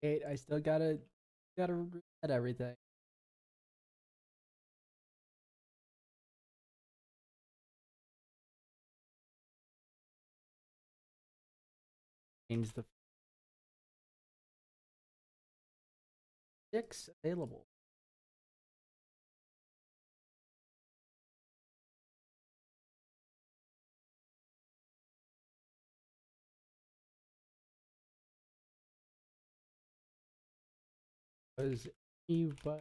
I still gotta reset everything. Change the 6 available. Was anybody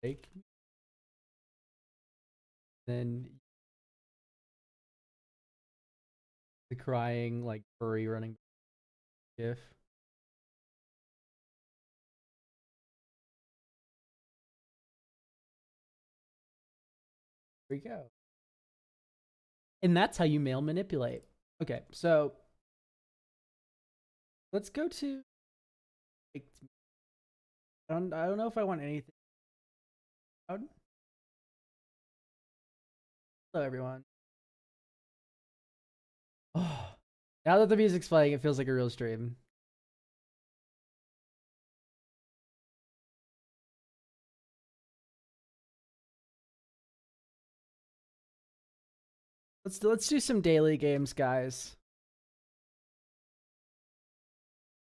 like me? Then the crying like furry running gif. There we go. And that's how you mail manipulate. Okay, so let's go to like, I don't know if I want anything. Hello everyone. Oh, now that the music's playing, it feels like a real stream. Let's do some daily games, guys.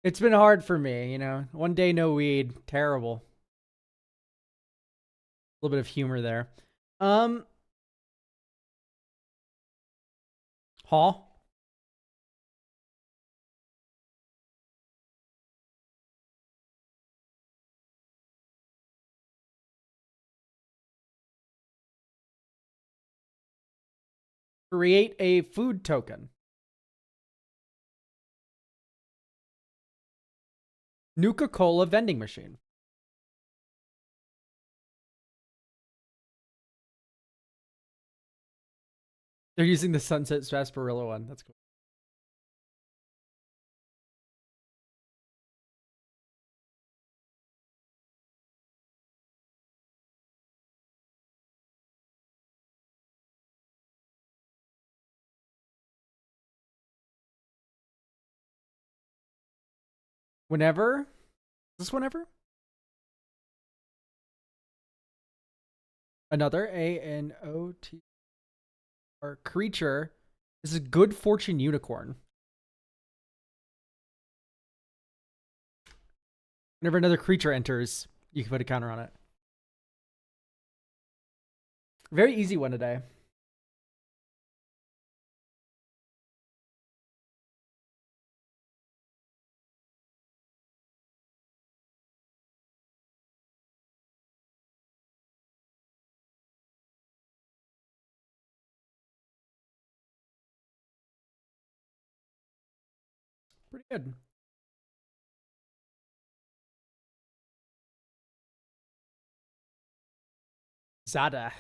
It's been hard for me, you know. One day no weed, terrible. A little bit of humor there. Hall. Create a food token. Nuka-Cola vending machine. They're using the Sunset Sarsaparilla one. That's cool. Whenever? Is this whenever? Another A-N-O-T or creature. This is Good Fortune Unicorn. Whenever another creature enters, you can put a counter on it. Very easy one today. Pretty good. Zada.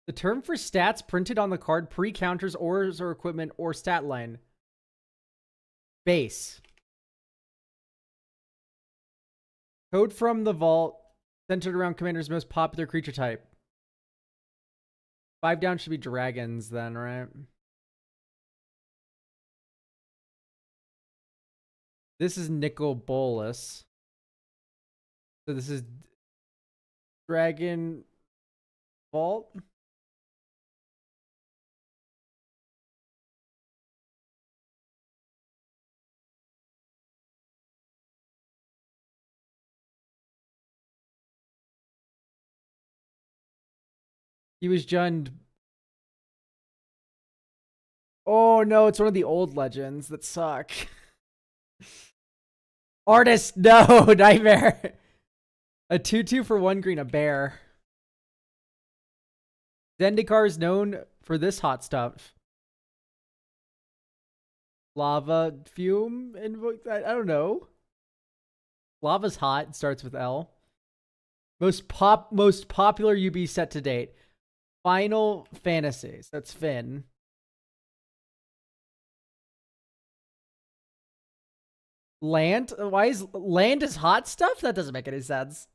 The term for stats printed on the card pre-counters, ores, or equipment, or stat line. Base. Code from the vault, centered around Commander's most popular creature type. 5 down should be dragons then, right? This is Nicol Bolas. So this is Dragon Vault. He was Jund. Oh no, it's one of the old legends that suck. Artist, no, nightmare. A 2/2 for 1 green, a bear. Zendikar is known for this hot stuff. Lava fume invoke. I don't know. Lava's hot. Starts with L. Most popular UB set to date. Final Fantasies. That's Finn. Land? Why is land is hot stuff? That doesn't make any sense.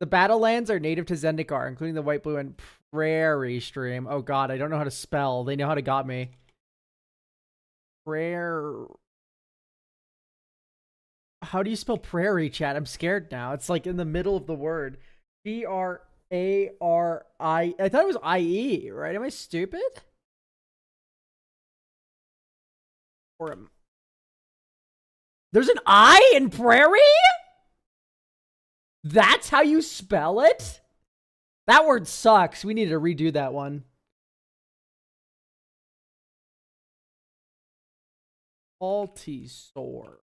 The Battlelands are native to Zendikar, including the White, Blue, and Prairie stream. Oh god, I don't know how to spell. They know how to got me. How do you spell prairie, chat? I'm scared now. It's like in the middle of the word. Prari. I thought it was IE, right? Am I stupid? There's an I in prairie? That's how you spell it? That word sucks. We need to redo that one. Altisor.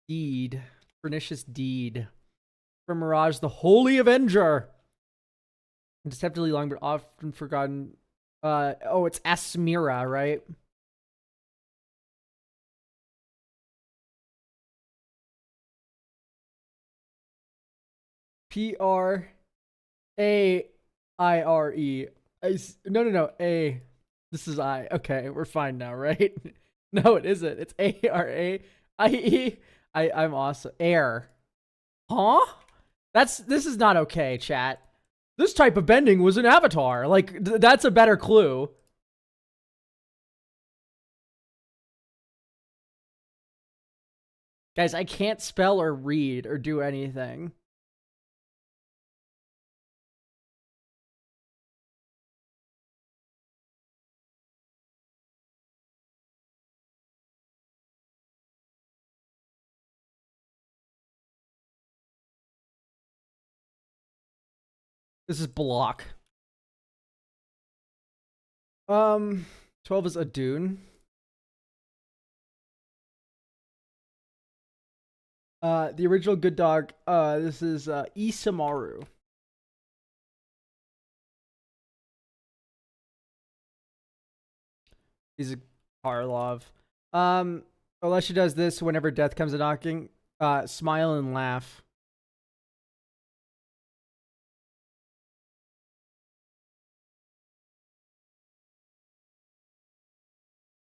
Deed. Pernicious deed. From Mirage, the Holy Avenger. Deceptively long, but often forgotten. Oh, it's Asmira, right? Prairie. No. A. This is I. Okay, we're fine now, right? No, it isn't. It's Araie. I'm awesome. Air. Huh? This is not okay, chat. This type of bending was an avatar. Like, that's a better clue. Guys, I can't spell or read or do anything. This is block. 12 is a dune. The original good dog. This is Isamaru. He's a Karlov. Alessia does this whenever death comes a knocking. Smile and laugh.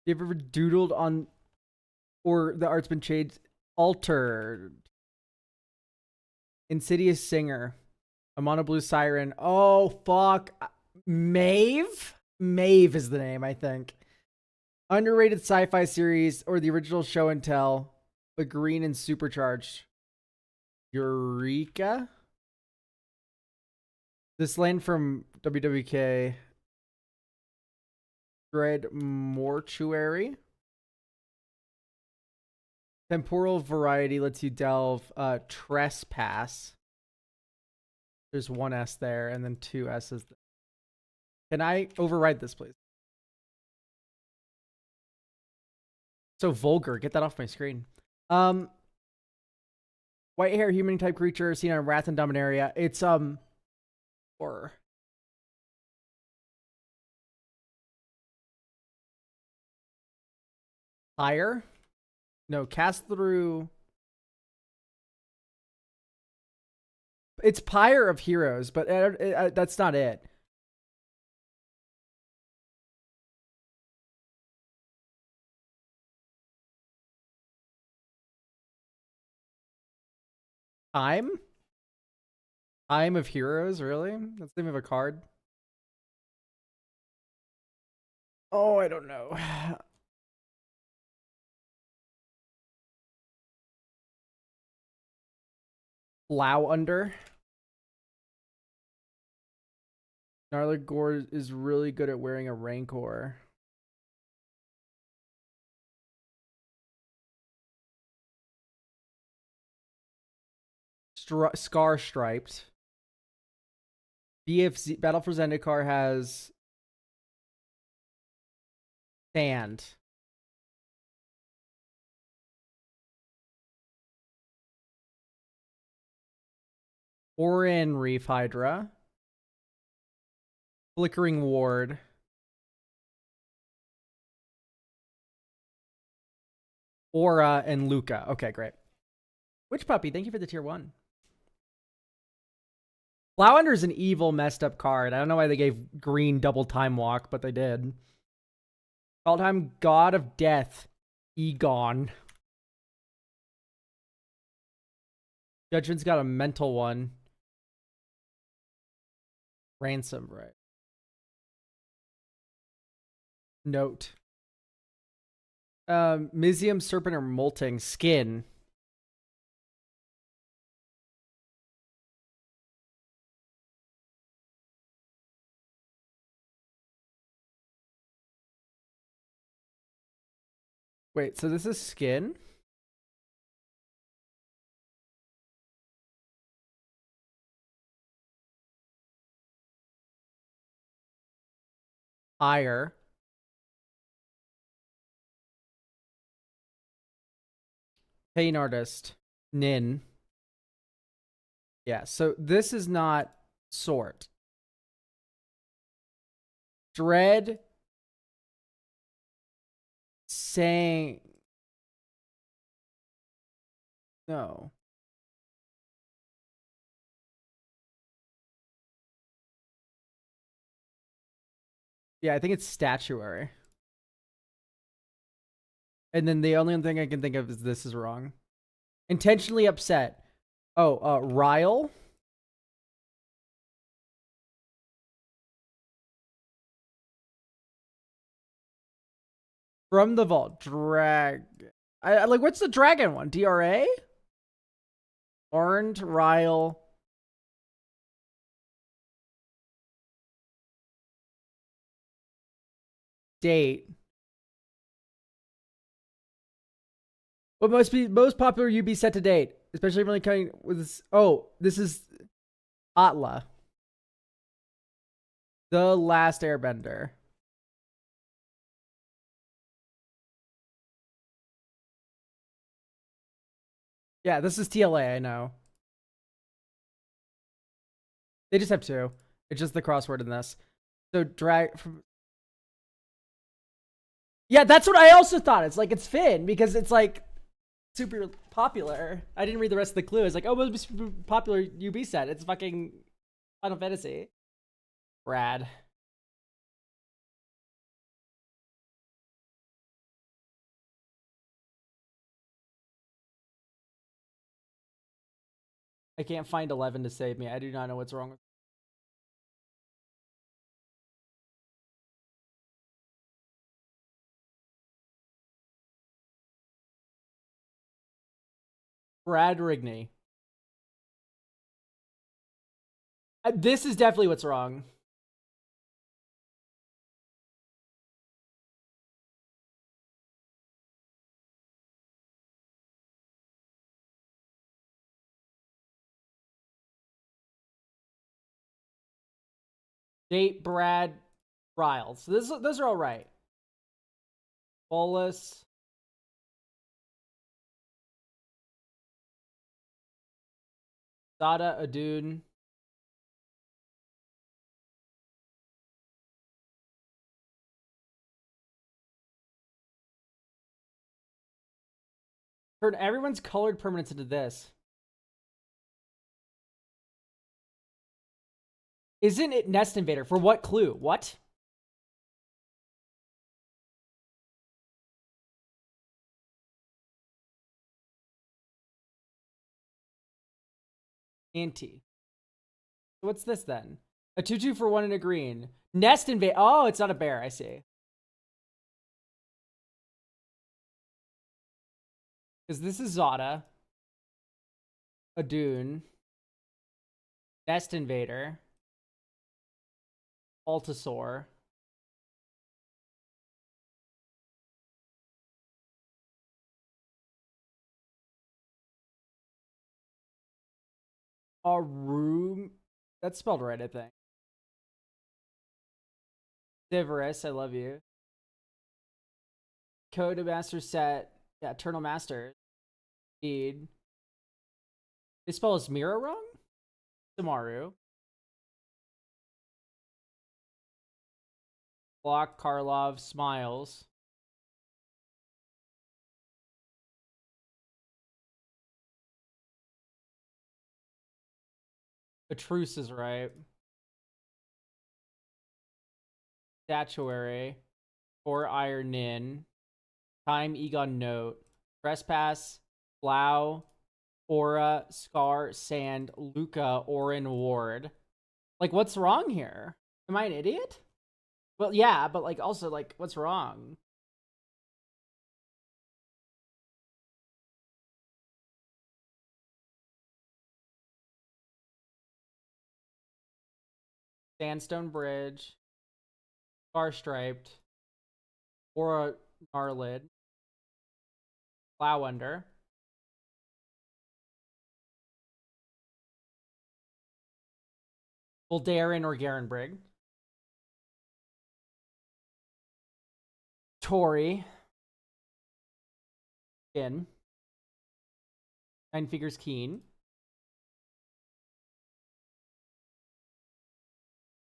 You ever doodled on, or the art's been changed, altered? Insidious Singer. A Mono Blue Siren. Oh, fuck. Maeve? Maeve is the name, I think. Underrated sci-fi series or the original show and tell, but green and supercharged. Eureka? This land from WWK. Dread Mortuary. Temporal variety lets you delve. Trespass. There's one S there and then two S's. Can I override this, please? So vulgar. Get that off my screen. White hair human type creature seen on Wrath and Dominaria. It's horror. Higher? No, cast through. It's Pyre of Heroes, but that's not it. Time? Time of Heroes, really? That's the name of a card? Oh, I don't know. Plow under. Gnarlagor is really good at wearing a Rancor. Scar striped. BFZ Battle for Zendikar has sand. Orin Reef Hydra. Flickering Ward. Aura and Luca. Okay, great. Witch Puppy, thank you for the tier 1. Flowender is an evil, messed up card. I don't know why they gave green double time walk, but they did. All-time God of Death, Egon. Judgment's got a mental one. Ransom, right? Note. Mysium, serpent, or molting. Skin. Wait, so this is skin? Ire. Pain artist. Nin. Yeah, so this is not sort. Dread. Saying. No. Yeah, I think it's statuary. And then the only thing I can think of is this is wrong. Intentionally upset. Oh, Ryle. From the vault. Drag. I like, what's the dragon one? DRA? Orange, Ryle. Date. What must be most popular UB set to date, especially when coming with this. Oh, this is Atla, the last Airbender. Yeah, this is TLA. I know. They just have two. It's just the crossword in this. So drag from. Yeah, that's what I also thought. It's like it's Finn because it's like super popular. I didn't read the rest of the clue. It's like, oh, it must be super popular UB set. It's fucking Final Fantasy. Rad. I can't find 11 to save me. I do not know what's wrong with. Brad Rigney. This is definitely what's wrong. Date, Brad, Riles. So those are all right. Bolus. Sada, Adun. Turn everyone's colored permanents into this. Isn't it Nest Invader? For what clue? What? Anti. What's this then? A 2/2 for 1 and a green. Nest Invader. Oh, it's not a bear. I see. Because this is Zada. Adun. Nest Invader. Altasaur. A room. That's spelled right, I think. Divorous, I love you. Code Master set. Yeah, Eternal Master. Indeed. They spell his Mira wrong? Samaru. Block, Karlov, Smiles. The truce is right. Statuary. Or Iron Nin. Time Egon Note. Trespass. Blau. Aura, Scar, Sand, Luca, Orin, Ward. Like, what's wrong here? Am I an idiot? Well, yeah, but like, also, like, what's wrong? Sandstone Bridge, Star Striped, Aura, Gnarlid, Plowunder, Voldarin or Garenbrig, Tori, Finn, Nine Figures Keen,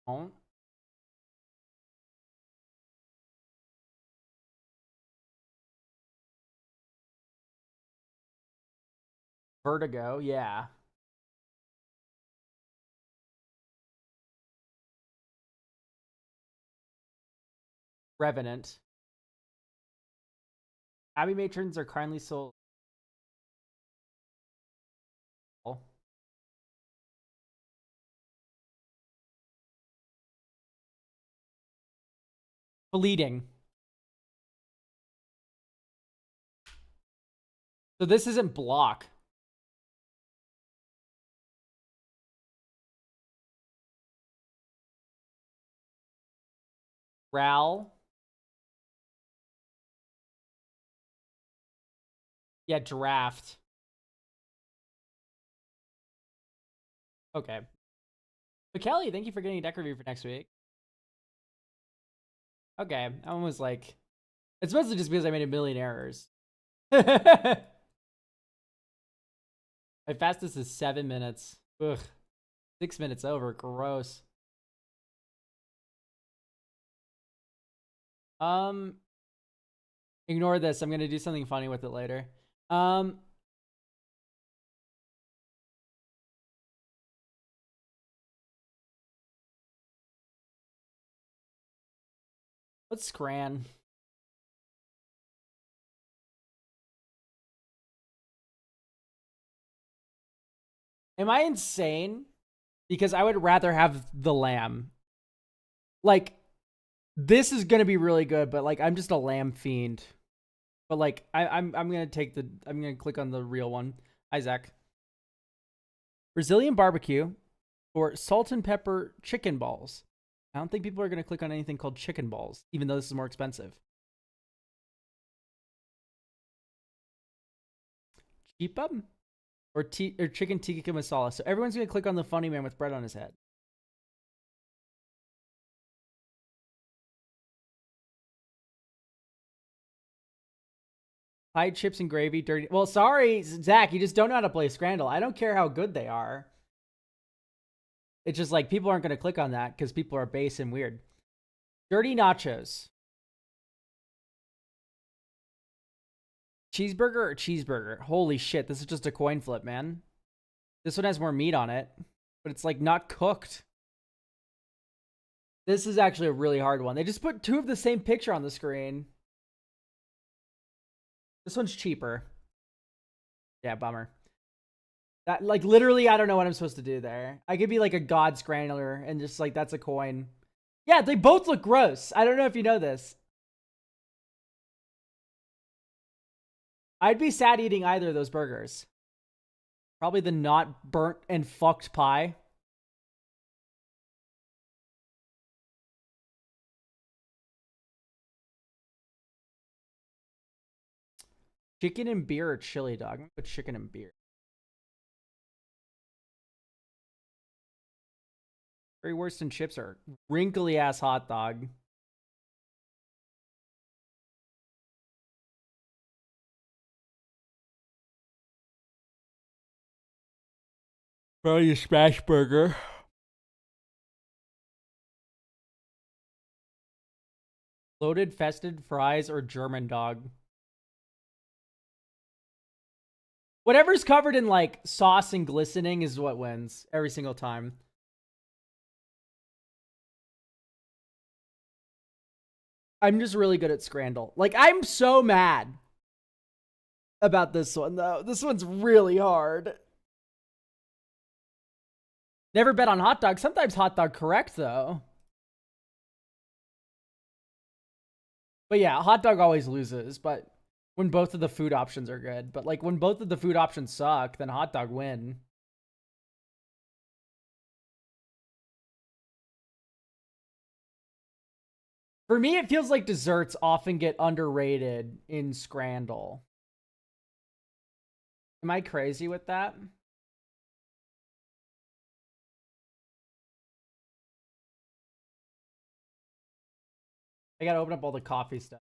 oh, Vertigo, yeah. Revenant. Abbey matrons are kindly sold. Bleeding. So this isn't block. Ral. Yeah, draft. Okay. But Kelly, thank you for getting a deck review for next week. Okay. I was like, it's mostly just because I made a million errors. My fastest is 7 minutes. Ugh. 6 minutes over. Gross. Ignore this. I'm gonna do something funny with it later. Let's scran. Am I insane? Because I would rather have the lamb. Like, this is gonna be really good, but like I'm just a lamb fiend. But like I'm gonna click on the real one. Isaac. Brazilian barbecue or salt and pepper chicken balls. I don't think people are gonna click on anything called chicken balls, even though this is more expensive. Chipa or chicken tikka masala. So everyone's gonna click on the funny man with bread on his head. Pie chips and gravy, dirty. Well, sorry, Zach, you just don't know how to play Scrandle. I don't care how good they are. It's just like people aren't going to click on that because people are base and weird. Dirty nachos. Cheeseburger or cheeseburger? Holy shit, this is just a coin flip, man. This one has more meat on it, but it's like not cooked. This is actually a really hard one. They just put two of the same picture on the screen. This one's cheaper. Yeah, bummer. That, like, literally, I don't know what I'm supposed to do there. I could be like a god scrangler and just like, that's a coin. Yeah, they both look gross. I don't know if you know this. I'd be sad eating either of those burgers. Probably the not burnt and fucked pie. Chicken and beer or chili dog? I'm gonna put chicken and beer. Very worse than chips are wrinkly ass hot dog. Probably a smash burger. Loaded fested fries or German dog. Whatever's covered in like sauce and glistening is what wins every single time. I'm just really good at Scrandle. Like, I'm so mad. about this one though. This one's really hard. Never bet on hot dog. Sometimes hot dog correct though. But yeah, hot dog always loses, but when both of the food options are good. But like when both of the food options suck, then hot dog win. For me, it feels like desserts often get underrated in Scrandle. Am I crazy with that? I gotta open up all the coffee stuff.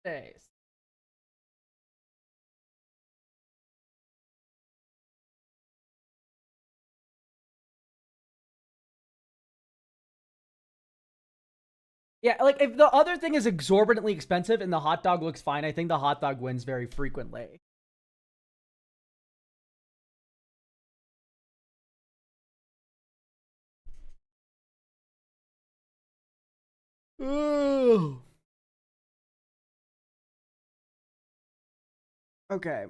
Days. Yeah, like if the other thing is exorbitantly expensive and the hot dog looks fine, I think the hot dog wins very frequently. Ooh. Okay.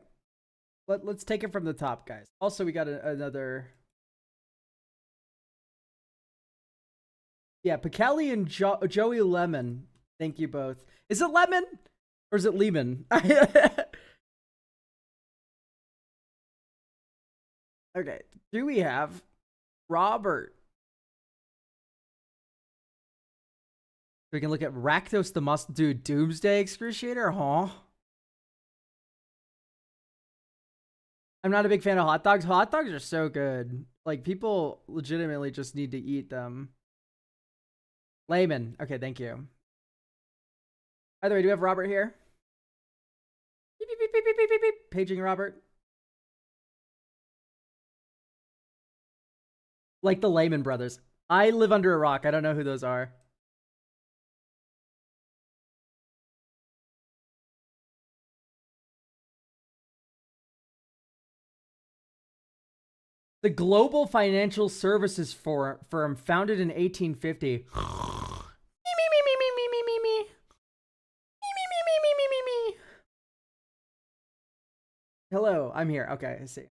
Let's take it from the top, guys. Also, we got another. Yeah, Picali and Joey Lemon. Thank you both. Is it Lemon or is it Lehman? Okay. Do we have Robert? We can look at Rakdos the Dude, Doomsday Excruciator, huh? I'm not a big fan of hot dogs. Hot dogs are so good. Like, people legitimately just need to eat them. Layman. Okay, thank you. By the way, do we have Robert here? Beep, beep, beep, beep, beep, beep, beep. Paging Robert. Like the Layman brothers. I live under a rock. I don't know who those are. The Global Financial Services Firm, founded in 1850. Hello, I'm here. Okay, I see.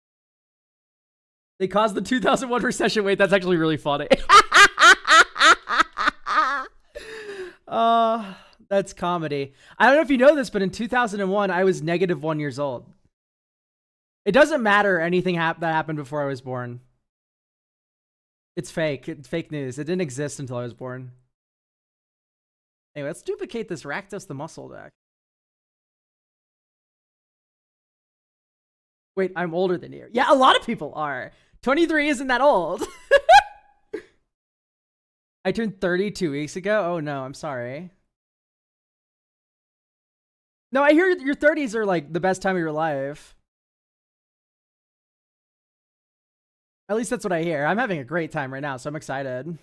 They caused the 2001 recession. Wait, that's actually really funny. That's comedy. I don't know if you know this, but in 2001, I was -1 years old. It doesn't matter anything that happened before I was born. It's fake. It's fake news. It didn't exist until I was born. Anyway, let's duplicate this Rakdos the Muscle deck. Wait, I'm older than you. Yeah, a lot of people are. 23 isn't that old. I turned 30 2 weeks ago. Oh no, I'm sorry. No, I hear your 30s are like the best time of your life. At least that's what I hear. I'm having a great time right now, so I'm excited.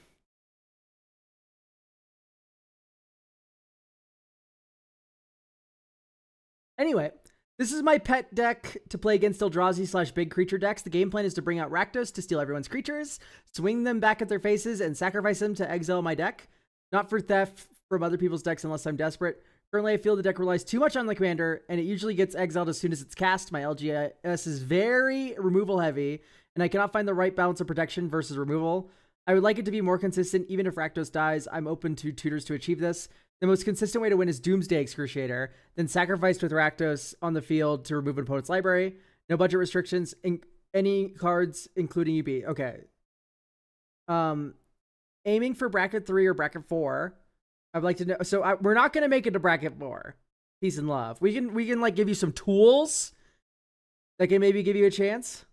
Anyway, this is my pet deck to play against Eldrazi / big creature decks. The game plan is to bring out Rakdos to steal everyone's creatures, swing them back at their faces, and sacrifice them to exile my deck. Not for theft from other people's decks unless I'm desperate. Currently, I feel the deck relies too much on the commander, and it usually gets exiled as soon as it's cast. My LGS is very removal heavy, and I cannot find the right balance of protection versus removal. I would like it to be more consistent. Even if Rakdos dies, I'm open to tutors to achieve this. The most consistent way to win is Doomsday Excruciator, then sacrificed with Rakdos on the field to remove an opponent's library. No budget restrictions. Any cards, including UB. Okay. Aiming for bracket 3 or bracket 4. I'd like to know. So we're not going to make it to bracket 4. Peace and love. We can like give you some tools that can maybe give you a chance.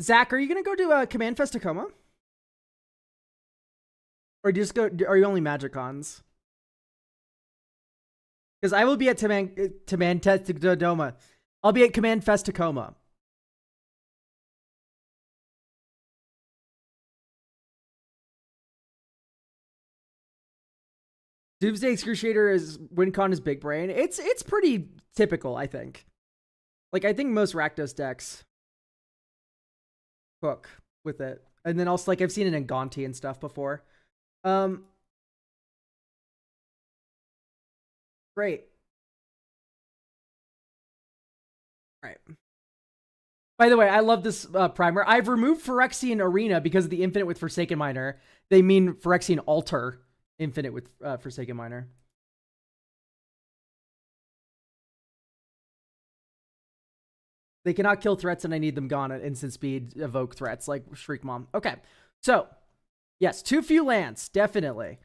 Zach, are you gonna go to Command Fest Tacoma? Or do you just go? Are you only Magic Cons? Because I will be at Command Fest Tacoma. I'll be at Command Fest Tacoma. Doomsday Excruciator is WinCon is big brain. It's pretty typical, I think. Like I think most Rakdos decks cook with it. And then also, like, I've seen it in Gonti and stuff before. Great. All right. By the way, I love this primer. I've removed Phyrexian Arena because of the Infinite with Forsaken Miner. They mean Phyrexian Altar Infinite with Forsaken Miner. They cannot kill threats, and I need them gone at instant speed. Evoke threats like Shriek Mom. Okay, so yes, too few lands, definitely.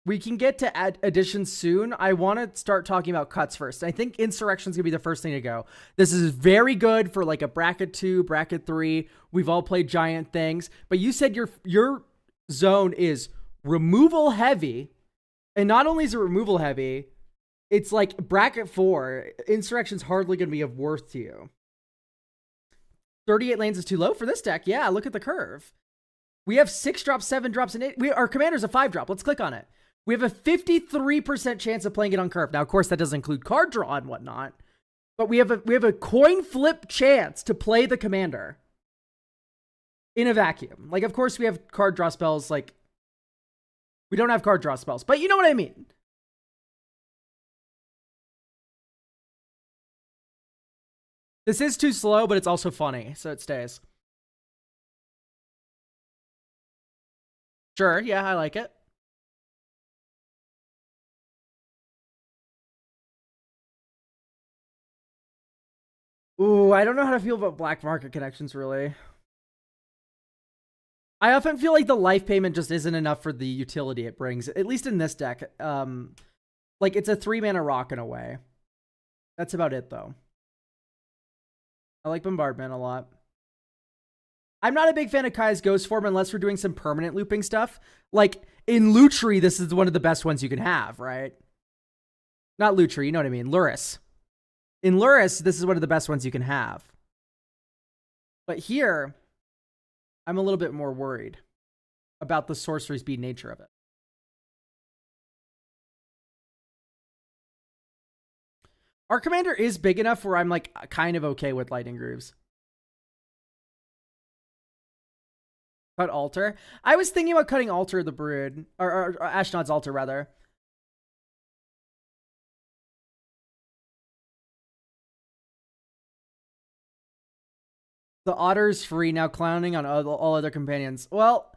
We can get to additions soon. I want to start talking about cuts first. I think Insurrection's gonna be the first thing to go. This is very good for like a bracket 2, bracket 3. We've all played giant things, but you said your zone is removal heavy, and not only is it removal heavy, it's like bracket 4. Insurrection's hardly gonna be of worth to you. 38 lanes is too low for this deck. Yeah, look at the curve. We have 6 drops, 7 drops, and 8. Our commander's a 5 drop. Let's click on it. We have a 53% chance of playing it on curve. Now, of course, that doesn't include card draw and whatnot, but we have a coin flip chance to play the commander in a vacuum. Like, of course, we have card draw spells. Like, we don't have card draw spells, but you know what I mean. This is too slow, but it's also funny, so it stays. Sure, yeah, I like it. Ooh, I don't know how to feel about black market connections, really. I often feel like the life payment just isn't enough for the utility it brings, at least in this deck. Like, it's a 3-mana rock in a way. That's about it, though. I like Bombardment a lot. I'm not a big fan of Kai's Ghost Form unless we're doing some permanent looping stuff. Like, in Lutri, this is one of the best ones you can have, right? Not Lutri, you know what I mean. Luris. In Luris, this is one of the best ones you can have. But here, I'm a little bit more worried about the sorcery speed nature of it. Our commander is big enough where I'm like kind of okay with Lightning Grooves. Cut Altar. I was thinking about cutting Altar the Brood, or Ashnod's Altar rather. The Otter's free now, clowning on all other companions. Well,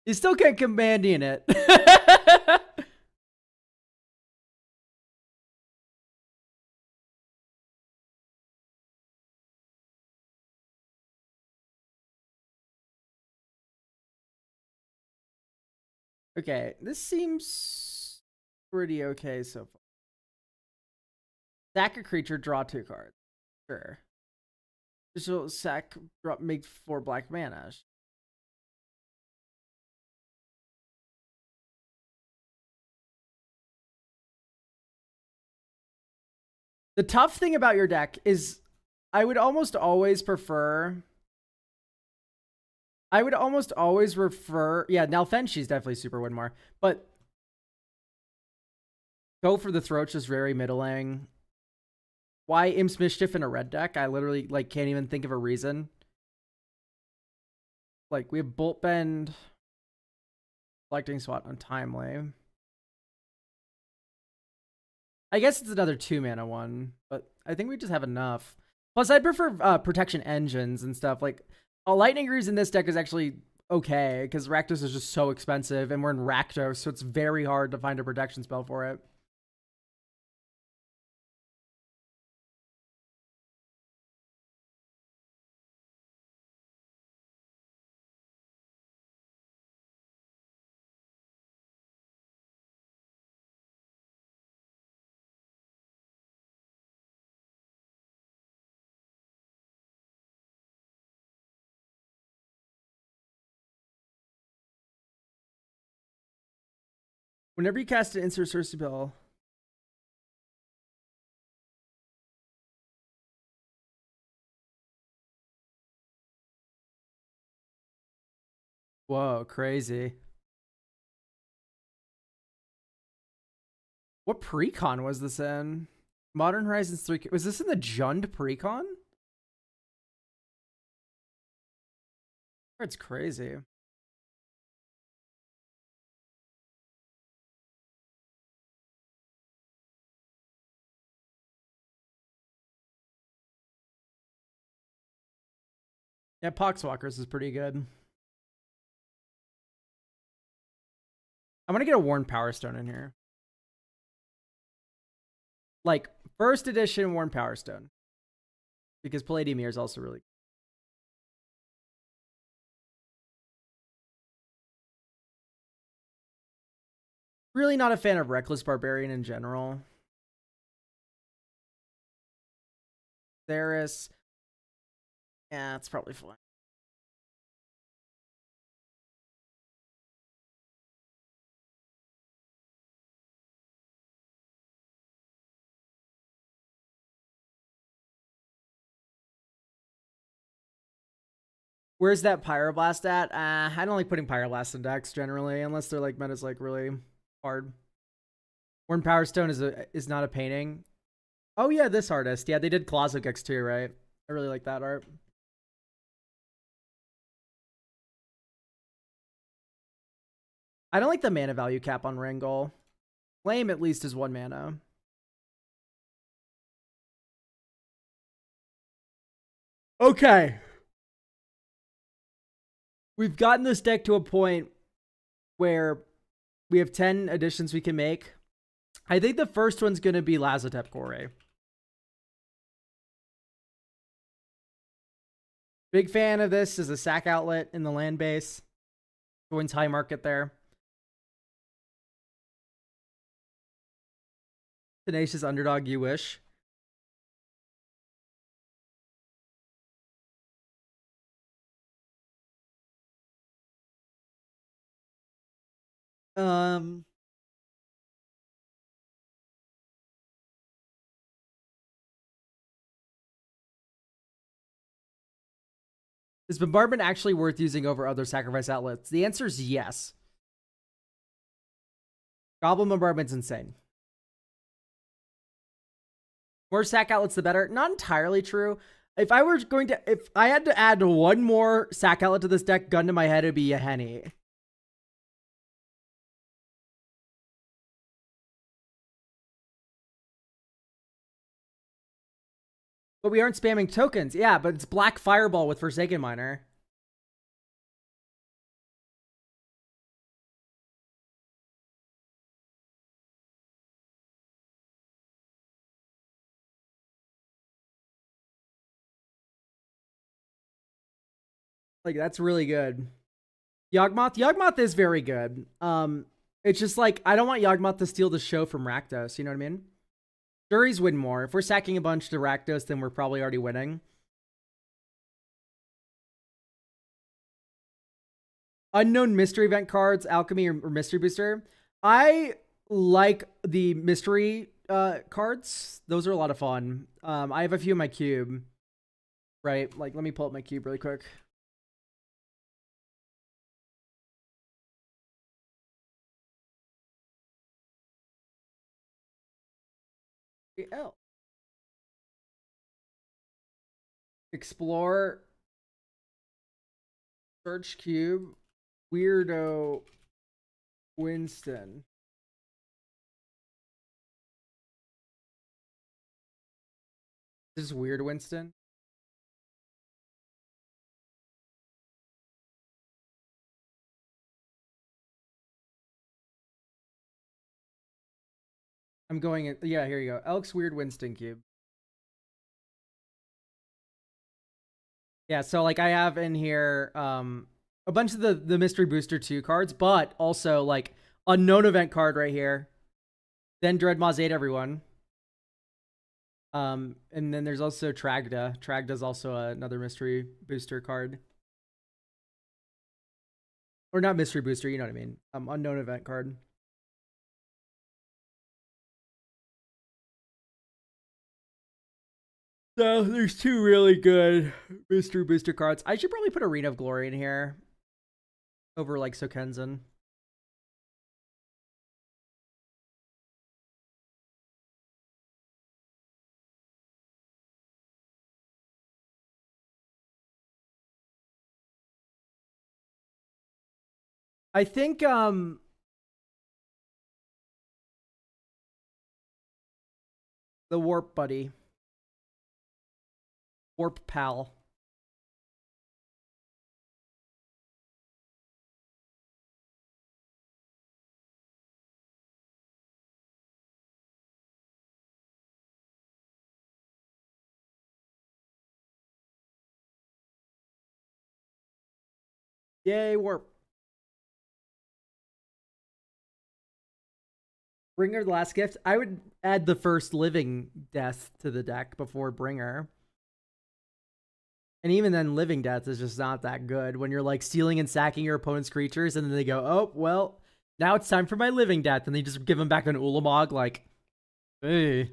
you still can't companion it. Okay, this seems pretty okay so far. Sack a creature, draw 2 cards. Sure. So sack, drop, make 4 black mana. The tough thing about your deck is I would almost always prefer... Yeah, Nalfenchi's definitely super Winmore, but go for the Throat, just very middling. Why Imp's Mischief in a red deck? I literally like can't even think of a reason. Like, we have Bolt Bend, Collecting Spot, Untimely. I guess it's another 2-mana one, but I think we just have enough. Plus, I'd prefer Protection Engines and stuff. Like, Lightning Grooves in this deck is actually okay, because Rakdos is just so expensive, and we're in Rakdos, so it's very hard to find a protection spell for it. Whenever you cast an insert sorcery spell... Whoa, crazy. What precon was this in? Modern Horizons 3. Was this in the Jund precon? It's crazy. Yeah, Poxwalkers is pretty good. I'm gonna get a Worn Power Stone in here. Like, first edition Worn Power Stone. Because Palladium Mirror is also really good. Really not a fan of Reckless Barbarian in general. Theris. Yeah, it's probably fine. Where's that Pyroblast at? I don't like putting Pyroblast in decks generally, unless they're like meta's like really hard. Worn Power Stone is not a painting. Oh yeah, this artist. Yeah, they did Colossal Gex too, right? I really like that art. I don't like the mana value cap on Wrangle. Flame at least is 1 mana. Okay. We've gotten this deck to a point where we have 10 additions we can make. I think the first one's going to be Lazotep Kore. Big fan of this as a sack outlet in the land base. Joins high market there. Tenacious Underdog, you wish. Is Bombardment actually worth using over other sacrifice outlets? The answer is yes. Goblin Bombardment's insane. More sack outlets, the better. Not entirely true. If I had to add one more sack outlet to this deck, gun to my head, it'd be a Henny. But we aren't spamming tokens. Yeah, but it's Black Fireball with Forsaken Miner. Like, that's really good. Yawgmoth is very good. It's just like, I don't want Yawgmoth to steal the show from Rakdos, you know what I mean? Juries win more. If we're sacking a bunch to Rakdos, then we're probably already winning. Unknown mystery event cards, Alchemy or Mystery Booster. I like the mystery cards. Those are a lot of fun. I have a few in my cube. Right? Like, let me pull up my cube really quick. L. Explore. Search cube. Weirdo Winston. This is Weird Winston. I'm going in. Yeah, here you go. Elk's Weird Winston cube. Yeah, so like I have in here a bunch of the Mystery Booster 2 cards, but also like unknown event card right here. Then Dreadmaw's 8 everyone. And then there's also Tragda. Tragda's also another Mystery Booster card. Or not Mystery Booster, you know what I mean. Unknown event card. So there's 2 really good Mystery Booster cards. I should probably put Arena of Glory in here over like Sokenzen. I think the Warp Buddy. Warp Pal. Yay, Warp. Bringer, the last gift. I would add the first living death to the deck before Bringer. And even then, living death is just not that good when you're like stealing and sacking your opponent's creatures, and then they go, "Oh, well, now it's time for my living death," and they just give them back an Ulamog. Like, hey.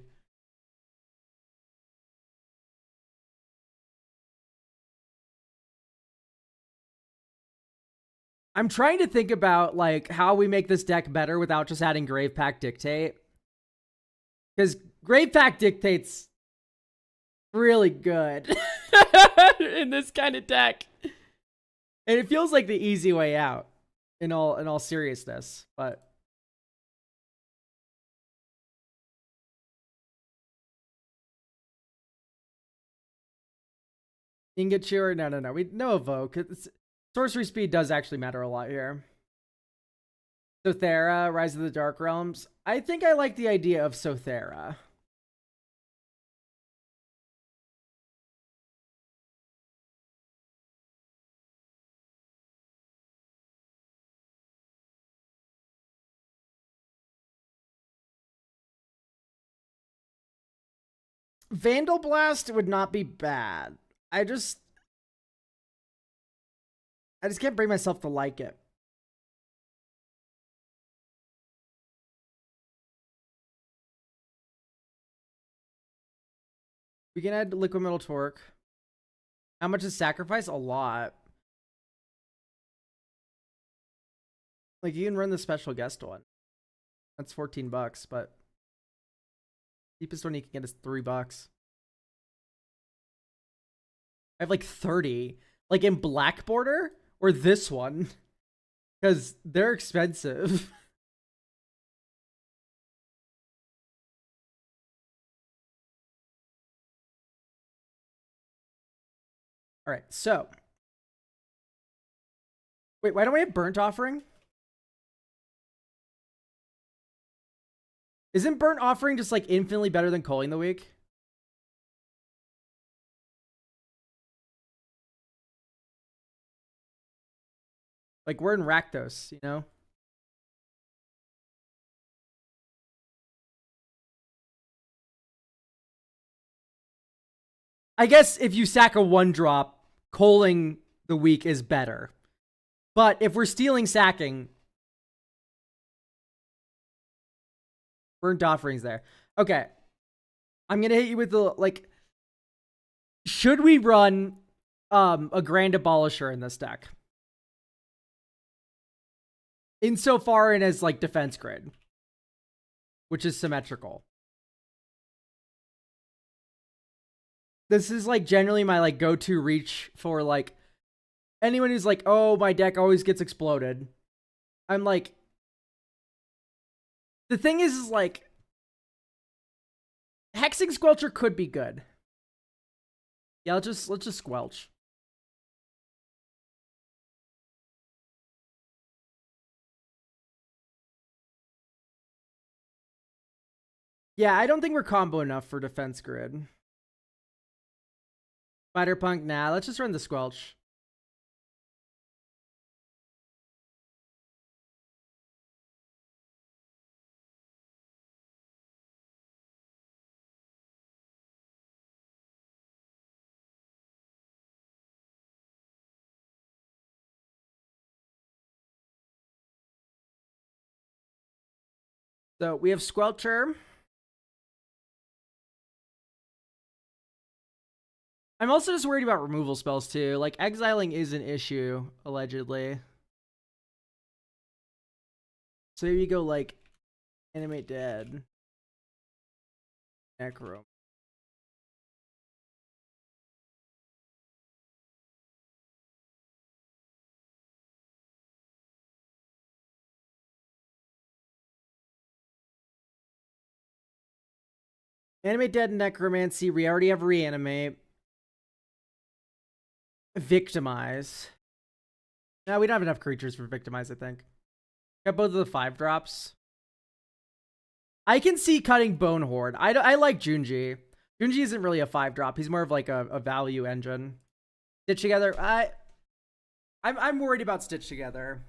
I'm trying to think about like how we make this deck better without just adding Grave Pack Dictate, because Grave Pack Dictate's really good in this kind of deck, and it feels like the easy way out. In all seriousness, but Ingot or no. We no evoke. Sorcery speed does actually matter a lot here. Sothera, Rise of the Dark Realms. I think I like the idea of Sothera. Vandal Blast would not be bad. I just can't bring myself to like it. We can add Liquid Metal Torque. How much is sacrifice? A lot. Like, you can run the special guest one. That's $14, but cheapest one you can get is $3. I have like 30. Like in Black Border or this one. Because they're expensive. All right, so. Wait, why don't we have Burnt Offering? Isn't Burnt Offering just like infinitely better than Culling the Week? Like, we're in Rakdos, you know? I guess if you sack a 1-drop, Culling the Week is better. But if we're stealing sacking, Burnt Offering's there. Okay. I'm going to hit you with the, like, should we run a Grand Abolisher in this deck? Insofar in as, like, Defense Grid, which is symmetrical. This is, like, generally my, like, go-to reach for, like, anyone who's like, oh, my deck always gets exploded. I'm like, the thing is like, Hexing Squelcher could be good. Yeah, let's just squelch. Yeah, I don't think we're combo enough for Defense Grid. Spider-Punk, nah, let's just run the Squelch. So we have Squelcher. I'm also just worried about removal spells too. Like, exiling is an issue, allegedly. So maybe you go like Animate Dead. Necro. Animate Dead Necromancy. We already have Reanimate. Victimize. No, we don't have enough creatures for Victimize, I think. Got both of the 5-drops. I can see cutting Bone Horde. I like Junji. Junji isn't really a 5-drop. He's more of like a value engine. Stitch Together. I'm worried about Stitch Together.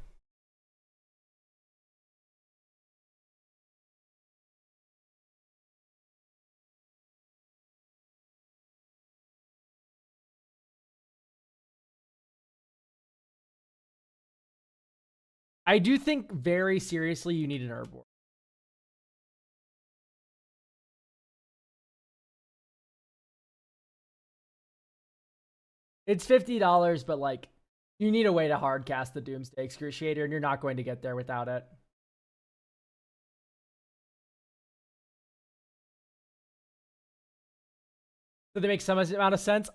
I do think very seriously you need an Herbivore. It's $50, but like you need a way to hardcast the Doomsday Excruciator, and you're not going to get there without it. So they make some amount of sense.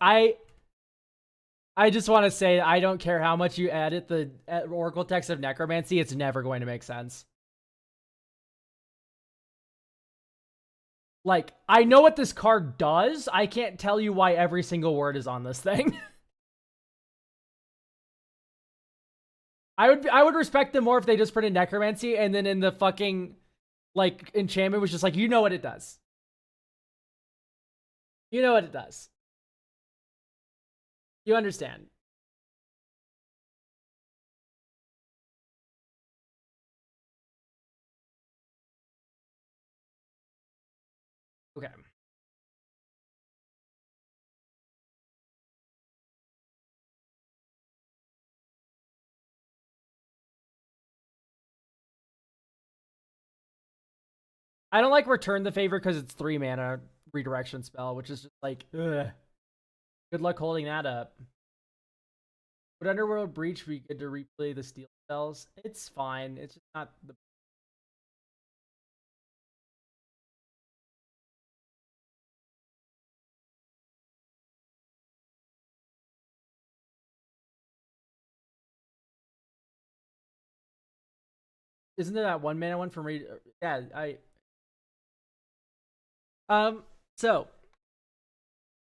I just want to say I don't care how much you edit the Oracle text of Necromancy, it's never going to make sense. Like, I know what this card does. I can't tell you why every single word is on this thing. I would respect them more if they just printed Necromancy and then in the fucking like enchantment was just like, you know what it does. You know what it does. You understand. Okay. I don't like Return the Favor because it's 3 mana redirection spell, which is just like, ugh. Good luck holding that up. Would Underworld Breach be good to replay the steel spells? It's fine. It's just not the. Isn't there that 1 mana one from yeah, so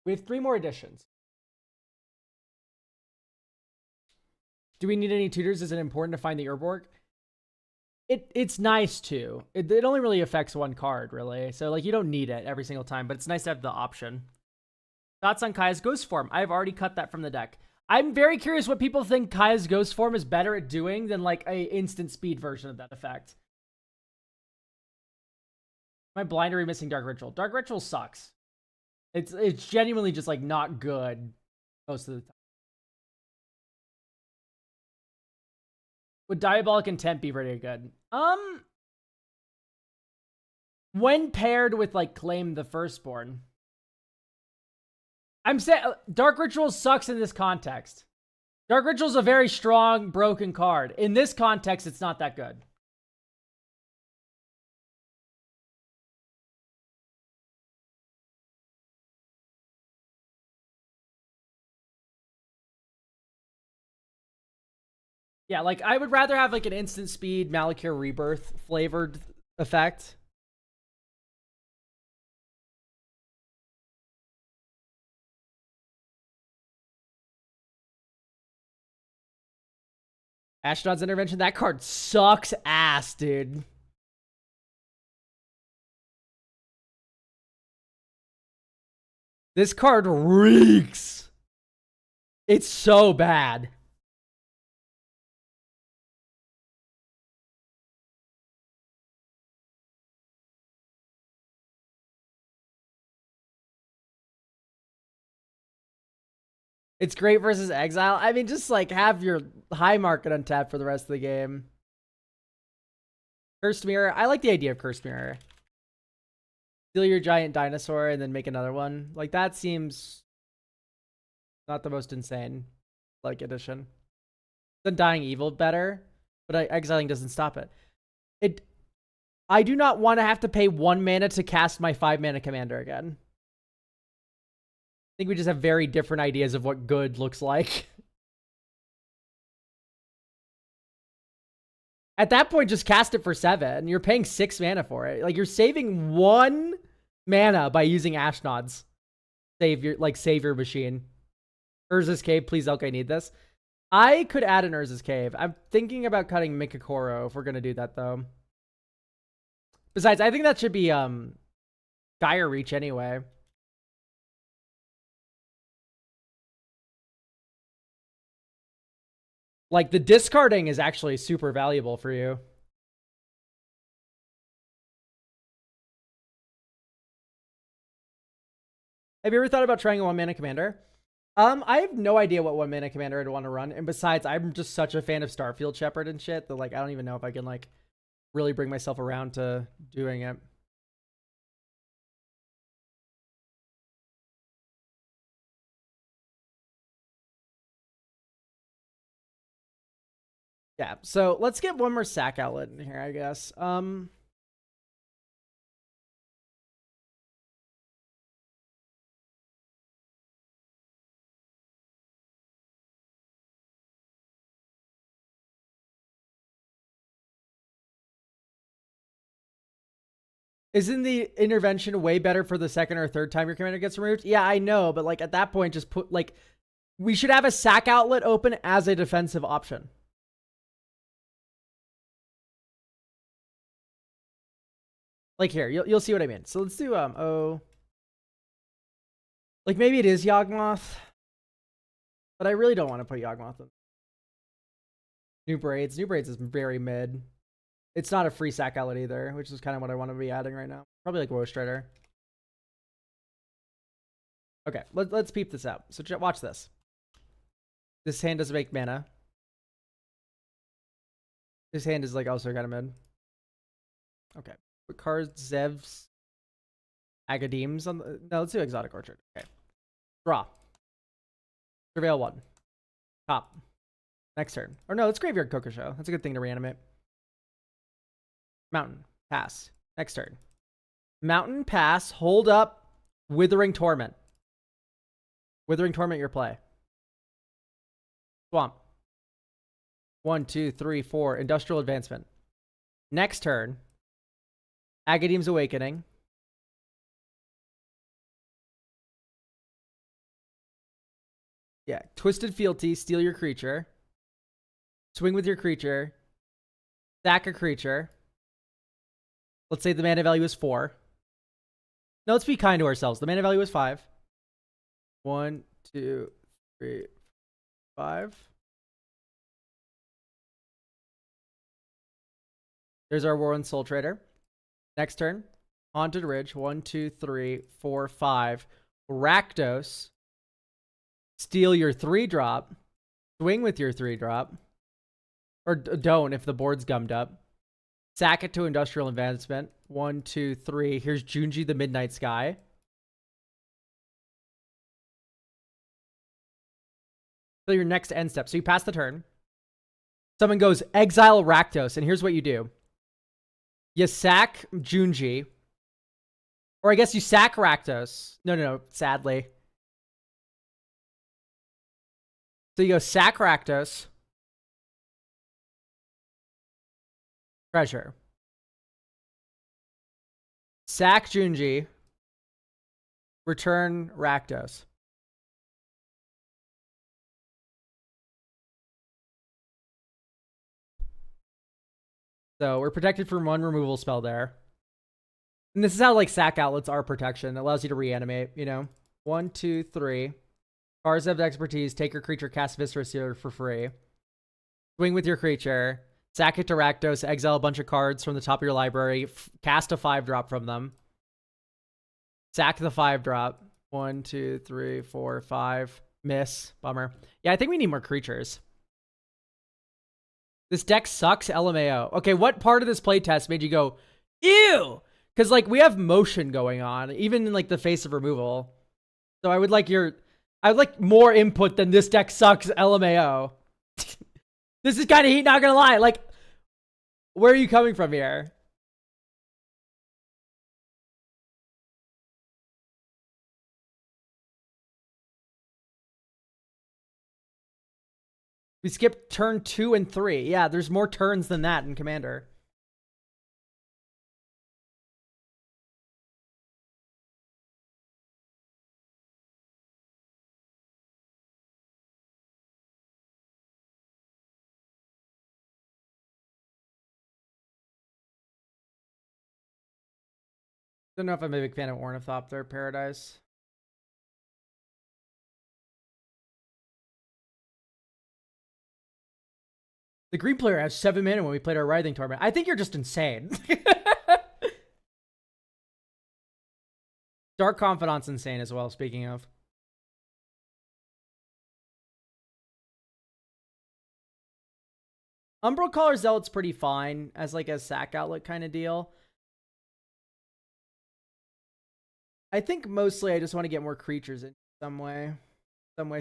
we have 3 more editions. Do we need any tutors? Is it important to find the Urborg? It's nice to. It only really affects 1 card, really. So like you don't need it every single time, but it's nice to have the option. Thoughts on Kaya's Ghost Form? I've already cut that from the deck. I'm very curious what people think Kaya's Ghost Form is better at doing than like a instant speed version of that effect. Am I blind or are we missing Dark Ritual? Dark Ritual sucks. It's genuinely just like not good most of the time. Would Diabolic Intent be pretty good? When paired with like Claim the Firstborn. I'm saying Dark Ritual sucks in this context. Dark Ritual is a very strong, broken card. In this context, it's not that good. Yeah, like I would rather have like an instant speed Malakir Rebirth flavored effect. Ashnod's Intervention, that card sucks ass, dude. This card reeks. It's so bad. It's great versus Exile. I mean, just like have your high market untapped for the rest of the game. Cursed Mirror. I like the idea of Cursed Mirror. Steal your giant dinosaur and then make another one. Like that seems not the most insane like addition. Undying Evil better, but exiling doesn't stop it. I do not want to have to pay 1 mana to cast my 5 mana commander again. I think we just have very different ideas of what good looks like. At that point, just cast it for 7. You're paying 6 mana for it. Like, you're saving 1 mana by using Ashnod's. Save your machine. Urza's Cave, please, Elk, I need this. I could add an Urza's Cave. I'm thinking about cutting Mikakoro if we're gonna do that though. Besides, I think that should be Gaia Reach anyway. Like, the discarding is actually super valuable for you. Have you ever thought about trying a 1-mana commander? I have no idea what 1-mana commander I'd want to run. And besides, I'm just such a fan of Starfield Shepherd and shit that, like, I don't even know if I can, like, really bring myself around to doing it. Yeah, so let's get one more sack outlet in here, I guess. Isn't the intervention way better for the second or third time your commander gets removed? Yeah, I know, but like at that point, just put like we should have a sack outlet open as a defensive option. Like here, you'll see what I mean. So let's do like maybe it is Yawgmoth, but I really don't want to put Yawgmoth in. New Braids. New Braids is very mid. It's not a free sack outlet either, which is kind of what I want to be adding right now. Probably like Woe Strider. Okay, let's peep this out. So watch this. This hand doesn't make mana. This hand is like also kind of mid. Okay. Put cards, Zevs, Agadeems on the... No, let's do Exotic Orchard. Okay. Draw. Surveil 1. Top. Next turn. Or no, let's Graveyard Kokosho. That's a good thing to reanimate. Mountain. Pass. Next turn. Mountain, pass. Hold up. Withering Torment. Withering Torment your play. Swamp. 1, 2, 3, 4. Industrial Advancement. Next turn. Agadeem's Awakening. Yeah. Twisted Fealty. Steal your creature. Swing with your creature. Sack a creature. Let's say the mana value is 4. No, let's be kind to ourselves. The mana value is 5. 1, 2, 3, 5. There's our Warren Soul Trader. Next turn. Haunted Ridge. 1, 2, 3, 4, 5. Rakdos. Steal your 3-drop. Swing with your 3-drop. Or don't if the board's gummed up. Sack it to Industrial Advancement. 1, 2, 3. Here's Junji the Midnight Sky. So your next end step. So you pass the turn. Someone goes, exile Rakdos. And here's what you do. You sack Junji. Or I guess you sack Rakdos. No. Sadly. So you go sack Rakdos. Treasure. Sack Junji. Return Rakdos. So we're protected from 1 removal spell there. And this is how like sack outlets are protection. It allows you to reanimate, you know. 1, 2, 3. Cards have expertise. Take your creature, cast Viscera Sealer for free. Swing with your creature. Sack it to Rakdos. Exile a bunch of cards from the top of your library. Cast a 5-drop from them. Sack the 5-drop. 1, 2, 3, 4, 5. Miss. Bummer. Yeah, I think we need more creatures. This deck sucks, LMAO. Okay, what part of this playtest made you go, ew? Because, like, we have motion going on, even in, like, the face of removal. So I would like more input than this deck sucks, LMAO. This is kind of heat, not gonna lie. Like, where are you coming from here? We skipped turn 2 and 3. Yeah, there's more turns than that in Commander. Don't know if I'm a big fan of Ornithopter Paradise. The green player has 7 mana when we played our Writhing Tournament. I think you're just insane. Dark Confidant's insane as well, speaking of. Umbral Caller Zealot's pretty fine as like a sack outlet kind of deal. I think mostly I just want to get more creatures in some way.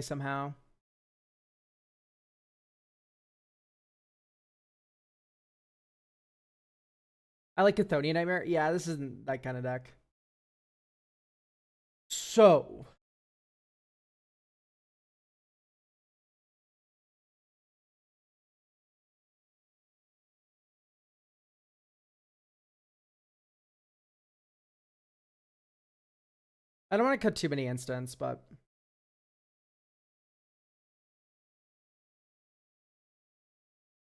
Somehow. I like Chthonian Nightmare. Yeah, this isn't that kind of deck. So. I don't want to cut too many instants, but.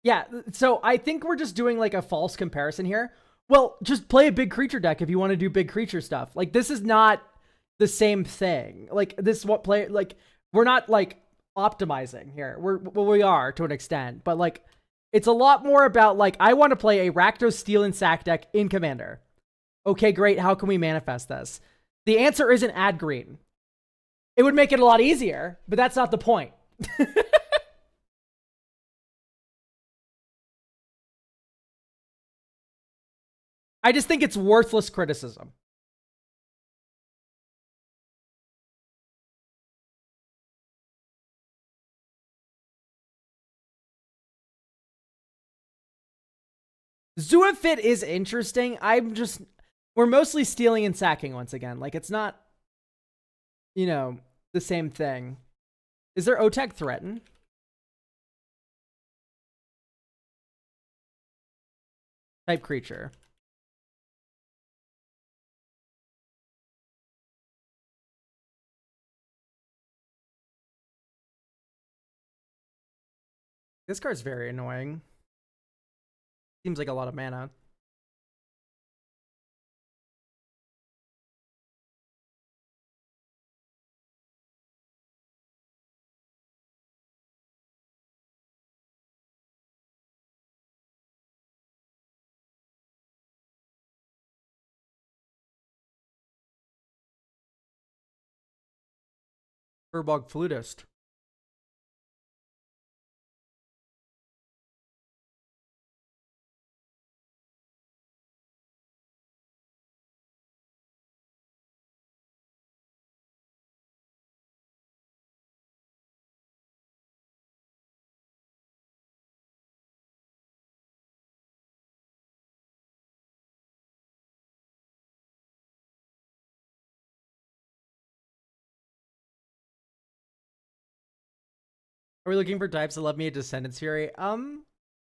Yeah, so I think we're just doing like a false comparison here. Well, just play a big creature deck if you want to do big creature stuff. Like, this is not the same thing. Like, this is what play, like, we're not like optimizing here. We are to an extent, but like, it's a lot more about like, I want to play a Rakdos Steel and Sack deck in Commander. Okay, great. How can we manifest this? The answer isn't add green. It would make it a lot easier, but that's not the point. I just think it's worthless criticism. Zuafit is interesting. We're mostly stealing and sacking once again. Like, it's not, you know, the same thing. Is there Oteg Threaten? Type creature. This card's very annoying. Seems like a lot of mana. Furbog Flutist. Are we looking for types that love me a Descendants Fury?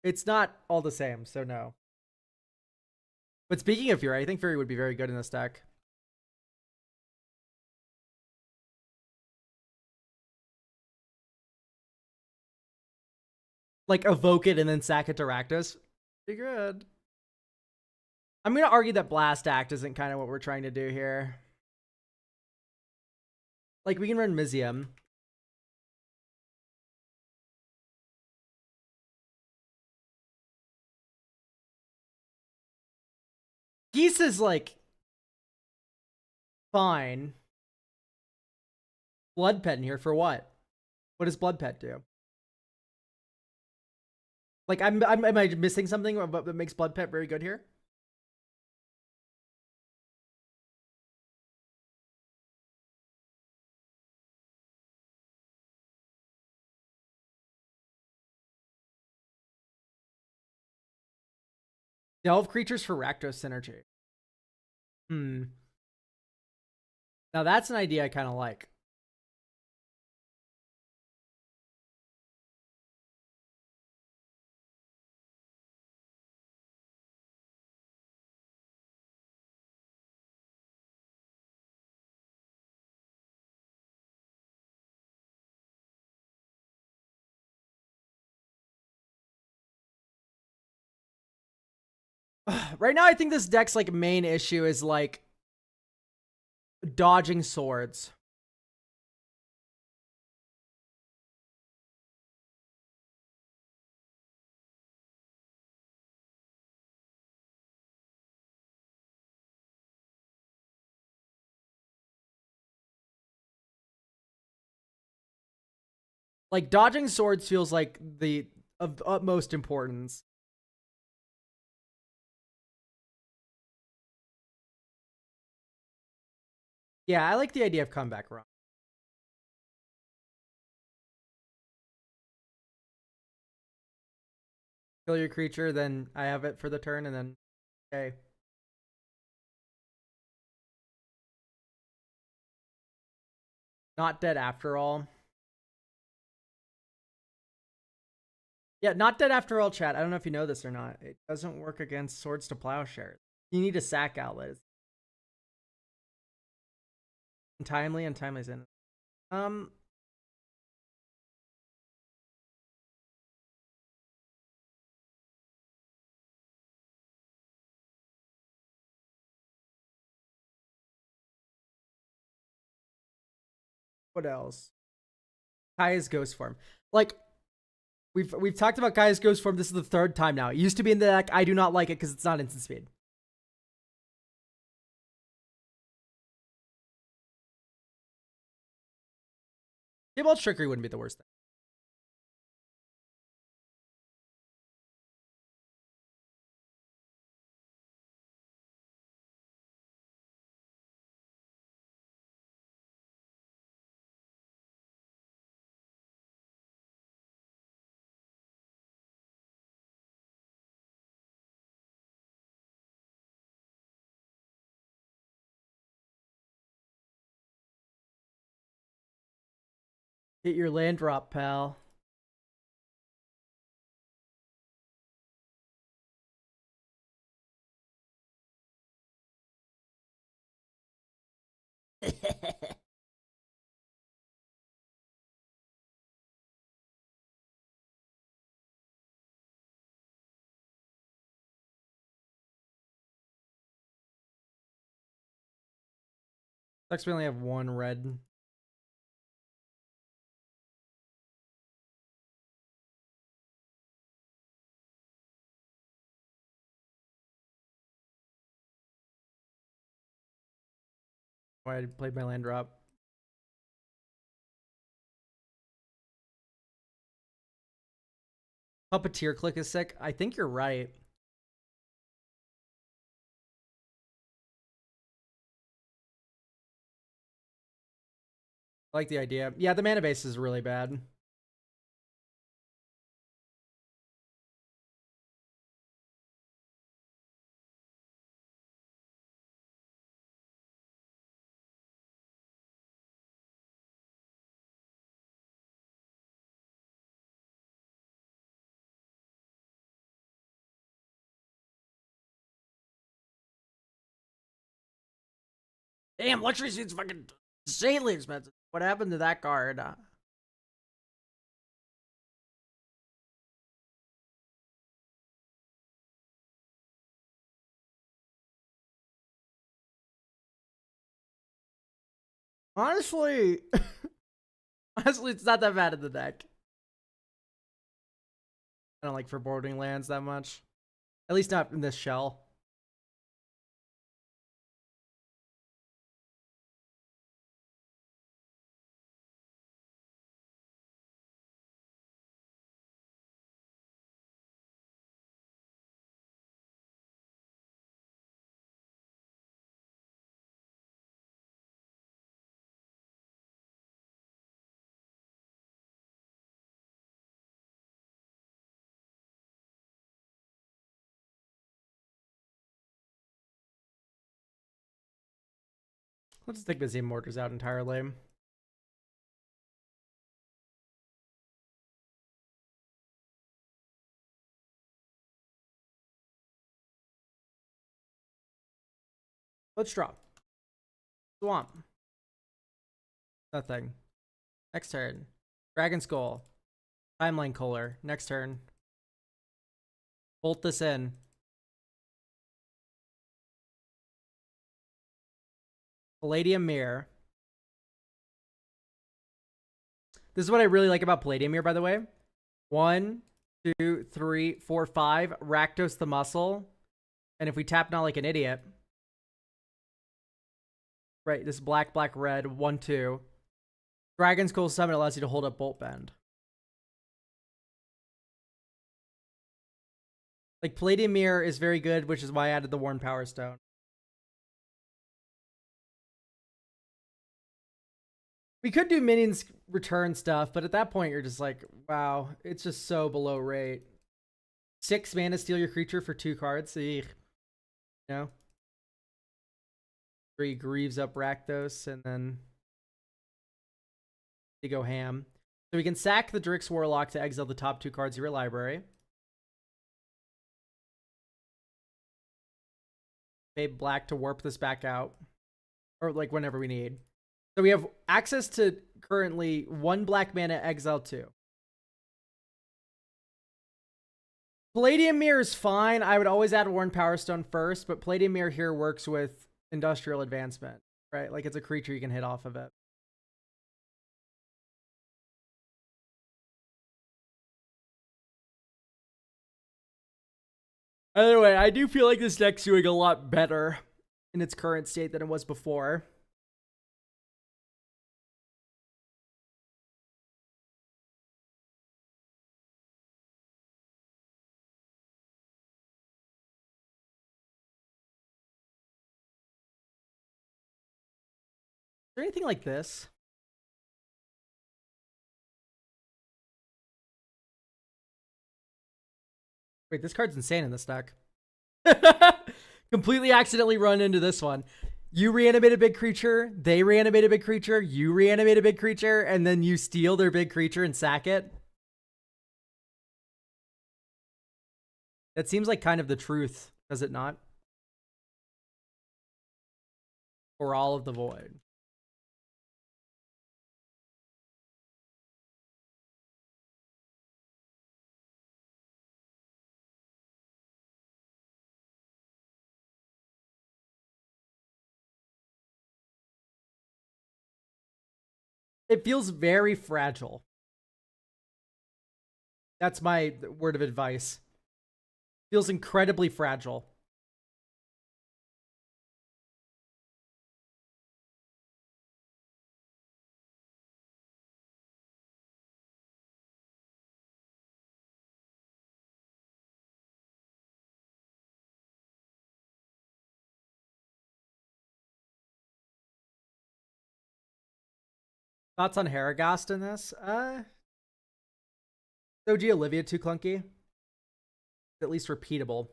It's not all the same, so no. But speaking of Fury, I think Fury would be very good in this deck. Like, evoke it and then sack it to Rakdos. Pretty good. I'm going to argue that Blast Act isn't kind of what we're trying to do here. Like, we can run Mizium. Geese is, like, fine. Blood Pet in here for what? What does Blood Pet do? Like, am I missing something that makes Blood Pet very good here? Delve creatures for Rakdos synergy. Now that's an idea I kind of like. Right now, I think this deck's like main issue is like dodging swords. Like, dodging swords feels like the of utmost importance. Yeah, I like the idea of comeback run. Kill your creature, then I have it for the turn, and then okay. Not dead after all. Yeah, not dead after all, chat. I don't know if you know this or not. It doesn't work against Swords to Plowshares. You need a sack outlet. Untimely, untimely's in. What else? Kaya's ghost form. Like, we've talked about Kaya's ghost form. This is the third time now. It used to be in the deck. I do not like it because it's not instant speed. Tybalt Trickery wouldn't be the worst thing. Hit your land drop, pal. Sucks we only have one red. Why I played my land drop. Puppeteer click is sick. I think you're right. I like the idea. Yeah, the mana base is really bad. Damn, Luxury Suit's fucking insanely expensive. What happened to that card? Honestly, honestly, it's not that bad in the deck. I don't like foreboding lands that much. At least not in this shell. Let's take Busy Mortars out entirely. Let's draw. Swamp. Nothing. Next turn. Dragon Skull. Timeline Kohler. Next turn. Bolt this in. Palladium Mirror. This is what I really like about Palladium Mirror, by the way. 1, 2, 3, 4, 5. Rakdos the Muscle. And if we tap not like an idiot. Right, this black, black, red. 1, 2. Dragon's Cool Summon allows you to hold up Bolt Bend. Like, Palladium Mirror is very good, which is why I added the Worn Power Stone. We could do minions return stuff, but at that point, you're just like, wow, it's just so below rate. 6 mana, steal your creature for 2 cards. Eek. You know? 3 Grieves up Rakdos, and then you go ham. So we can sack the Drix Warlock to exile the top 2 cards of your library. Pay black to warp this back out. Or like whenever we need. So we have access to currently 1 black mana, exile 2. Palladium Mirror is fine. I would always add Worn Power Stone first, but Palladium Mirror here works with Industrial Advancement, right? Like, it's a creature you can hit off of it. Either way, I do feel like this deck's doing a lot better in its current state than it was before. Is there anything like this? Wait, this card's insane in this deck. Completely accidentally run into this one. You reanimate a big creature, they reanimate a big creature, you reanimate a big creature, and then you steal their big creature and sack it. That seems like kind of the truth, does it not? For all of the void. It feels very fragile. That's my word of advice. Feels incredibly fragile. Thoughts on Haragast in this? OG Olivia too clunky. At least repeatable.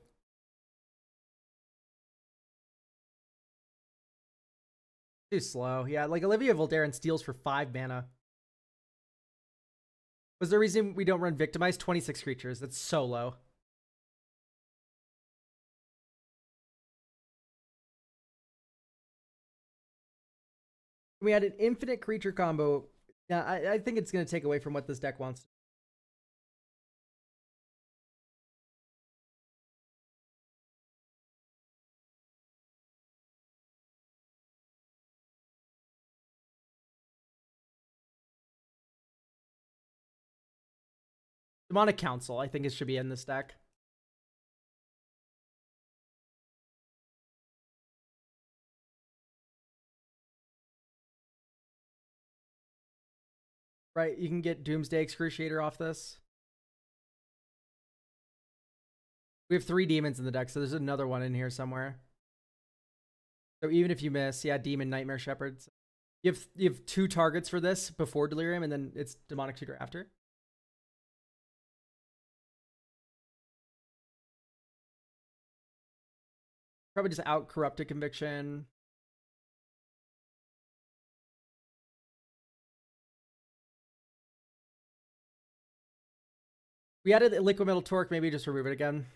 Too slow. Yeah, like Olivia Voldaren steals for 5 mana. Was there a reason we don't run Victimize? 26 creatures. That's so low. We had an infinite creature combo. Yeah, I think it's going to take away from what this deck wants. Demonic Council, I think it should be in this deck. Right, you can get Doomsday Excruciator off this. We have 3 demons in the deck, so there's another one in here somewhere. So even if you miss, yeah, Demon, Nightmare Shepherds. You have 2 targets for this before Delirium, and then it's Demonic Tutor after. Probably just out Corrupted Conviction. We added Liquid Metal Torque, maybe just remove it again.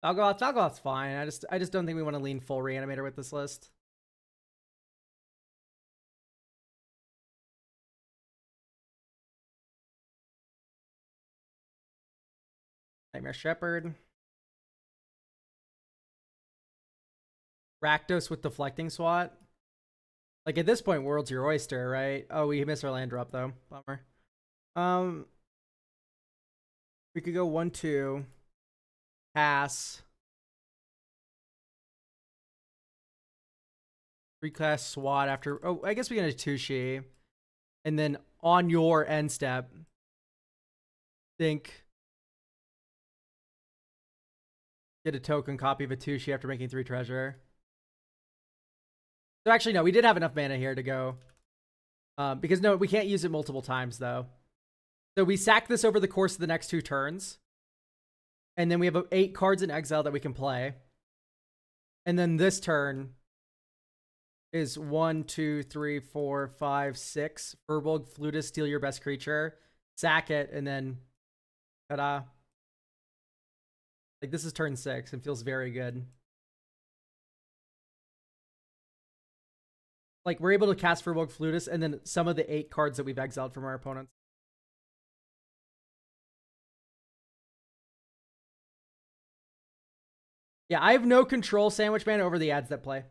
Valgoth's fine. I just don't think we want to lean full Reanimator with this list. Nightmare Shepherd. Rakdos with deflecting SWAT. Like at this point, world's your oyster, right? Oh, we missed our land drop though. Bummer. We could go 1-2. Pass. 3-class SWAT after. Oh, I guess we get a Tushi. And then on your end step, think. Get a token copy of a Tushi after making 3 treasure. So actually, no, we did have enough mana here to go. Because no, we can't use it multiple times though. So we sack this over the course of the next 2 turns. And then we have 8 cards in exile that we can play. And then this turn is 1, 2, 3, 4, 5, 6. Furbolg, Flutist, steal your best creature. Sack it, and then ta-da. Like, this is turn 6 and feels very good. Like, we're able to cast Furbolg, Flutist, and then some of the 8 cards that we've exiled from our opponents. Yeah, I have no control sandwich man over the ads that play.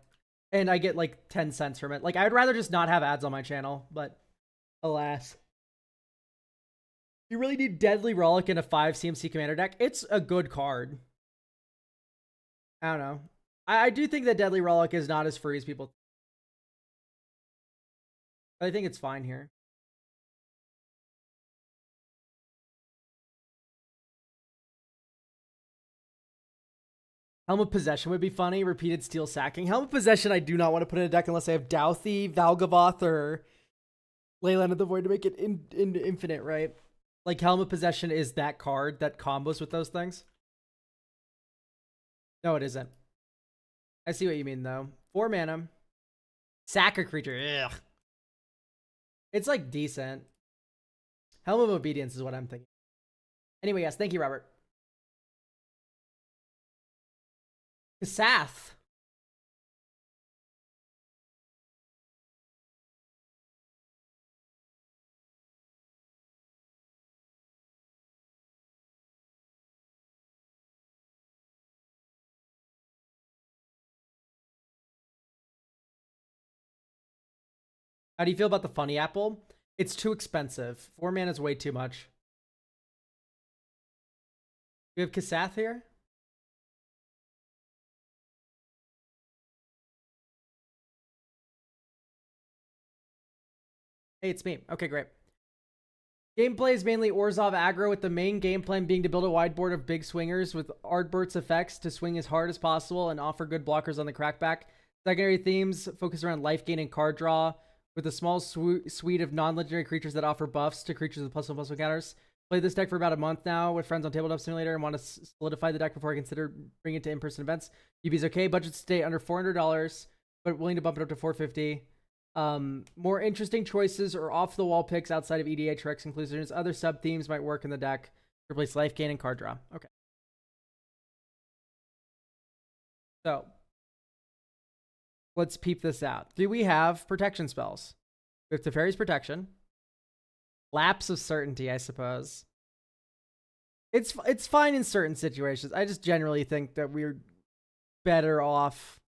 And I get like 10 cents from it. Like, I would rather just not have ads on my channel, but alas. You really need Deadly Relic in a 5 CMC commander deck. It's a good card. I don't know. I do think that Deadly Relic is not as free as people. But I think it's fine here. Helm of Possession would be funny. Repeated Steel Sacking. Helm of Possession I do not want to put in a deck unless I have Douthie, Valgavoth, or Leyland of the Void to make it infinite, right? Like, Helm of Possession is that card that combos with those things. No, it isn't. I see what you mean, though. 4 mana. Sack a creature. Ugh. It's, like, decent. Helm of Obedience is what I'm thinking. Anyway, yes. Thank you, Robert. Kasath. How do you feel about the Funny Apple? It's too expensive. 4 mana is way too much. We have Kasath here. Hey, it's me. Okay, great. Gameplay is mainly Orzhov aggro, with the main game plan being to build a wide board of big swingers with Ardbert's effects to swing as hard as possible and offer good blockers on the crackback. Secondary themes focus around life gain and card draw, with a small suite of non-legendary creatures that offer buffs to creatures with +1/+1 counters. Played this deck for about a month now with friends on Tabletop Simulator and want to solidify the deck before I consider bringing it to in-person events. UB's okay. Budget stay under $400, but willing to bump it up to $450. More interesting choices or off-the-wall picks outside of EDH Rex inclusions. Other sub-themes might work in the deck. Replace life gain and card draw. Okay. So, let's peep this out. Do we have protection spells? We have Teferi's Protection. Lapse of Certainty, I suppose. It's fine in certain situations. I just generally think that we're better off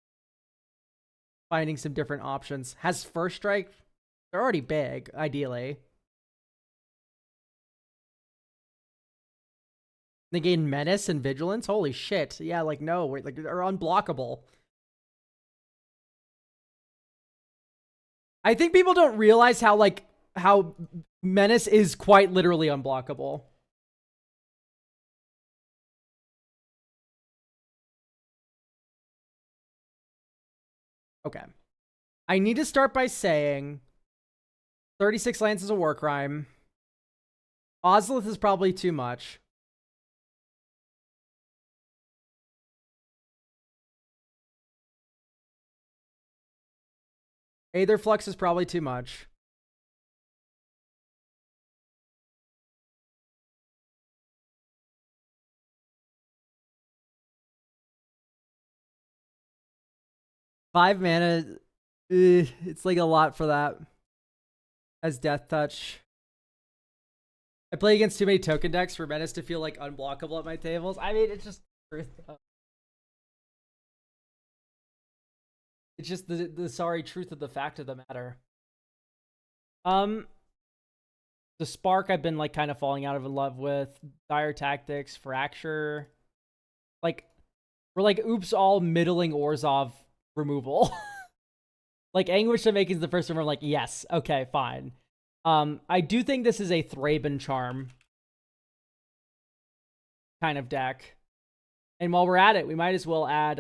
finding some different options. Has First Strike? They're already big, ideally. They gain Menace and Vigilance? Holy shit. Yeah, like, no. Like, they're unblockable. I think people don't realize how, like, how Menace is quite literally unblockable. Okay. I need to start by saying 36 lands is a war crime. Ozolith is probably too much. Aetherflux is probably too much. Five mana, it's like a lot for that. As Death Touch. I play against too many token decks for Menace to feel like unblockable at my tables. I mean, it's just truth. It's just the sorry truth of the fact of the matter. Um, the Spark I've been like kind of falling out of love with. Dire Tactics, Fracture. Like, we're like, oops, all middling Orzhov removal. Like, Anguish Awakening is the first one. I'm like, yes, okay, fine. I do think this is a Thraben Charm kind of deck. And while we're at it, we might as well add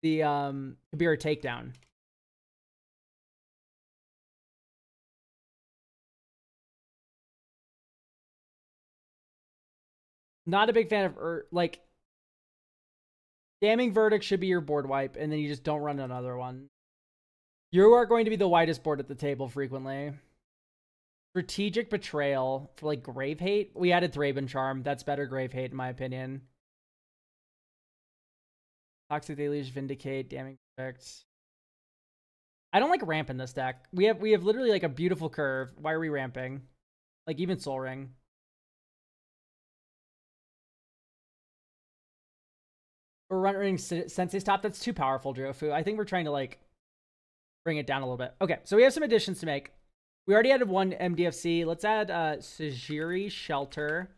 the Kabira Takedown. Not a big fan of like, Damning Verdict should be your board wipe, and then you just don't run another one. You are going to be the widest board at the table frequently. Strategic Betrayal for like Grave Hate. We added Thraben Charm. That's better Grave Hate in my opinion. Toxic Deluge, Vindicate, Damning Verdict. I don't like ramp in this deck. We have literally like a beautiful curve. Why are we ramping? Like even Soul Ring. We're running Sensei Stop. That's too powerful, Jofu. I think we're trying to like bring it down a little bit. Okay, so we have some additions to make. We already added one MDFC. Let's add Sajiri Shelter.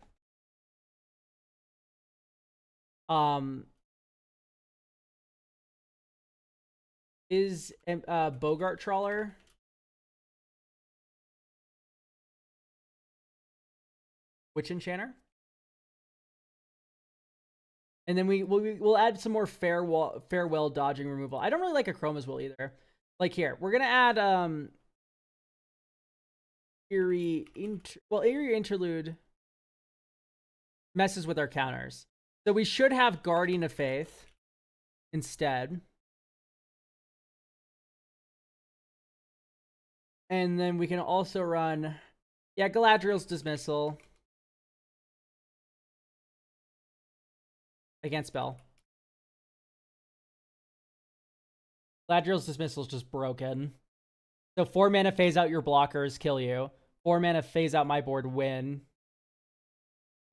Is Bogart Trawler. Witch Enchanter. And then we'll add some more farewell dodging removal. I don't really like Chroma's Will either. Like here, we're gonna add Eerie Interlude messes with our counters. So we should have Guardian of Faith instead. And then we can also run, yeah, Galadriel's Dismissal against Spell. Galadriel's Dismissal is just broken. So 4 mana phase out your blockers, kill you. 4 mana phase out my board, win.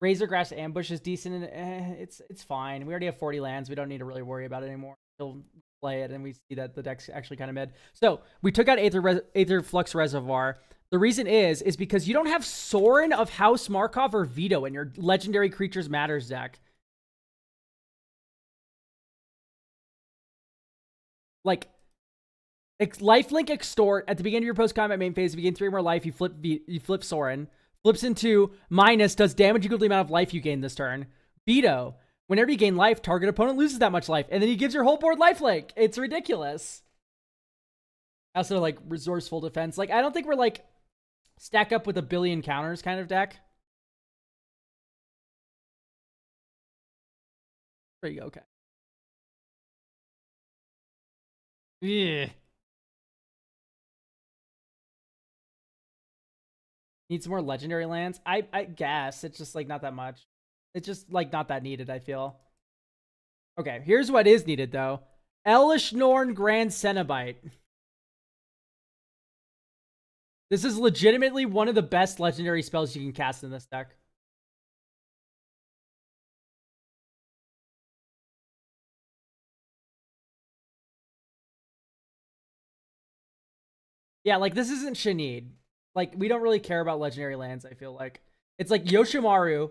Razorgrass Ambush is decent. And, it's fine. We already have 40 lands. We don't need to really worry about it anymore. We'll play it, and we see that the deck's actually kind of mid. So we took out Aether Flux Reservoir. The reason is because you don't have Sorin of House Markov or Veto in your Legendary Creatures Matters deck. Like, Lifelink Extort at the beginning of your post-combat main phase. If you gain 3 more life, you flip Sorin. Flips into minus, does damage equal to the amount of life you gain this turn. Veto. Whenever you gain life, target opponent loses that much life. And then he gives your whole board lifelink. It's ridiculous. Also, like, resourceful defense. Like, I don't think we're, like, stack up with a billion counters kind of deck. There you go, okay. Yeah. Need some more legendary lands? I guess. It's just, like, not that much. It's just, like, not that needed, I feel. Okay, here's what is needed, though. Elish Norn Grand Cenobite. This is legitimately one of the best legendary spells you can cast in this deck. Yeah, like, this isn't Shanid. Like, we don't really care about legendary lands, I feel like. It's like Yoshimaru.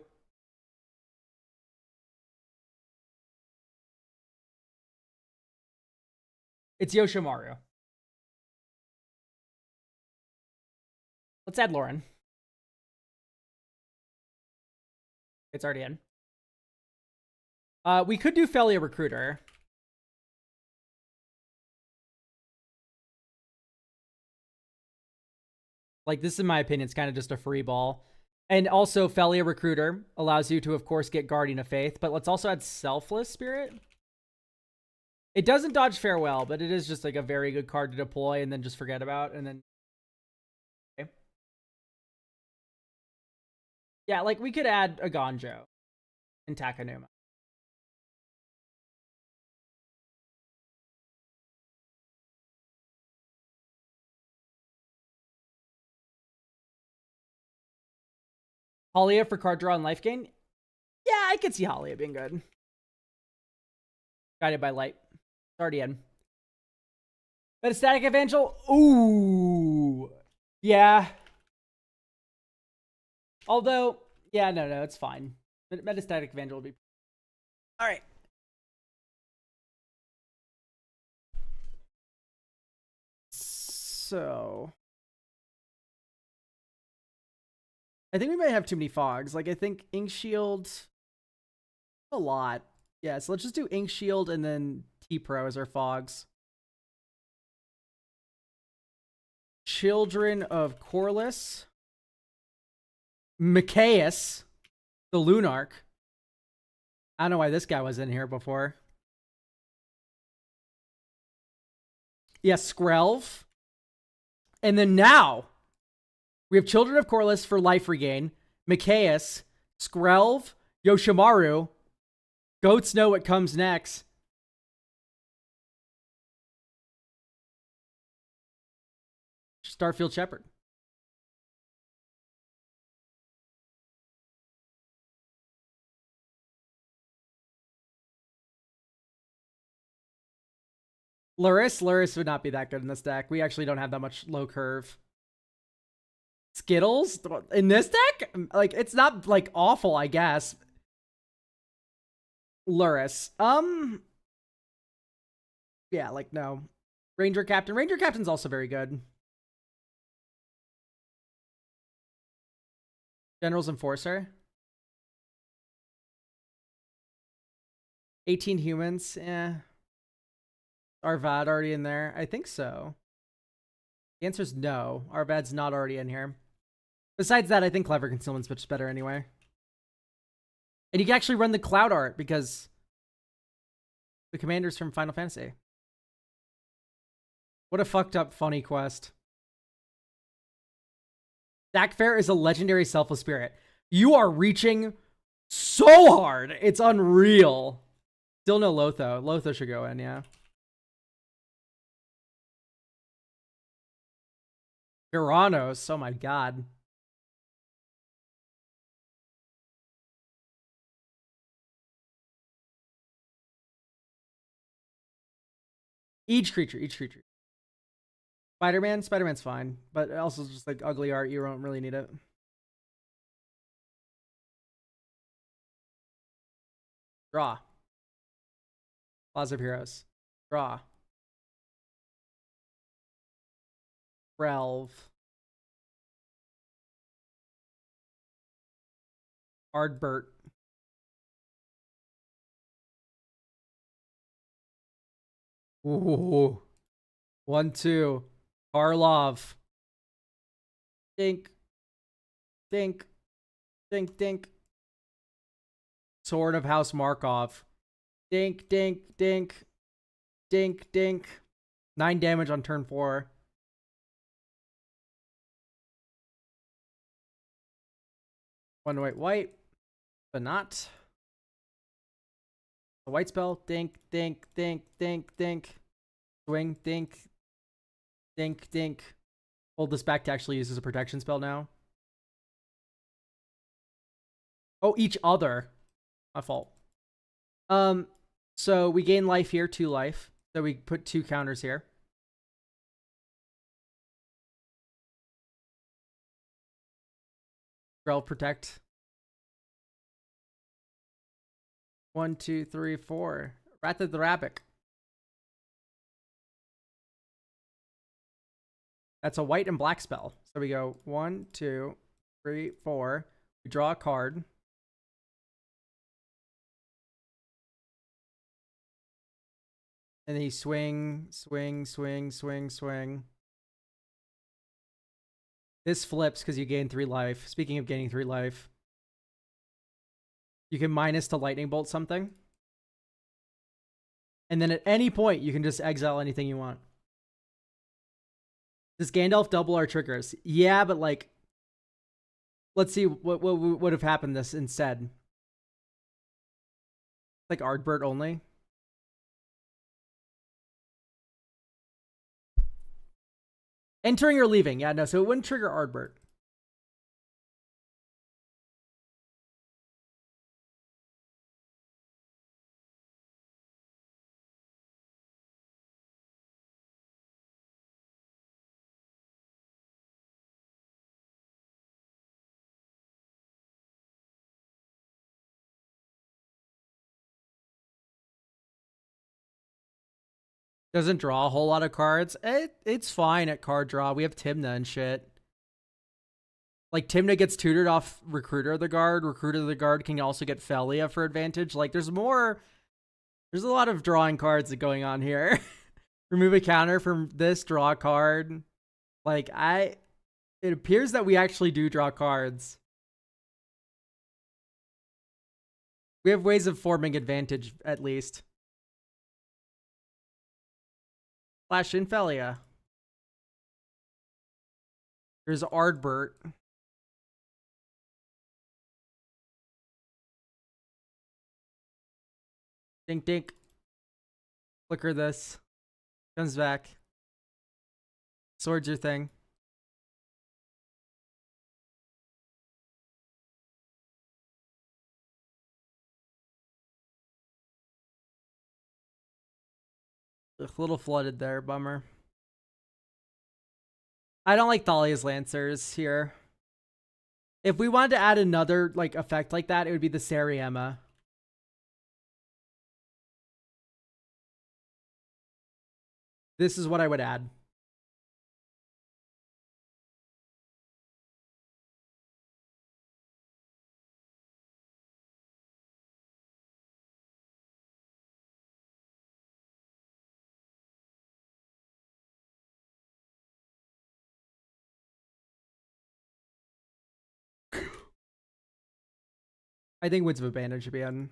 It's Yoshimaru. Let's add Lauren. It's already in. We could do Felia Recruiter. Like, this, in my opinion, is kind of just a free ball. And also, Felia Recruiter allows you to, of course, get Guardian of Faith. But let's also add Selfless Spirit. It doesn't dodge Farewell, but it is just, like, a very good card to deploy and then just forget about. And then... Okay. Yeah, like, we could add a Gonjo and Takanuma. Halia for card draw and life gain? Yeah, I could see Halia being good. Guided by light. It's already in. Metastatic Evangel? Ooh. Yeah. Although, yeah, no, it's fine. Metastatic Evangel will be. All right. So. I think we might have too many fogs. Like, I think Ink Shield. A lot. Yeah, so let's just do Ink Shield and then T-Pro as our fogs. Children of Corliss. Micaeus, the Lunarch. I don't know why this guy was in here before. Yeah, Skrelv. And then now, we have Children of Corliss for life regain. Micaeus, Skrelv, Yoshimaru. Goats know what comes next. Starfield Shepherd. Luris would not be that good in this deck. We actually don't have that much low curve. Skittles in this deck? Like, it's not like awful, I guess. Luris. Yeah, like, no. Ranger Captain. Ranger Captain's also very good. General's Enforcer. 18 humans. Eh. Arvad already in there? I think so. The answer is no. Arvad's not already in here. Besides that, I think Clever Concealment's much better anyway. And you can actually run the cloud art because the commander's from Final Fantasy. What a fucked up funny quest. Dakfair is a legendary selfless spirit. You are reaching so hard. It's unreal. Still no Lotho. Lotho should go in, yeah. Uranos. Oh my god. Each creature. Spider-Man's fine, but also just like ugly art. You don't really need it. Draw. Plaza of Heroes. Draw. Relv. Ardbert. Ooh. 1-2. Karlov. Dink. Dink. Dink, dink. Sword of House Markov. Dink, dink, dink. Dink, dink. 9 damage on turn 4. One white, but not. A white spell. Dink, dink, dink, dink, dink. Swing, dink. Dink, dink. Hold this back to actually use as a protection spell now. Oh, each other. My fault. So we gain life here, 2 life. So we put 2 counters here. Grell protect. 1, 2, 3, 4. Wrath of the Rabbit. That's a white and black spell. So we go 1, 2, 3, 4. We draw a card. And then you swing. This flips because you gain 3 life. Speaking of gaining 3 life, you can minus to lightning bolt something. And then at any point, you can just exile anything you want. Does Gandalf double our triggers? Yeah, but like, let's see what would have happened this instead. Like Ardbert only. Entering or leaving. Yeah, no, so it wouldn't trigger Ardbert. Doesn't draw a whole lot of cards. It's fine at card draw. We have Timna and shit. Like, Timna gets tutored off Recruiter of the Guard. Recruiter of the Guard can also get Felia for advantage. Like, there's a lot of drawing cards going on here. Remove a counter from this, draw a card. Like, it appears that we actually do draw cards. We have ways of forming advantage, at least. Flash in Felia. Here's Ardbert. Dink dink. Flicker this. Comes back. Sword's your thing. A little flooded there, bummer. I don't like Thalia's Lancers here. If we wanted to add another like effect like that, it would be the Sariema. This is what I would add. I think Winds of Abandon should be on.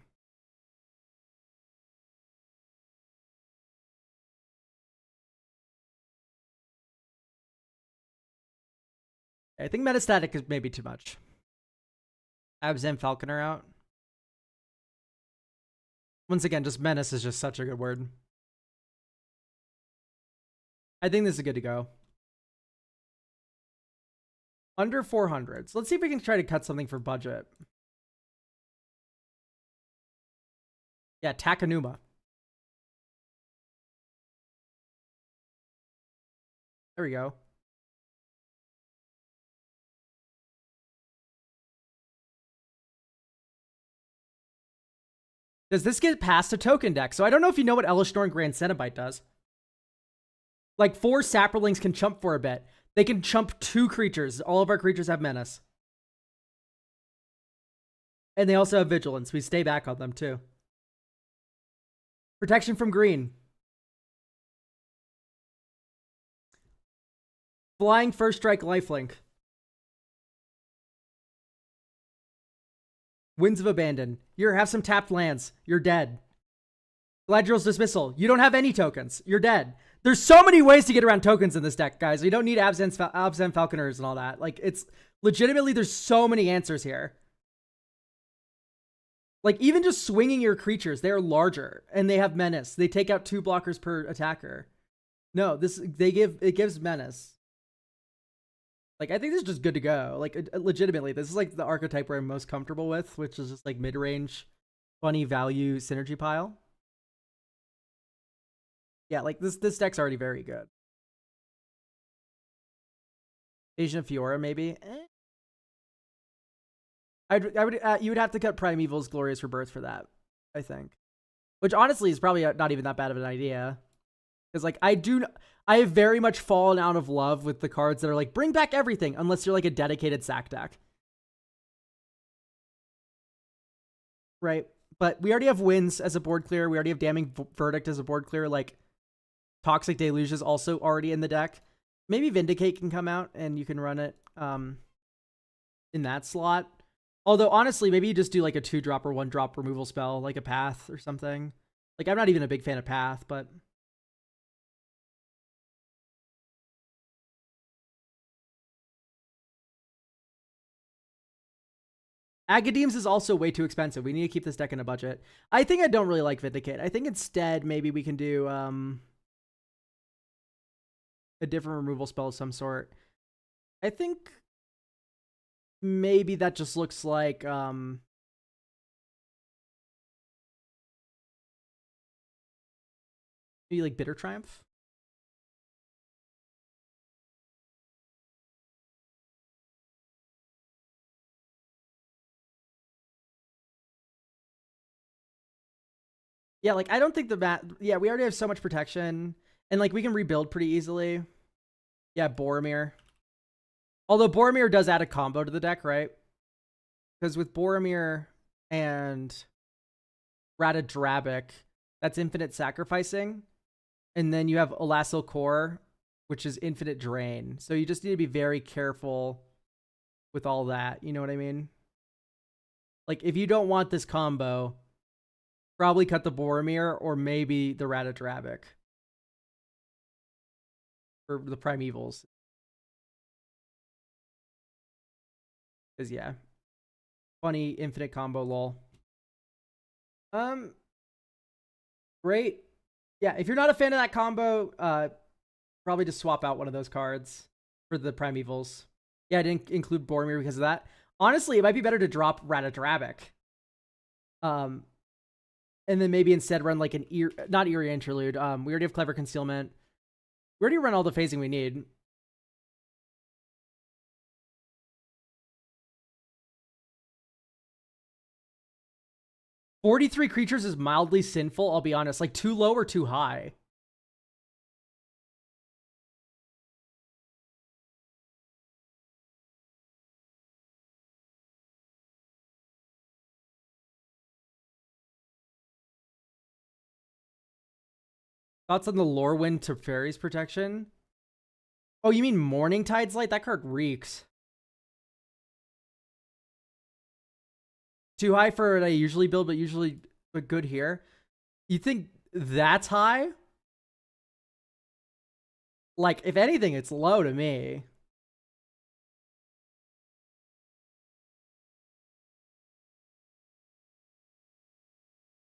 I think Metastatic is maybe too much. Abzan Falconer out. Once again, just Menace is just such a good word. I think this is good to go. Under 400. So let's see if we can try to cut something for budget. Yeah, Takanuma. There we go. Does this get past a token deck? So I don't know if you know what Elish Norn Grand Cenobite does. Like 4 Saprolings can chump for a bit. They can chump 2 creatures. All of our creatures have Menace. And they also have Vigilance. We stay back on them too. Protection from green. Flying First Strike Lifelink. Winds of Abandon. Here, have some tapped lands. You're dead. Galadriel's Dismissal. You don't have any tokens. You're dead. There's so many ways to get around tokens in this deck, guys. You don't need Abzan Falconers and all that. Like, it's legitimately, there's so many answers here. Like, even just swinging your creatures, they are larger and they have Menace. They take out 2 blockers per attacker. No, it gives Menace. Like, I think this is just good to go. Like, legitimately, this is like the archetype where I'm most comfortable with, which is just like mid-range, funny value synergy pile. Yeah, like this deck's already very good. Asian Fiora, maybe. You would have to cut Primeval's Glorious Rebirth for that, I think. Which honestly is probably not even that bad of an idea. Because like I have very much fallen out of love with the cards that are like bring back everything, unless you're like a dedicated sack deck. Right? But we already have Winds as a board clear. We already have Damning Verdict as a board clear. Like Toxic Deluge is also already in the deck. Maybe Vindicate can come out and you can run it in that slot. Although, honestly, maybe you just do like a 2-drop or 1-drop removal spell, like a Path or something. Like, I'm not even a big fan of Path, but... Agadeem's is also way too expensive. We need to keep this deck in a budget. I think I don't really like Vindicate. I think instead, maybe we can do a different removal spell of some sort. I think... maybe that just looks like maybe like Bitter Triumph. Yeah, like I don't think yeah, we already have so much protection. And like we can rebuild pretty easily. Yeah, Boromir. Although Boromir does add a combo to the deck, right? Because with Boromir and Ratadrabik, that's infinite sacrificing. And then you have Elasil Core, which is infinite drain. So you just need to be very careful with all that. You know what I mean? Like, if you don't want this combo, probably cut the Boromir or maybe the Ratadrabik. Or the Primevals. Because, yeah. Funny infinite combo, lol. Great. Yeah, if you're not a fan of that combo, probably just swap out one of those cards for the Primevals. Yeah, I didn't include Boromir because of that. Honestly, it might be better to drop Ratadrabik. And then maybe instead run like an not Eerie Interlude. We already have Clever Concealment. We already run all the phasing we need. $43 creatures is mildly sinful, I'll be honest. Like, too low or too high? Thoughts on the Lorwyn to Fairies protection? Oh, you mean Morning Tide's Light? That card reeks. Too high for what I usually build, but good here. You think that's high? Like, if anything, it's low to me.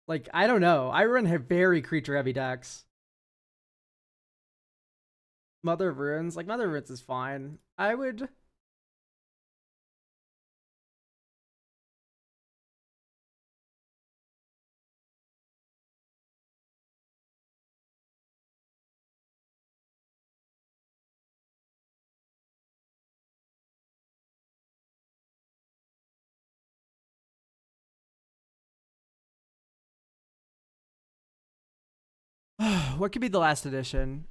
Like, I don't know. I run very creature-heavy decks. Mother of Ruins. Like, Mother of Ruins is fine. I would... What could be the last edition?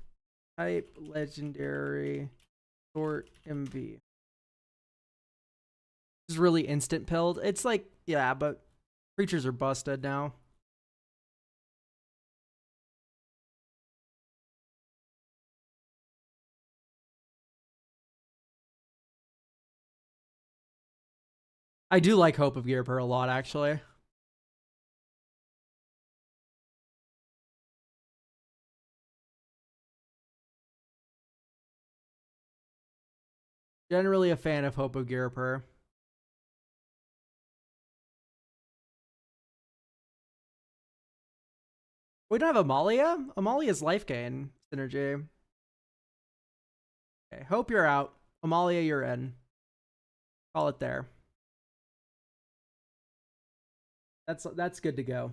Type Legendary Sort MV. This is really instant pilled. It's like, yeah, but creatures are busted now. I do like Hope of Gearper a lot, actually. Generally a fan of Hope of Gearper. We don't have Amalia? Amalia's life gain synergy. Okay, Hope you're out. Amalia, you're in. Call it there. That's good to go.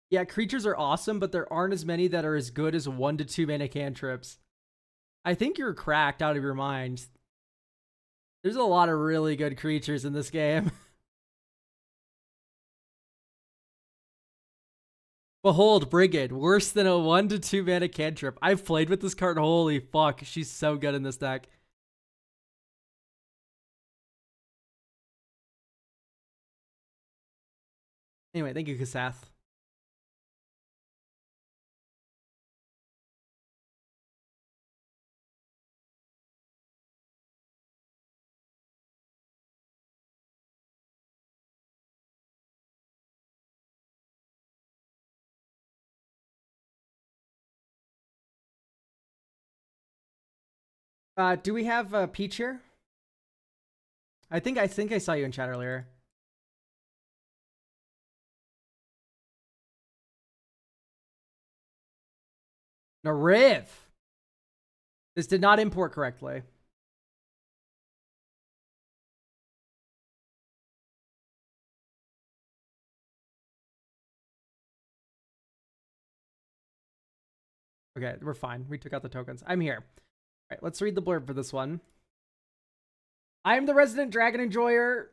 Yeah, creatures are awesome, but there aren't as many that are as good as 1 to 2 mana cantrips. I think you're cracked out of your mind. There's a lot of really good creatures in this game. Behold, Brigand, worse than a 1 to 2 mana cantrip. I've played with this card. Holy fuck, she's so good in this deck. Anyway, thank you, Kasath. Do we have Peach here? I think I saw you in chat earlier. Nariv. This did not import correctly. Okay, we're fine. We took out the tokens. I'm here. All right, let's read the blurb for this one. I am the resident dragon enjoyer.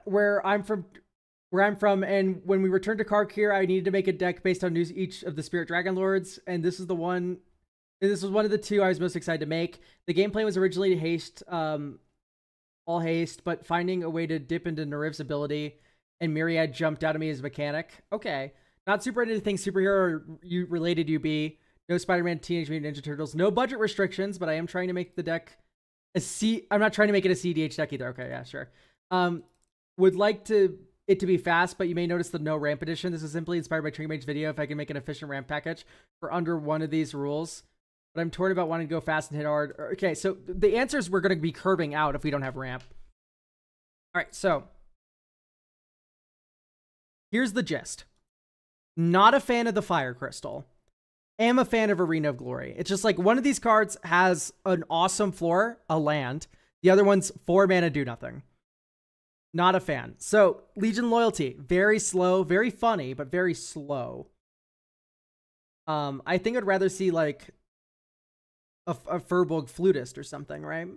where I'm from, and when we returned to Karkir, I needed to make a deck based on news each of the Spirit Dragon Lords, and this is the one. This was one of the two I was most excited to make. The gameplay was originally haste, all haste, but finding a way to dip into Nariv's ability and Myriad jumped out at me as a mechanic. Okay, not super into anything superhero or related UB. No Spider-Man, Teenage Mutant Ninja Turtles. No budget restrictions, but I am trying to make the deck a C. I'm not trying to make it a CDH deck either. Okay, yeah, sure. Would like it to be fast, but you may notice the no ramp edition. This is simply inspired by Trigger Mage's video. If I can make an efficient ramp package for under one of these rules, but I'm torn about wanting to go fast and hit hard. Okay, so the answer is we're going to be curving out if we don't have ramp. All right, so here's the gist. Not a fan of the Fire Crystal. Am a fan of Arena of Glory. It's just like one of these cards has an awesome floor, a land. The other one's 4 mana, do nothing. Not a fan. So Legion Loyalty, very slow, very funny, but very slow. I think I'd rather see like a Furbolg Flutist or something, right?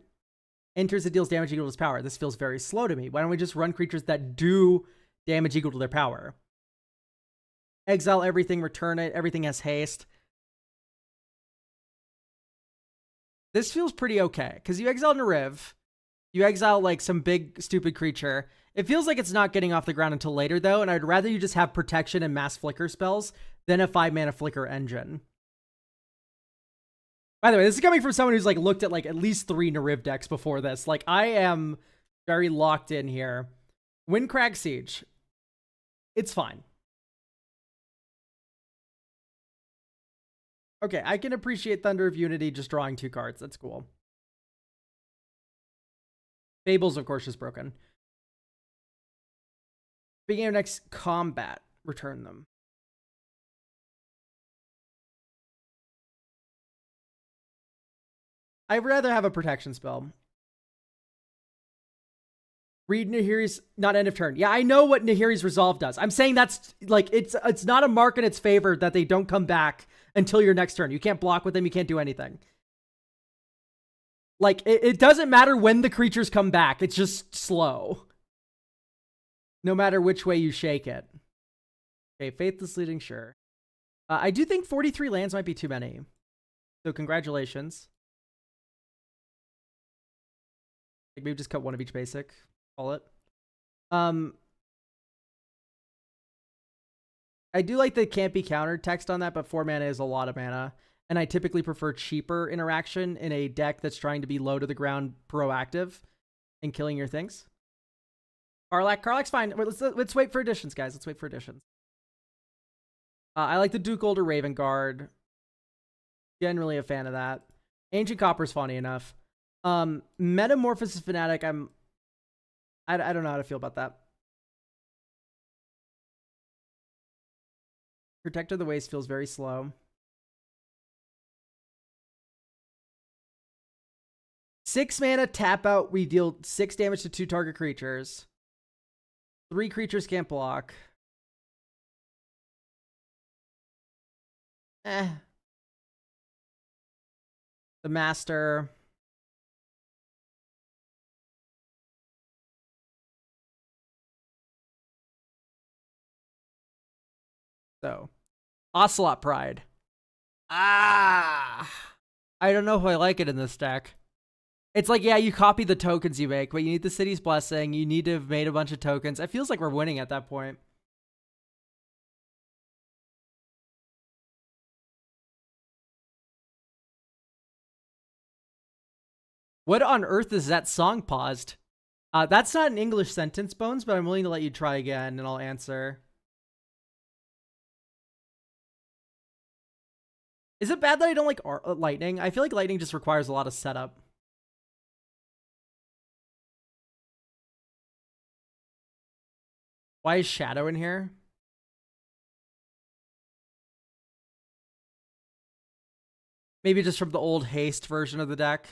Enters and deals damage equal to his power. This feels very slow to me. Why don't we just run creatures that do damage equal to their power? Exile everything, return it. Everything has haste. This feels pretty okay, because you exile Nariv. You exile like some big stupid creature. It feels like it's not getting off the ground until later though, and I'd rather you just have protection and mass flicker spells than a 5-mana flicker engine. By the way, this is coming from someone who's like looked at like at least 3 Nariv decks before this. Like I am very locked in here. Windcrag Siege. It's fine. Okay, I can appreciate Thunder of Unity just drawing 2 cards. That's cool. Fables, of course, is broken. Beginning of next combat, return them. I'd rather have a protection spell. Read Nahiri's, not end of turn. Yeah, I know what Nahiri's Resolve does. I'm saying that's like, it's not a mark in its favor that they don't come back until your next turn. You can't block with them. You can't do anything. Like, it doesn't matter when the creatures come back. It's just slow. No matter which way you shake it. Okay, Faithless Leading, sure. I do think 43 lands might be too many. So congratulations. Like maybe just cut one of each basic. Call it. I do like the can't be countered text on that, but 4 mana is a lot of mana. And I typically prefer cheaper interaction in a deck that's trying to be low to the ground proactive and killing your things. Karlak's fine. Let's wait for additions, guys. Let's wait for additions. I like the Duke Older Raven Guard. Generally a fan of that. Ancient Copper's funny enough. Metamorphosis Fanatic, I don't know how to feel about that. Protector of the Waste feels very slow. 6 mana, tap out. We deal 6 damage to 2 target creatures. 3 creatures can't block. The Master. So, Ocelot Pride. I don't know if I like it in this deck. It's like, yeah, you copy the tokens you make, but you need the City's Blessing. You need to have made a bunch of tokens. It feels like we're winning at that point. What on earth is that song paused? That's not an English sentence, Bones, but I'm willing to let you try again, and I'll answer. Is it bad that I don't like lightning? I feel like lightning just requires a lot of setup. Why is Shadow in here? Maybe just from the old haste version of the deck.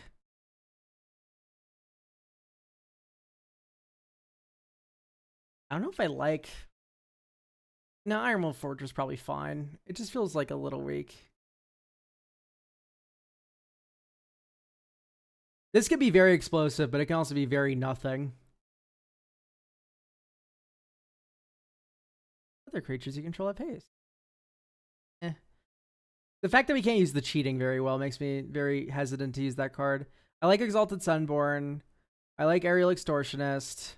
I don't know if I like... No, Ironwood Fortress is probably fine. It just feels like a little weak. This could be very explosive, but it can also be very nothing. Other creatures you control have haste. Eh. The fact that we can't use the cheating very well makes me very hesitant to use that card. I like Exalted Sunborn. I like Aerial Extortionist.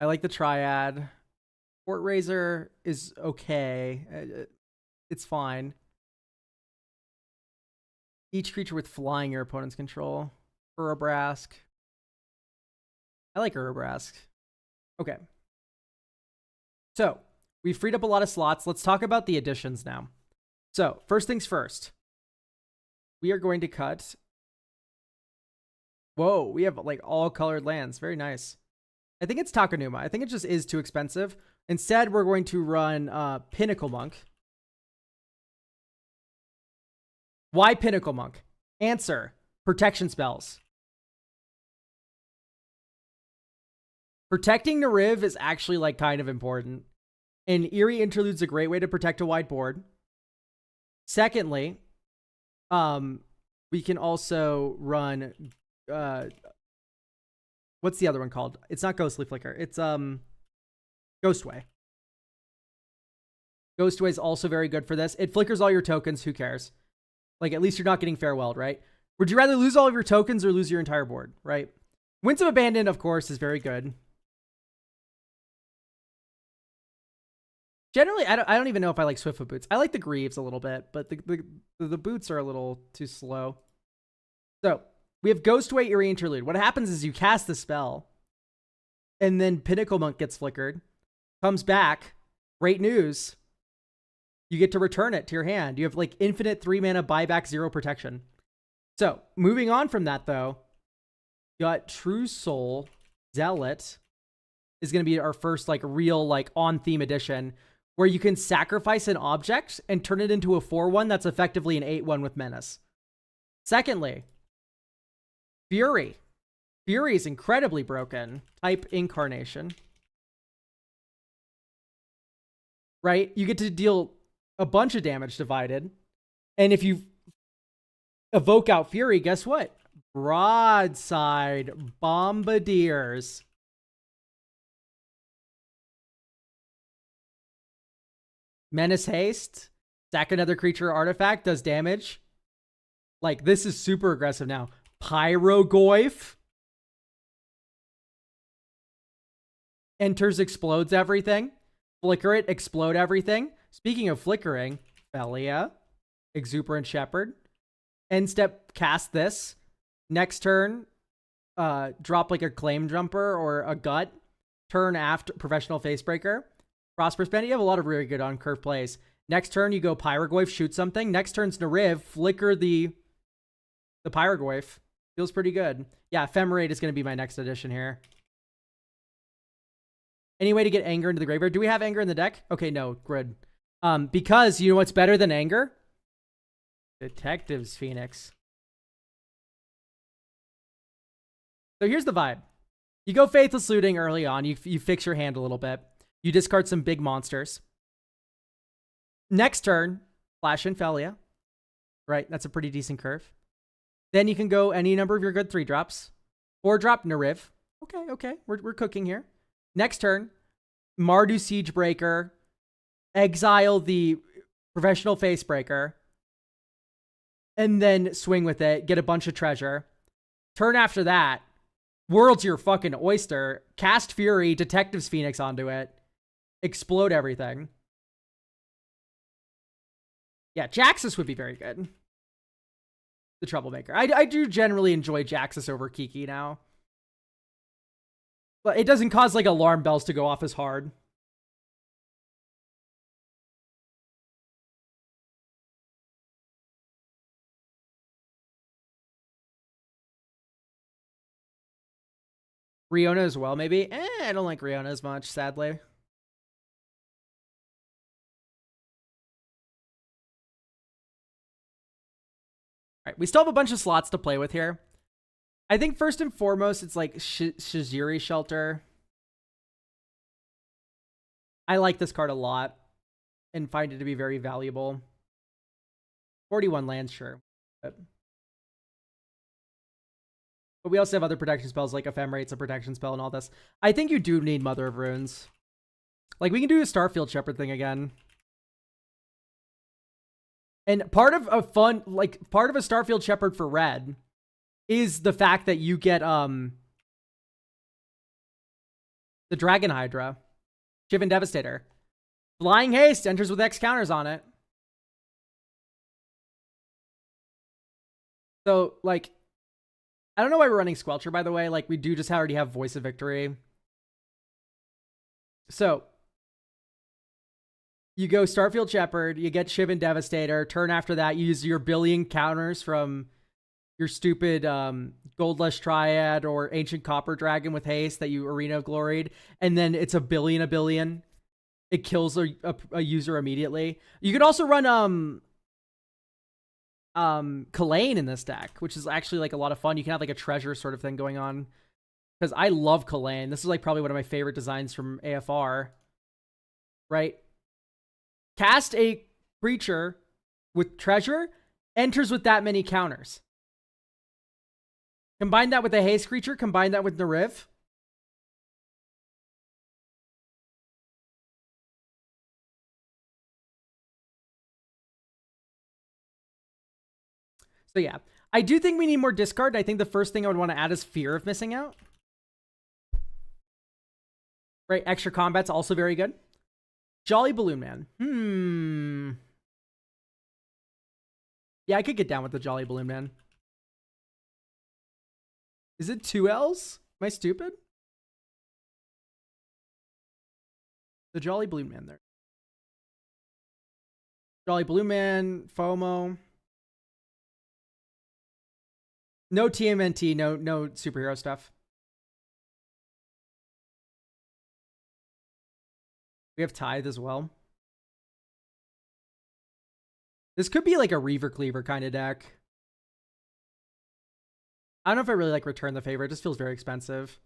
I like the Triad. Fort Razor is okay. It's fine. Each creature with flying your opponent's control. Urabrask. I like Urabrask. Okay. So, we've freed up a lot of slots. Let's talk about the additions now. So, first things first. We are going to cut... Whoa, we have like all colored lands. Very nice. I think it's Takanuma. I think it just is too expensive. Instead, we're going to run Pinnacle Monk. Why Pinnacle Monk? Answer. Protection spells. Protecting Nariv is actually like kind of important. And Eerie Interlude's a great way to protect a wide board. Secondly, we can also run what's the other one called? It's not Ghostly Flicker. It's Ghostway. Ghostway is also very good for this. It flickers all your tokens. Who cares? Like, at least you're not getting farewelled, right? Would you rather lose all of your tokens or lose your entire board, right? Winds of Abandon, of course, is very good. Generally, I don't even know if I like Swiftfoot Boots. I like the Greaves a little bit, but the boots are a little too slow. So, we have Ghostway, Eerie Interlude. What happens is you cast the spell, and then Pinnacle Monk gets flickered, comes back. Great news. You get to return it to your hand. You have like infinite 3-mana buyback, 0 protection. So, moving on from that, though, you got True Soul Zealot is going to be our first like real like on-theme edition, where you can sacrifice an object and turn it into a 4/1 that's effectively an 8/1 with Menace. Secondly, Fury. Fury is incredibly broken. Type Incarnation. Right? You get to deal a bunch of damage divided. And if you evoke out Fury, guess what? Broadside Bombardiers. Menace Haste. Sack another creature or artifact. Does damage. Like, this is super aggressive now. Pyrogoyf. Enters, explodes everything. Flicker it, explode everything. Speaking of flickering, Felia, Exuberant Shepherd. End step, cast this. Next turn, drop like a Claim Jumper or a Gut. Turn after Professional Facebreaker. Prosperous Bandit, you have a lot of really good on-curve plays. Next turn, you go Pyrogoyf, shoot something. Next turn's Nariv, flicker the Pyrogoyf. Feels pretty good. Yeah, Ephemerate is going to be my next addition here. Any way to get Anger into the graveyard? Do we have Anger in the deck? Okay, no, good. Because you know what's better than Anger? Detectives Phoenix. So here's the vibe. You go Faithless Looting early on. You fix your hand a little bit. You discard some big monsters. Next turn, Flash and Felia. Right, that's a pretty decent curve. Then you can go any number of your good 3-drops. 4-drop Nariv. Okay, we're cooking here. Next turn, Mardu Siegebreaker. Exile the Professional Facebreaker. And then swing with it. Get a bunch of treasure. Turn after that, World's your fucking oyster. Cast Fury, Detectives Phoenix onto it. Explode everything. Yeah, Jaxus would be very good. The Troublemaker. I do generally enjoy Jaxus over Kiki now. But it doesn't cause, like, alarm bells to go off as hard. Riona as well, maybe? I don't like Riona as much, sadly. All right, we still have a bunch of slots to play with here. I think first and foremost, it's like Shiziri Shelter. I like this card a lot and find it to be very valuable. 41 lands, sure. But we also have other protection spells like Ephemerate's a protection spell and all this. I think you do need Mother of Runes. Like, we can do a Starfield Shepherd thing again. And part of a Starfield Shepherd for red is the fact that you get the Dragon Hydra, Shivan Devastator. Flying Haste enters with X counters on it. So, like, I don't know why we're running Squelcher, by the way. Like, we do just already have Voice of Victory. So, you go Starfield Shepherd, you get Shivan Devastator. Turn after that, you use your billion counters from your stupid Goldlush Triad or Ancient Copper Dragon with haste that you Arena of Gloried, and then it's a billion. It kills a user immediately. You can also run Kalane in this deck, which is actually like a lot of fun. You can have like a treasure sort of thing going on, because I love Kalane. This is like probably one of my favorite designs from AFR. Right? Cast a creature with treasure, enters with that many counters. Combine that with a haste creature, combine that with Nariv. So yeah, I do think we need more discard. I think the first thing I would want to add is fear of missing out. Right, extra combat's also very good. Jolly Balloon Man. Yeah, I could get down with the Jolly Balloon Man. Is it 2 L's? Am I stupid? The Jolly Balloon Man there. Jolly Balloon Man, FOMO. No TMNT, no superhero stuff. We have Tithe as well. This could be like a Reaver Cleaver kind of deck. I don't know if I really like Return the Favor. It just feels very expensive.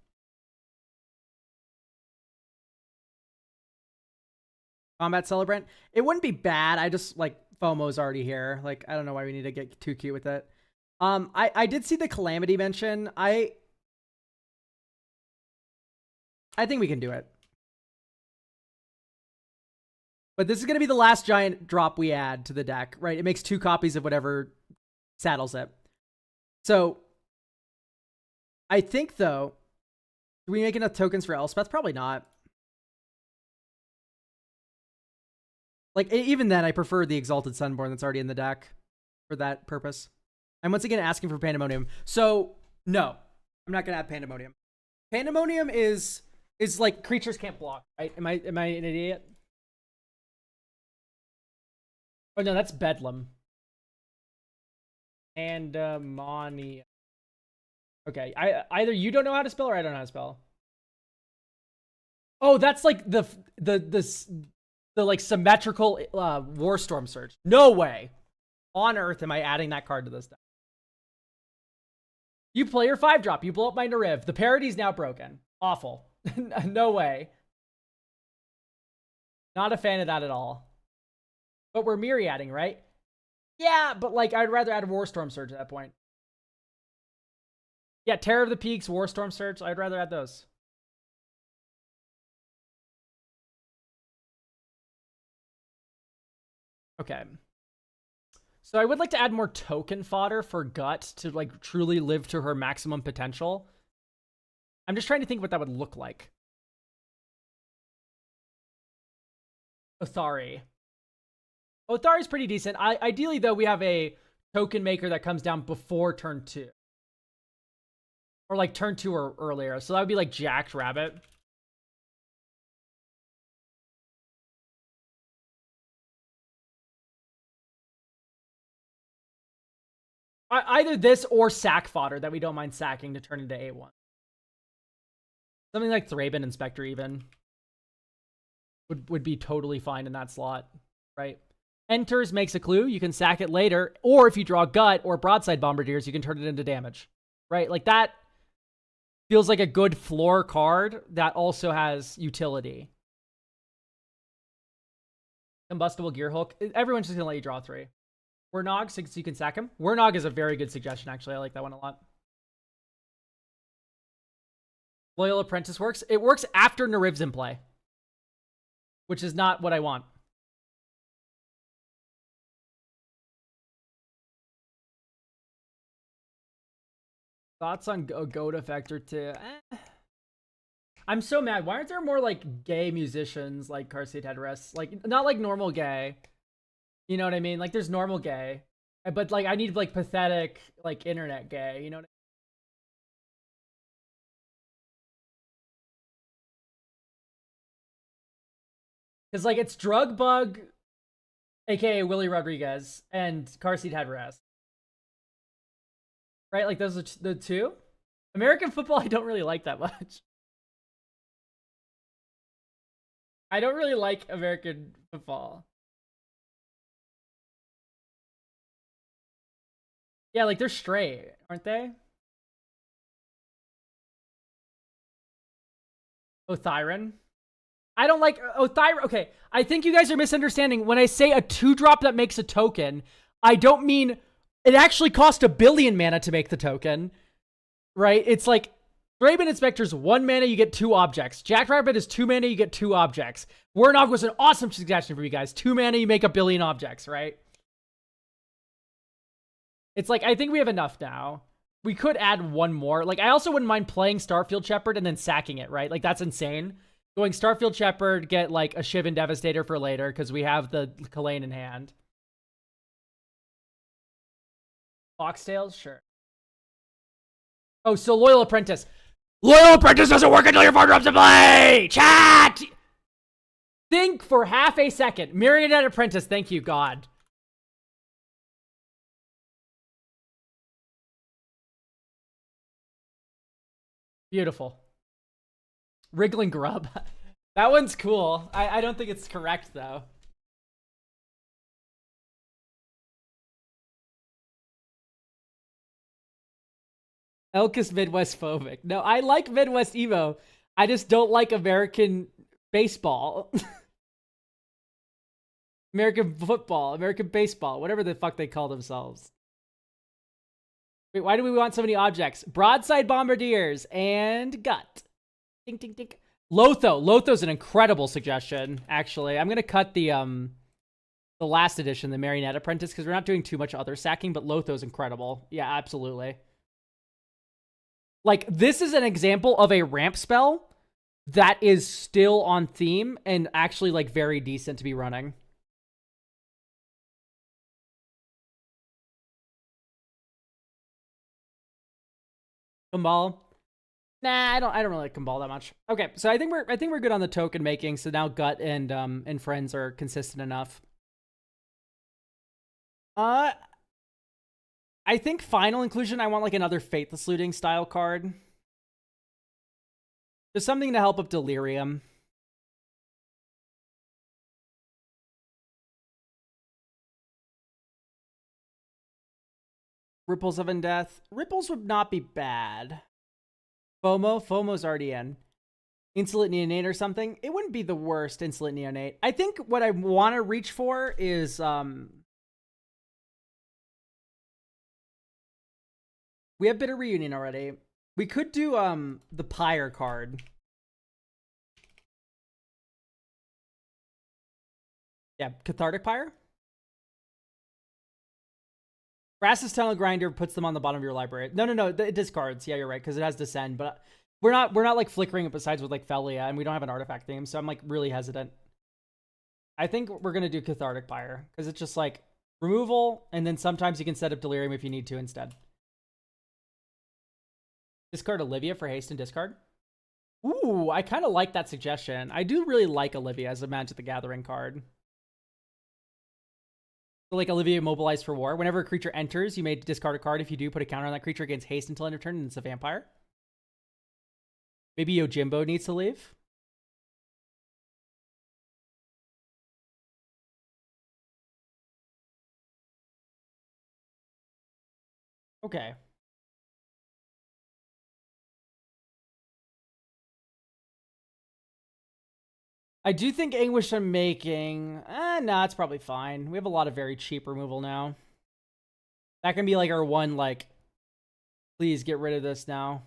Combat Celebrant. It wouldn't be bad. I just like FOMO's already here. Like, I don't know why we need to get too cute with it. I did see the Calamity mention. I think we can do it. But this is going to be the last giant drop we add to the deck, right? It makes 2 copies of whatever saddles it. So, I think, though, do we make enough tokens for Elspeth? Probably not. Like, even then, I prefer the Exalted Sunborn that's already in the deck for that purpose. I'm once again asking for Pandemonium. So, no. I'm not going to add Pandemonium. Pandemonium is like creatures can't block, right? Am I an idiot? Oh, no, that's Bedlam. Pandemonium. Okay, either you don't know how to spell or I don't know how to spell. Oh, that's like the like symmetrical Warstorm Surge. No way on earth am I adding that card to this deck. You play your 5-drop. You blow up my Nariv. The parody's now broken. Awful. No way. Not a fan of that at all. But we're myriading, right? Yeah, but like I'd rather add a Warstorm Surge at that point. Yeah, Terror of the Peaks, Warstorm Surge. I'd rather add those. Okay. So I would like to add more token fodder for Gut to like truly live to her maximum potential. I'm just trying to think what that would look like. Othari. Othari's pretty decent. Ideally, though, we have a token maker that comes down before turn 2. Or like turn 2 or earlier. So that would be like Jacked Rabbit. Either this or sack fodder that we don't mind sacking to turn into A1. Something like Thraben Inspector even would be totally fine in that slot, right? Enters, makes a clue. You can sack it later. Or if you draw Gut or Broadside Bombardiers, you can turn it into damage, right? Like that feels like a good floor card that also has utility. Combustible Gearhook. Everyone's just going to let you draw 3. Wernog, so you can sack him. Wernog is a very good suggestion, actually. I like that one a lot. Loyal Apprentice works. It works after Nariv's in play. which is not what I want. Thoughts on Goat Effector 2? I'm so mad. Why aren't there more like gay musicians like car seat headrests? Like not like normal gay. You know what I mean? Like there's normal gay, but like I need like pathetic like internet gay. You know what I mean? Because like it's Drug Bug, aka Willie Rodriguez, and car seat headrest. Right? Like those are the two. American football, I don't really like that much. I don't really like American football. Yeah, like they're straight, aren't they? Othyron. I don't like Othyron. Okay, I think you guys are misunderstanding. When I say a 2-drop that makes a token, I don't mean it actually cost 1 billion mana to make the token. Right? It's like Draven Inspector's 1 mana, you get 2 objects. Jackrabbit is 2 mana, you get 2 objects. Warnog was an awesome suggestion for you guys. 2 mana, you make 1 billion objects, right? It's like, I think we have enough now. We could add 1 more. Like, I also wouldn't mind playing Starfield Shepherd and then sacking it, right? Like, that's insane. Going Starfield Shepherd, get, like, a Shivan Devastator for later, because we have the Kalain in hand. Foxtails? Sure. Oh, so Loyal Apprentice. Loyal Apprentice doesn't work until your 4 drops to play! Chat! Think for half a second. Marionette Apprentice, thank you, God. Beautiful. Wriggling Grub. That one's cool. I don't think it's correct, though. Elk is Midwest phobic. No, I like Midwest emo. I just don't like American baseball. American football, American baseball, whatever the fuck they call themselves. Wait, why do we want so many objects? Broadside Bombardiers and Gut. Ding, ding, ding. Lotho. Lotho's an incredible suggestion, actually. I'm going to cut the last edition, the Marionette Apprentice, because we're not doing too much other sacking, but Lotho's incredible. Yeah, absolutely. Like, this is an example of a ramp spell that is still on theme and actually, like, very decent to be running. Kumbal. Nah, I don't really like Kumbal that much. Okay, so I think we're good on the token making. So now Gut and Friends are consistent enough. I think final inclusion, I want like another Faithless Looting style card. Just something to help up Delirium. Ripples of Undeath. Ripples would not be bad. FOMO's already in. Insolent Neonate or something. It wouldn't be the worst Insolent Neonate. I think what I want to reach for is we have Bitter Reunion already. We could do the Pyre card. Yeah, Cathartic Pyre. Brass's Tunnel Grinder puts them on the bottom of your library. No, it discards. Yeah, you're right, because it has Descend, but we're not like flickering it besides with like Felia, and we don't have an artifact theme, so I'm like really hesitant. I think we're gonna do Cathartic Pyre, because it's just like removal, and then sometimes you can set up Delirium if you need to instead. Discard Olivia for haste and discard. Ooh, I kind of like that suggestion. I do really like Olivia as a Magic the Gathering card. So like Olivia Mobilized for War. Whenever a creature enters, you may discard a card. If you do, put a counter on that creature against haste until end of turn, and it's a vampire. Maybe Yojimbo needs to leave. Okay. I do think Anguish I'm making... nah, it's probably fine. We have a lot of very cheap removal now. That can be like our one, like... Please get rid of this now.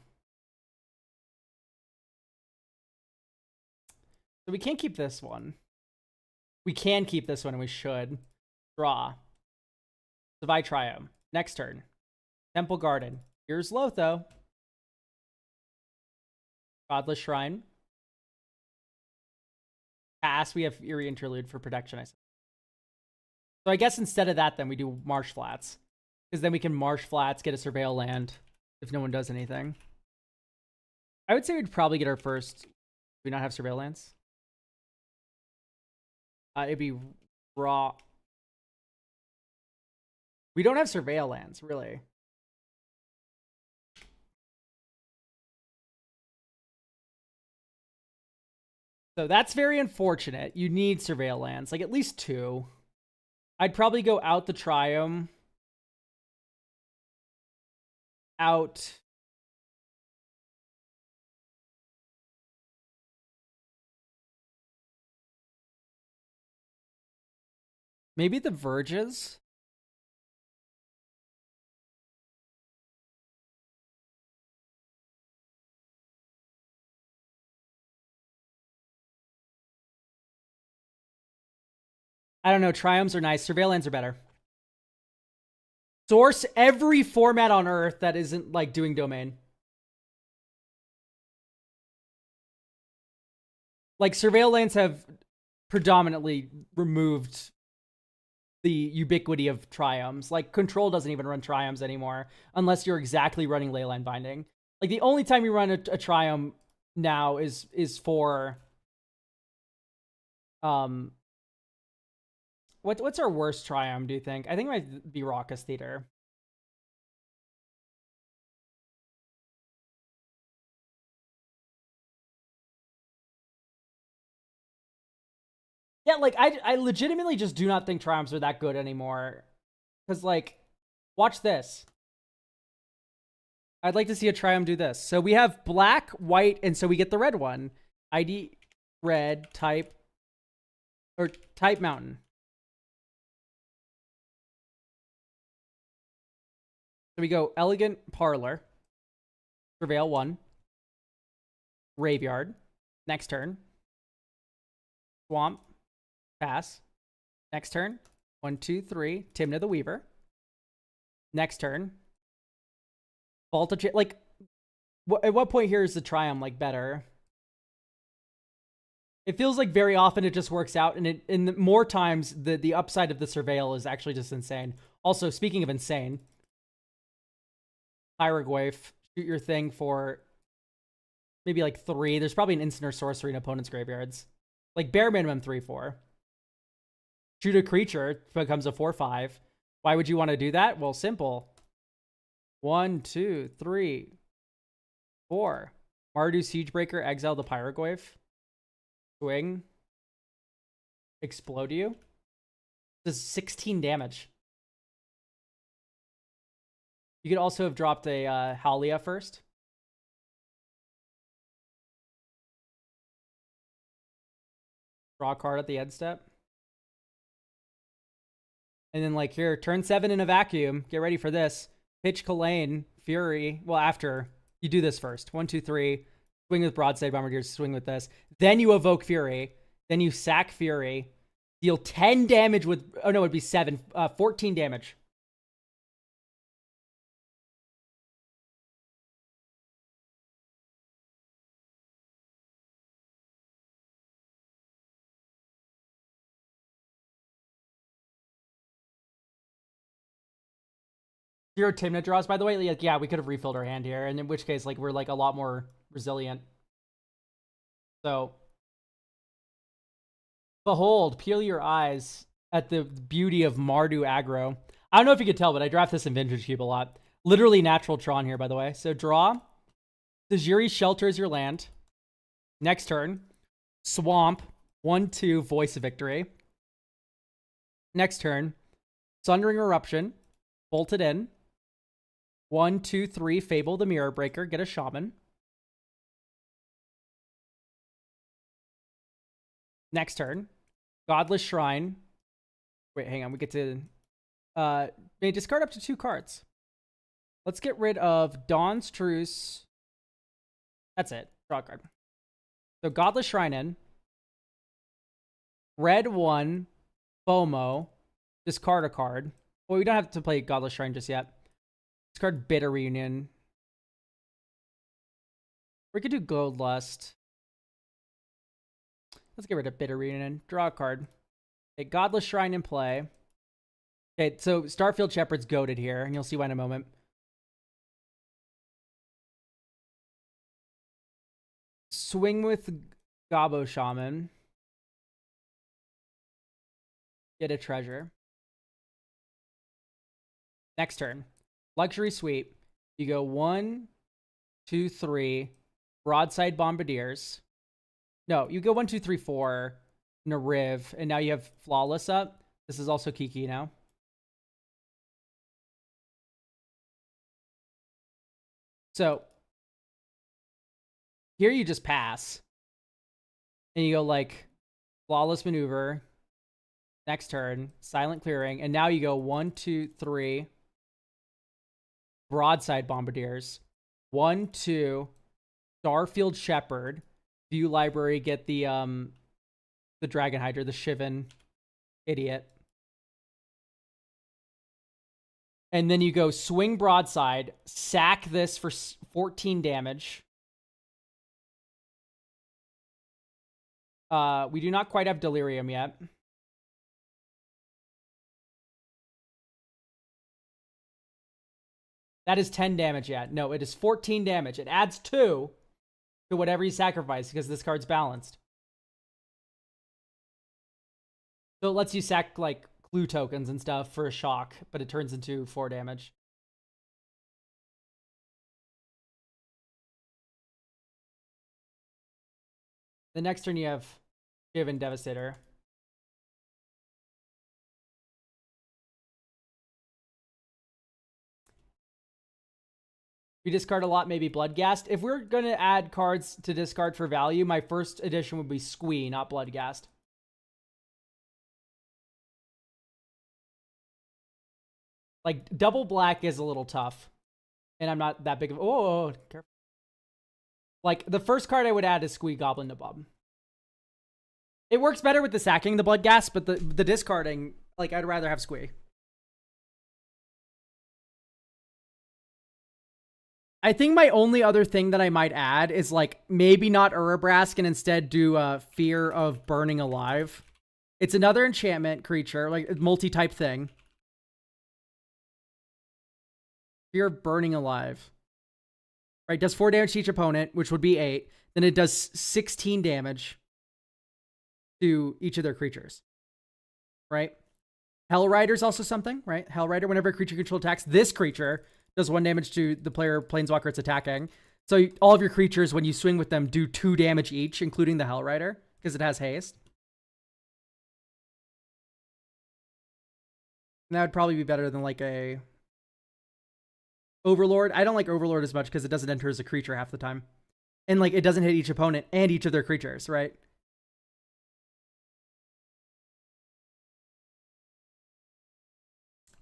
So we can't keep this one. We can keep this one, and we should. Draw. Savai Triome. Next turn. Temple Garden. Here's Lotho. Godless Shrine. Pass. We have Eerie Interlude for protection, I said. So I guess instead of that, then we do Marsh Flats. Because then we can Marsh Flats, get a Surveil land if no one does anything. I would say we'd probably get our first. Do we not have Surveil lands? It'd be raw. We don't have Surveil lands, really. So that's very unfortunate. You need Surveil lands, like at least 2. I'd probably go out the Triome. Out. Maybe the Verges. I don't know. Triomes are nice. Surveil lands are better. Source every format on Earth that isn't like doing domain. Like Surveil lands have predominantly removed the ubiquity of Triomes. Like Control doesn't even run Triomes anymore unless you're exactly running Leyline Binding. Like the only time you run a Triome now is for what's our worst Triome, do you think? I think it might be Raucous Theater. Yeah, like I legitimately just do not think Triomes are that good anymore. Because like, watch this. I'd like to see a Triumph do this. So we have black, white, and so we get the red one. ID red, type, or type mountain. So we go Elegant Parlor, Surveil 1, Graveyard, next turn, Swamp, pass, next turn, 1, 2, 3, Timna the Weaver, next turn, Voltage, like, at what point here is the Triumph, like, better? It feels like very often it just works out, and in more times, the upside of the Surveil is actually just insane. Also, speaking of insane, Hieroglyph, shoot your thing for maybe like 3. There's probably an instant or sorcery in opponent's graveyards. Like bare minimum 3-4. Shoot a creature, becomes a 4-5. Why would you want to do that? Well, simple. 1, 2, 3, 4. Mardu Siegebreaker, exile the Pyroglyph. Swing. Explode you. Does 16 damage. You could also have dropped a Howlia first. Draw a card at the end step. And then like here, turn 7 in a vacuum. Get ready for this. Pitch Kalane, Fury. Well, after you do this first. 1, 2, 3. Swing with Broadside Bombardiers. Swing with this. Then you evoke Fury. Then you sack Fury. Deal 10 damage with... Oh, no, it'd be 7. 14 damage. Zero Timna draws, by the way. Like, yeah, we could have refilled our hand here. And in which case, like, we're like a lot more resilient. So... Behold, peel your eyes at the beauty of Mardu aggro. I don't know if you could tell, but I draft this in Vintage Cube a lot. Literally natural Tron here, by the way. So draw. Tajiri Shelter is your land. Next turn. Swamp. 1, 2, Voice of Victory. Next turn. Sundering Eruption. Bolted in. 1, 2, 3, Fable the Mirror Breaker. Get a Shaman. Next turn. Godless Shrine. Wait, hang on. We get to... may discard up to 2 cards. Let's get rid of Dawn's Truce. That's it. Draw a card. So Godless Shrine in. Red 1, FOMO, discard a card. Well, we don't have to play Godless Shrine just yet. Discard Bitter Reunion. We could do Gold Lust. Let's get rid of Bitter Reunion. Draw a card. Okay, Godless Shrine in play. Okay, so Starfield Shepherd's goated here, and you'll see why in a moment. Swing with Gobbo Shaman. Get a treasure. Next turn. Luxury Sweep. You go 1, 2, 3. Broadside Bombardiers. No, you go 1, 2, 3, 4. Nariv. And now you have Flawless up. This is also Kiki now. So here you just pass. And you go like Flawless Maneuver. Next turn. Silent Clearing. And now you go 1, 2, 3. Broadside Bombardiers. 1, 2. Starfield Shepherd. View library. Get the Dragon Hydra. The Shivan idiot. And then you go swing broadside. Sack this for 14 damage. We do not quite have Delirium yet. That is 10 damage yet. No, it is 14 damage. It adds 2 to whatever you sacrifice because this card's balanced. So it lets you sack like clue tokens and stuff for a shock, but it turns into 4 damage. The next turn you have Shivan Devastator. We discard a lot, maybe Bloodghast. If we're going to add cards to discard for value, my first edition would be Squee, not Bloodghast. Like, double black is a little tough. And I'm not that big of... Oh, careful. Like, the first card I would add is Squee Goblin Nabob. It works better with the sacking the Bloodghast, but the discarding, like, I'd rather have Squee. I think my only other thing that I might add is, like, maybe not Urabrask and instead do Fear of Burning Alive. It's another enchantment creature, like, multi-type thing. Fear of Burning Alive. Right, does 4 damage to each opponent, which would be 8. Then it does 16 damage to each of their creatures. Right? Hellrider's also something, right? Hellrider, whenever a creature control attacks this creature, does 1 damage to the player planeswalker it's attacking. So all of your creatures, when you swing with them, do 2 damage each, including the Hellrider, because it has haste. And that would probably be better than like a Overlord. I don't like Overlord as much because it doesn't enter as a creature half the time. And like it doesn't hit each opponent and each of their creatures, right?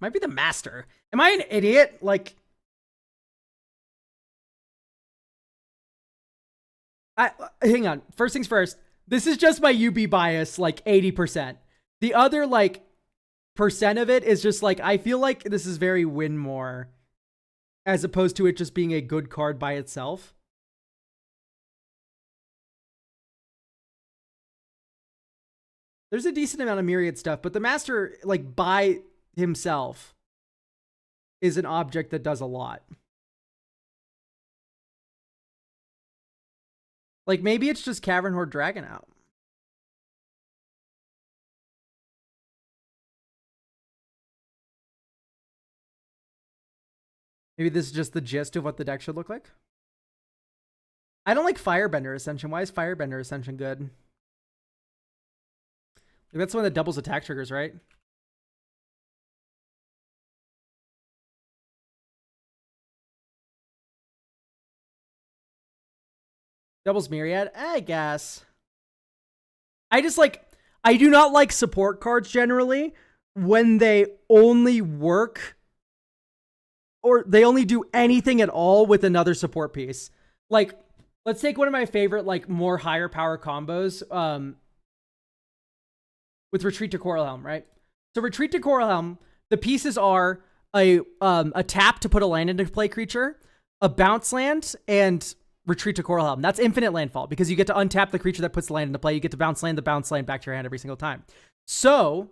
Might be the Master. Am I an idiot? Like, hang on. First things first. This is just my UB bias, like 80%. The other like percent of it is just like I feel like this is very win more, as opposed to it just being a good card by itself. There's a decent amount of Myriad stuff, but the Master, like by himself, is an object that does a lot. Like maybe it's just Cavern Horde Dragon out. Maybe this is just the gist of what the deck should look like. I don't like Firebender Ascension. Why is Firebender Ascension good? That's one that doubles attack triggers, right? Doubles Myriad? I guess. I just like... I do not like support cards generally when they only work or they only do anything at all with another support piece. Like, let's take one of my favorite, like, more higher power combos. with Retreat to Coralhelm, right? So Retreat to Coralhelm, the pieces are a tap to put a land into play creature, a bounce land, and Retreat to Coralhelm. That's infinite landfall because you get to untap the creature that puts the land into play. You get to bounce land back to your hand every single time. So,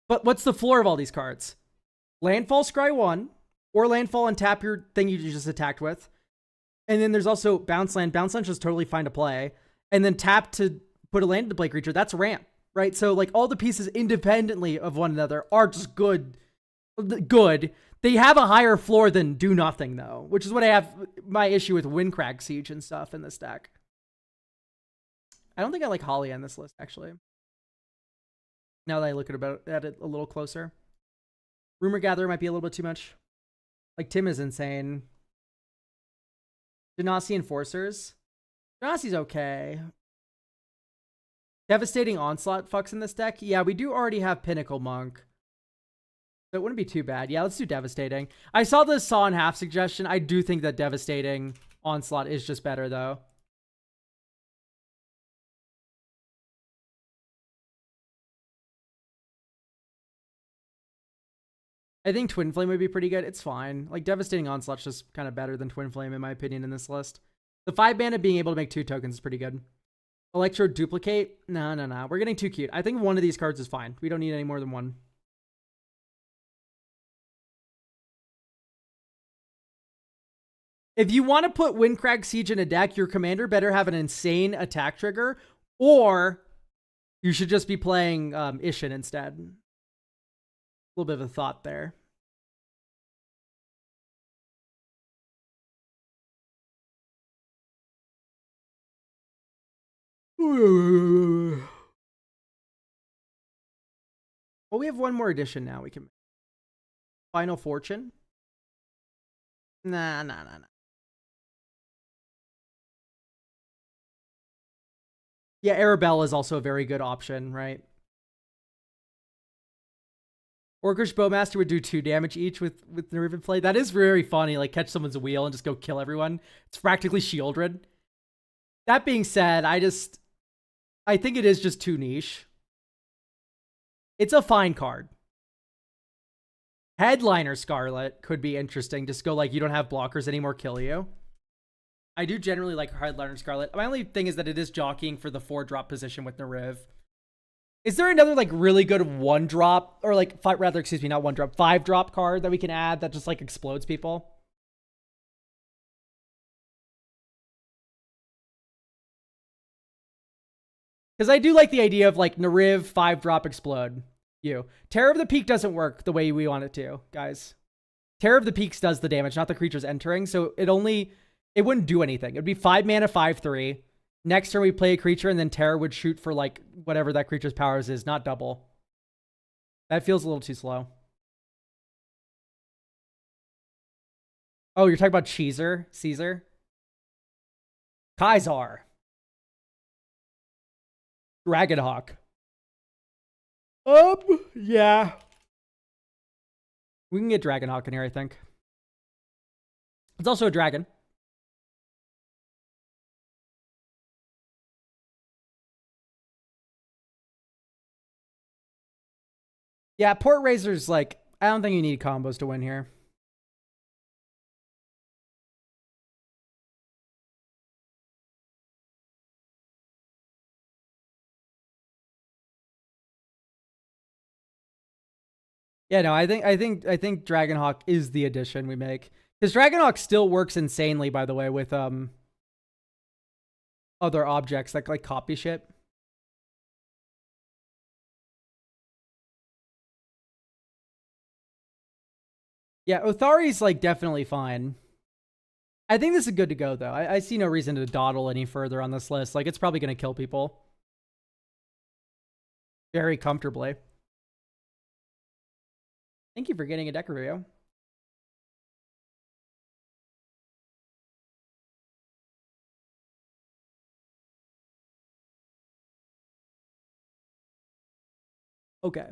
but what's the floor of all these cards? Landfall Scry 1, or landfall untap your thing you just attacked with. And then there's also bounce land. Bounce land is totally fine to play. And then tap to put a land into play creature. That's ramp, right? So like all the pieces independently of one another are just good. They have a higher floor than do nothing though, which is what I have my issue with Windcrag Siege and stuff in this deck. I don't think I like Holly on this list actually. Now that I look at it a little closer. Rumor Gatherer might be a little bit too much. Like Tim is insane. Genasi Enforcers. Genasi's okay. Devastating Onslaught fucks in this deck. Yeah, we do already have Pinnacle Monk. So it wouldn't be too bad. Yeah, let's do Devastating. I saw the Saw in Half suggestion. I do think that Devastating Onslaught is just better, though. I think Twin Flame would be pretty good. It's fine. Like, Devastating Onslaught's just kind of better than Twin Flame, in my opinion, in this list. The 5-mana being able to make 2 tokens is pretty good. Electro Duplicate? No. We're getting too cute. I think one of these cards is fine. We don't need any more than one. If you want to put Windcrag Siege in a deck, your commander better have an insane attack trigger, or you should just be playing Ishin instead. A little bit of a thought there. Well, we have one more edition now. We can Final Fortune. Nah. Yeah, Arabella is also a very good option, right? Orcish Bowmaster would do 2 damage each with Nerve play. That is very funny. Like, catch someone's wheel and just go kill everyone. It's practically Shieldred. That being said, I think it is just too niche. It's a fine card. Headliner Scarlet could be interesting. Just go like, you don't have blockers anymore, kill you. I do generally like Headliner Scarlet. My only thing is that it is jockeying for the 4-drop position with Nariv. Is there another like really good 1-drop or like not 1-drop, 5-drop card that we can add that just like explodes people? Because I do like the idea of like Nariv 5-drop explode you. Terror of the Peak doesn't work the way we want it to, guys. Terror of the Peaks does the damage, not the creatures entering. So it wouldn't do anything. It would be 5 mana, 5/3. Next turn we play a creature, and then Terror would shoot for like whatever that creature's powers is, not double. That feels a little too slow. Oh, you're talking about Caesar? Kaisar. Dragonhawk. Yeah. We can get Dragonhawk in here, I think. It's also a dragon. Yeah, Port Razor's like, I don't think you need combos to win here. Yeah, no, I think Dragonhawk is the addition we make. Because Dragonhawk still works insanely, by the way, with other objects like copy shit. Yeah, Othari's like definitely fine. I think this is good to go though. I see no reason to dawdle any further on this list. Like, it's probably gonna kill people very comfortably. Thank you for getting a deck review. Okay.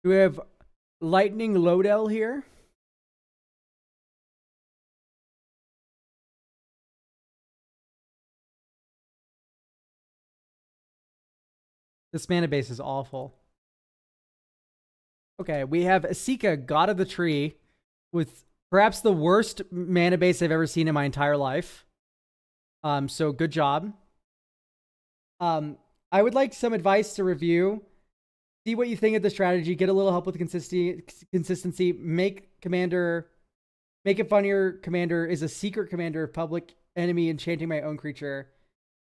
Do we have Lightning Lodell here. This mana base is awful. Okay, we have Asika, God of the Tree, with perhaps the worst mana base I've ever seen in my entire life. So good job. I would like some advice to review. See what you think of the strategy. Get a little help with the consistency. Make it funnier. Commander is a secret commander of public enemy enchanting my own creature,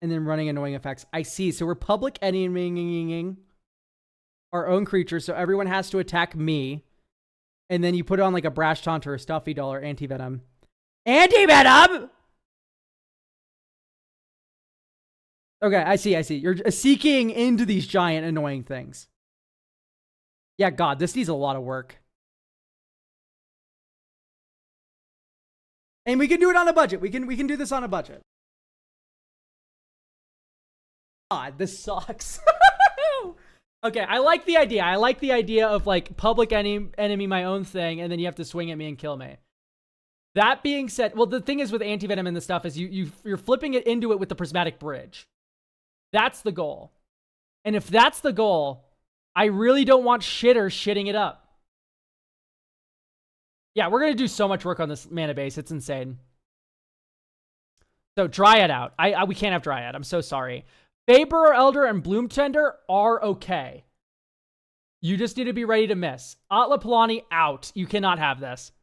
and then running annoying effects. I see. So we're public enemying our own creature, so everyone has to attack me. And then you put on like a Brash Taunt or a Stuffy Doll or Anti-Venom. Anti-Venom! Okay, I see. You're seeking into these giant annoying things. Yeah, God, this needs a lot of work. And we can do it on a budget. We can do this on a budget. God, this sucks. Okay, I like the idea. I like the idea of like public enemy my own thing, and then you have to swing at me and kill me. That being said, well, the thing is with Anti-Venom and the stuff is you're flipping it into it with the Prismatic Bridge. That's the goal. And if that's the goal, I really don't want shitters shitting it up. Yeah, we're going to do so much work on this mana base. It's insane. So, Dryad out. We can't have Dryad. I'm so sorry. Faber Elder and Bloom Tender are okay. You just need to be ready to miss. Atla Palani out. You cannot have this.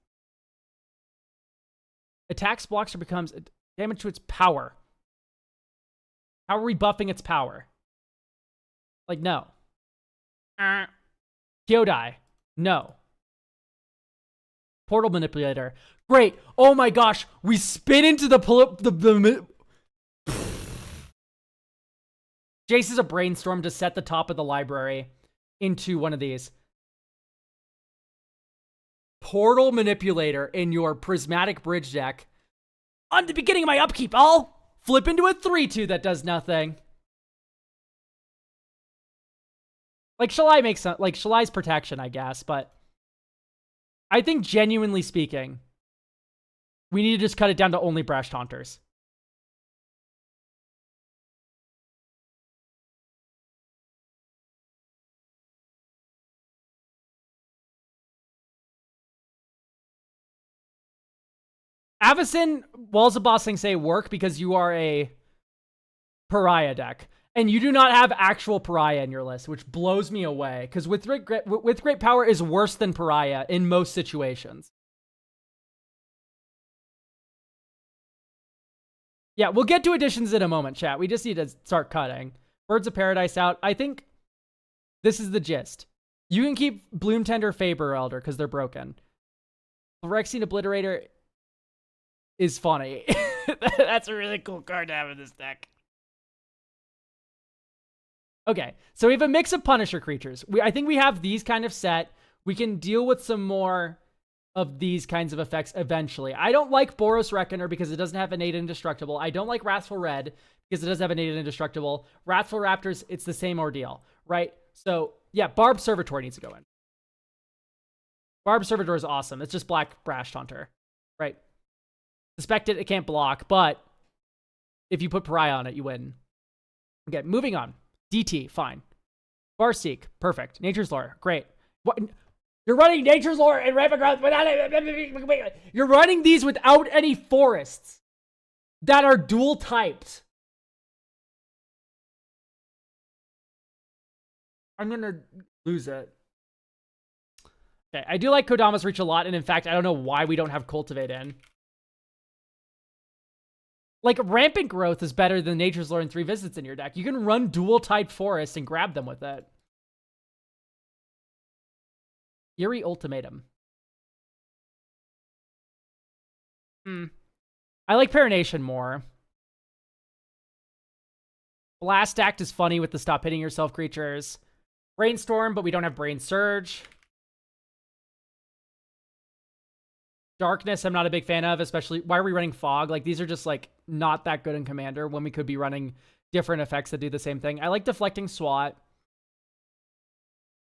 Attacks, blocks, or becomes damage to its power. How are we buffing its power? Like, no. Kyodai. No. Portal Manipulator. Great. Oh my gosh. We spin into the Jace is a brainstorm to set the top of the library into one of these. Portal Manipulator in your Prismatic Bridge deck. On the beginning of my upkeep, I'll flip into a 3/2 that does nothing. Like, Shalai makes some, like, Shalai's protection, I guess, but I think, genuinely speaking, we need to just cut it down to only Brash Taunters. Avacyn, Walls of Bossing say work because you are a Pariah deck. And you do not have actual Pariah in your list, which blows me away. Because with great power is worse than Pariah in most situations. Yeah, we'll get to additions in a moment, chat. We just need to start cutting. Birds of Paradise out. I think this is the gist. You can keep Bloom Tender, Faber Elder because they're broken. Phyrexian Obliterator is funny. That's a really cool card to have in this deck. Okay, so we have a mix of Punisher creatures. I think we have these kind of set. We can deal with some more of these kinds of effects eventually. I don't like Boros Reckoner because it doesn't have innate indestructible. I don't like Wrathful Red because it does have innate indestructible. Wrathful Raptors, it's the same ordeal, right? So, yeah, Barb Servitor needs to go in. Barb Servitor is awesome. It's just black Brash Taunter, right? Suspect it can't block, but if you put Pariah on it, you win. Okay, moving on. DT, fine. Farseek, perfect. Nature's Lore, great. What? You're running Nature's Lore and Rapid Growth without it. You're running these without any forests that are dual typed. I'm gonna lose it. Okay, I do like Kodama's Reach a lot, and in fact, I don't know why we don't have Cultivate in. Like, Rampant Growth is better than Nature's Lore and 3 Visits in your deck. You can run dual-typed forests and grab them with it. Eerie Ultimatum. I like Parination more. Blast Act is funny with the stop hitting yourself creatures. Brainstorm, but we don't have Brain Surge. Darkness, I'm not a big fan of, especially, why are we running Fog? Like, these are just, like, not that good in Commander when we could be running different effects that do the same thing. I like Deflecting Swat.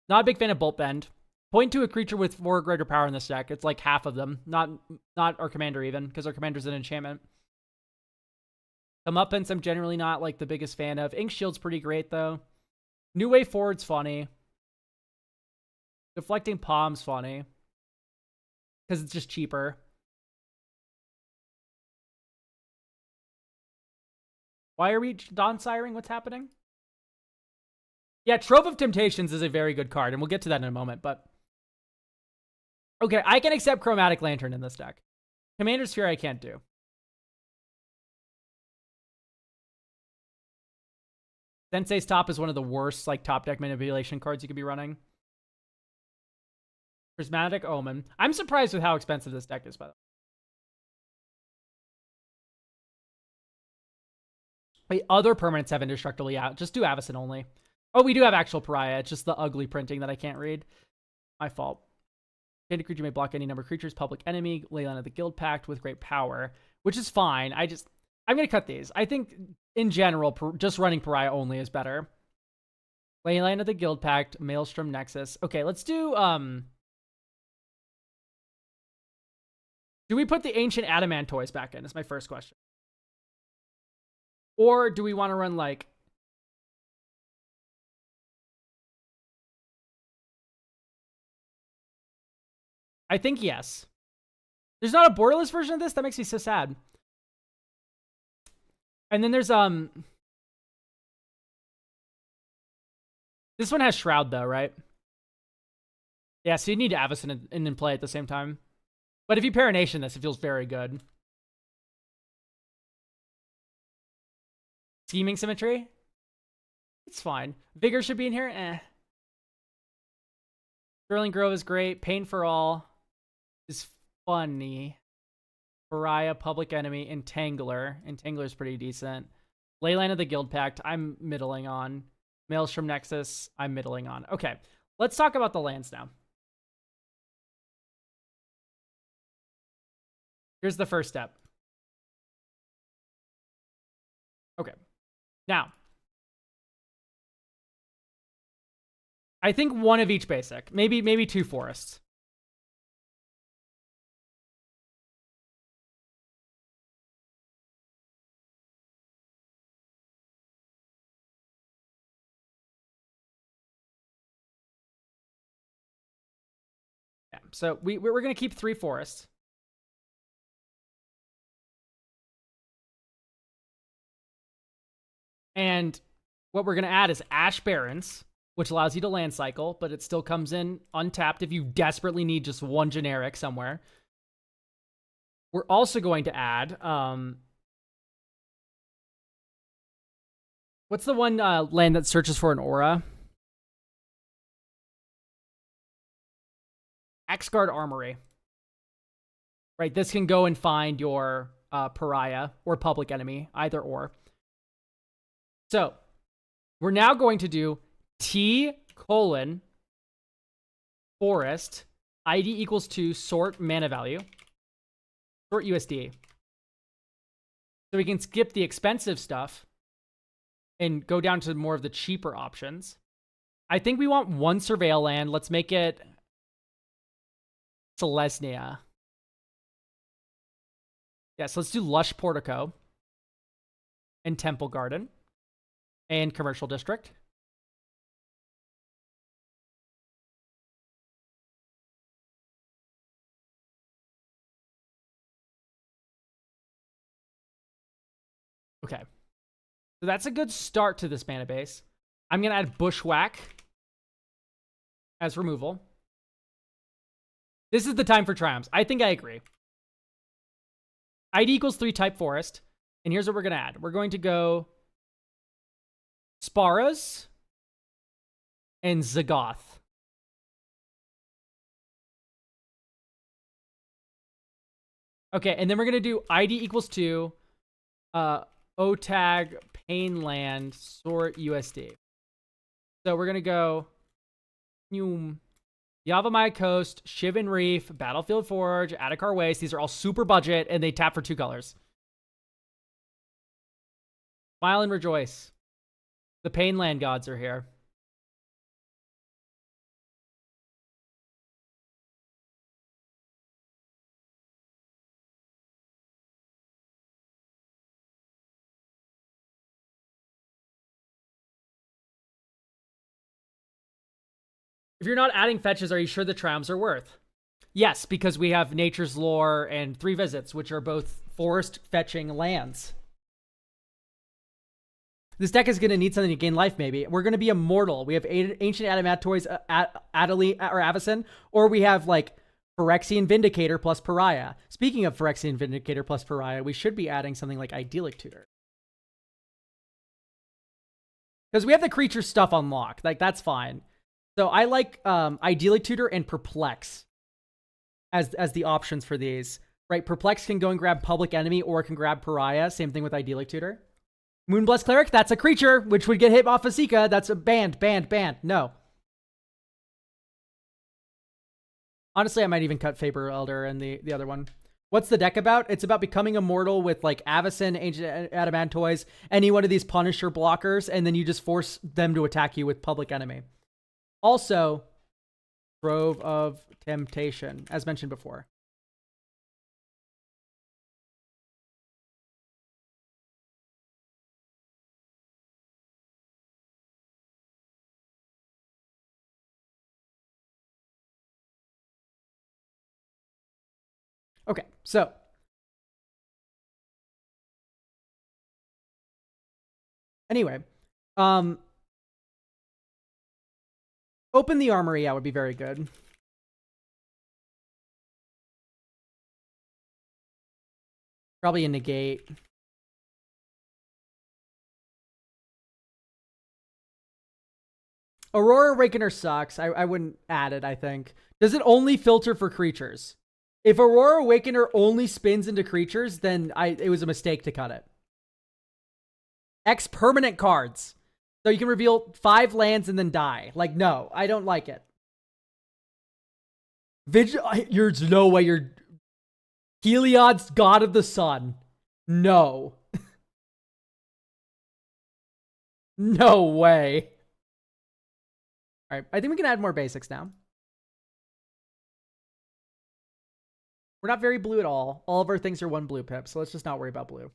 Not a big fan of Bolt Bend. Point to a creature with 4 greater power in this deck. It's like half of them. Not our commander even, because our commander's an enchantment. Comeuppance, I'm generally not like the biggest fan of. Ink Shield's pretty great though. New Way Forward's funny. Deflecting Palm's funny. Because it's just cheaper. Why are we Dawn-Siring? What's happening? Yeah, Trove of Temptations is a very good card, and we'll get to that in a moment, but... Okay, I can accept Chromatic Lantern in this deck. Commander Sphere I can't do. Sensei's Top is one of the worst like top deck manipulation cards you could be running. Prismatic Omen. I'm surprised with how expensive this deck is, by the way. Wait, other permanents have indestructible. Yeah, just do Avacyn only. Oh, we do have actual Pariah. It's just the ugly printing that I can't read. My fault. Any creature may block any number of creatures. Public enemy. Leyline of the Guild Pact with great power, which is fine. I'm going to cut these. I think, in general, just running Pariah only is better. Leyline of the Guild Pact. Maelstrom Nexus. Okay, let's do... Do we put the Ancient Adamant toys back in? Is my first question. Or do we want to run, like... I think yes. There's not a borderless version of this? That makes me so sad. And then there's, this one has Shroud, though, right? Yeah, so you need Avacyn in play at the same time. But if you Parination this, it feels very good. Scheming Symmetry? It's fine. Vigor should be in here? Eh. Sterling Grove is great. Pain for All is funny. Pariah, Public Enemy, Entangler. Entangler's pretty decent. Leyline of the Guild Pact, I'm middling on. Maelstrom Nexus, I'm middling on. Okay, let's talk about the lands now. Here's the first step. Okay. Now, I think one of each basic. Maybe 2 forests. Yeah, so we're going to keep 3 forests. And what we're going to add is Ash Barrens, which allows you to land cycle, but it still comes in untapped if you desperately need just one generic somewhere. We're also going to add... what's the one land that searches for an aura? Axgard Armory. Right, this can go and find your Pariah or Public Enemy, either or. So, we're now going to do T:, forest, ID equals 2, sort mana value, sort USD. So we can skip the expensive stuff and go down to more of the cheaper options. I think we want 1 Surveil land. Let's make it Selesnya. Yes, let's do Lush Portico and Temple Garden. And Commercial District. Okay. So that's a good start to this mana base. I'm going to add Bushwhack as removal. This is the time for triumphs. I think I agree. ID equals 3 type forest. And here's what we're going to add. We're going to go Sparas and Zagoth. Okay, and then we're going to do ID equals 2, OTAG, Painland, sort USD. So we're going to go Yavimaya Coast, Shivan Reef, Battlefield Forge, Adakar Waste. These are all super budget, and they tap for 2 colors. Smile and rejoice. The Painland gods are here. If you're not adding fetches, are you sure the triumphs are worth? Yes, because we have Nature's Lore and 3 Visits, which are both forest fetching lands. This deck is going to need something to gain life, maybe. We're going to be immortal. We have Ancient Adamantoise, Avacyn, or we have, like, Phyrexian Vindicator plus Pariah. Speaking of Phyrexian Vindicator plus Pariah, we should be adding something like Idyllic Tutor. Because we have the creature stuff unlocked. Like, that's fine. So I like Idyllic Tutor and Perplex as the options for these. Right, Perplex can go and grab Public Enemy or can grab Pariah. Same thing with Idyllic Tutor. Moonblessed Cleric, that's a creature, which would get hit off of Sika. That's a banned. No. Honestly, I might even cut Faber Elder and the other one. What's the deck about? It's about becoming immortal with, like, Avacyn, Ancient Adamantoise, any one of these Punisher blockers, and then you just force them to attack you with Public Enemy. Also, Grove of Temptation, as mentioned before. Okay, so anyway, open the armory, yeah, would be very good. Probably a negate. Aurora Awakener sucks. I wouldn't add it, I think. Does it only filter for creatures? If Aurora Awakener only spins into creatures, then it was a mistake to cut it. X permanent cards. So you can reveal 5 lands and then die. Like, no, I don't like it. There's no way you're... Heliod's God of the Sun. No. No way. All right, I think we can add more basics now. We're not very blue at all. All of our things are 1 blue pip, so let's just not worry about blue.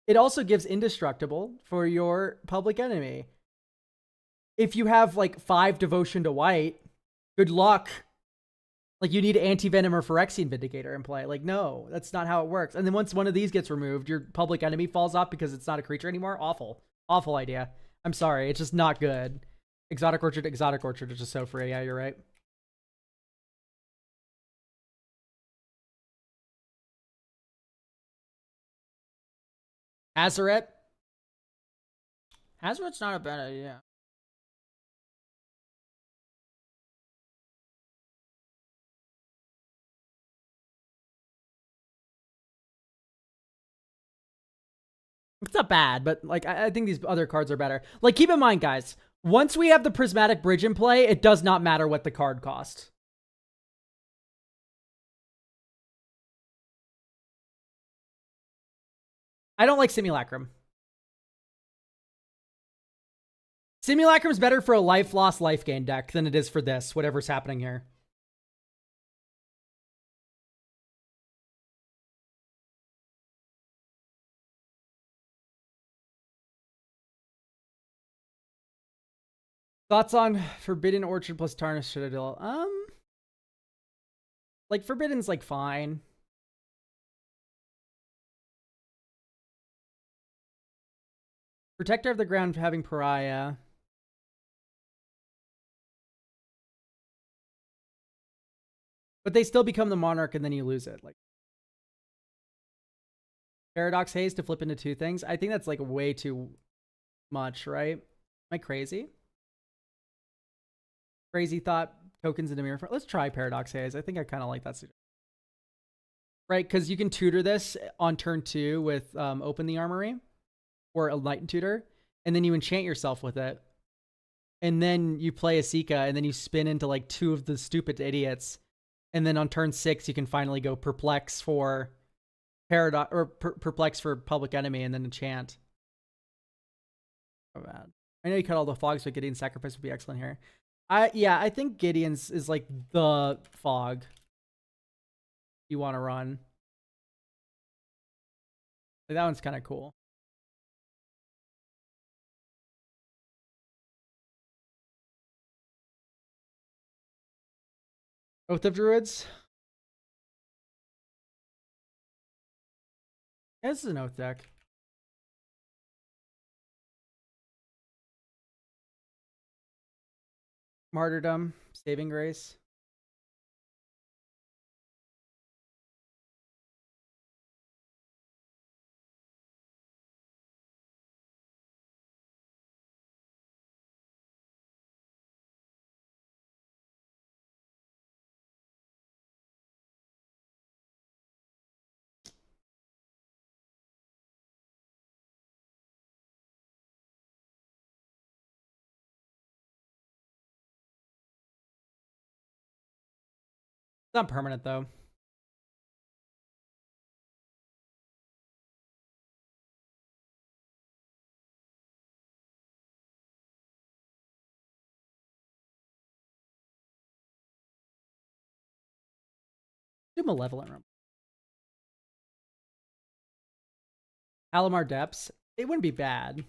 It also gives Indestructible for your Public Enemy. If you have, like, 5 Devotion to White, good luck. Like, you need Anti-Venom or Phyrexian Vindicator in play. Like, no, that's not how it works. And then once one of these gets removed, your Public Enemy falls off because it's not a creature anymore. Awful. Awful idea. I'm sorry. It's just not good. Exotic Orchard is just so free. Yeah, you're right. Azeret. Azeret's not a bad idea. It's not bad, but, like, I think these other cards are better. Like, keep in mind, guys, once we have the Prismatic Bridge in play, it does not matter what the card costs. I don't like Simulacrum. Simulacrum is better for a life loss, life gain deck than it is for this, whatever's happening here. Thoughts on Forbidden Orchard plus Tarnished Citadel? Like, Forbidden's, like, fine. Protector of the Ground having Pariah. But they still become the Monarch and then you lose it. Like, Paradox Haze to flip into 2 things. I think that's, like, way too much, right? Am I crazy? Crazy thought tokens in a mirror. Let's try Paradox Haze. I think I kind of like that. Right, because you can tutor this on turn 2 with Open the Armory or Enlighten Tutor, and then you enchant yourself with it. And then you play a Sika, and then you spin into, like, 2 of the stupid idiots. And then on turn 6, you can finally go Perplex for Paradox or Perplex for Public Enemy, and then enchant. Oh, bad. I know you cut all the fogs, but Gideon's Sacrifice would be excellent here. I think Gideon's is, like, the fog. you want to run. Like, that one's kind of cool. Oath of Druids. Yeah, this is an Oath deck. Martyrdom, Saving Grace. It's not permanent though. Do Malevolent Rumble. Alamar Depths. It wouldn't be bad.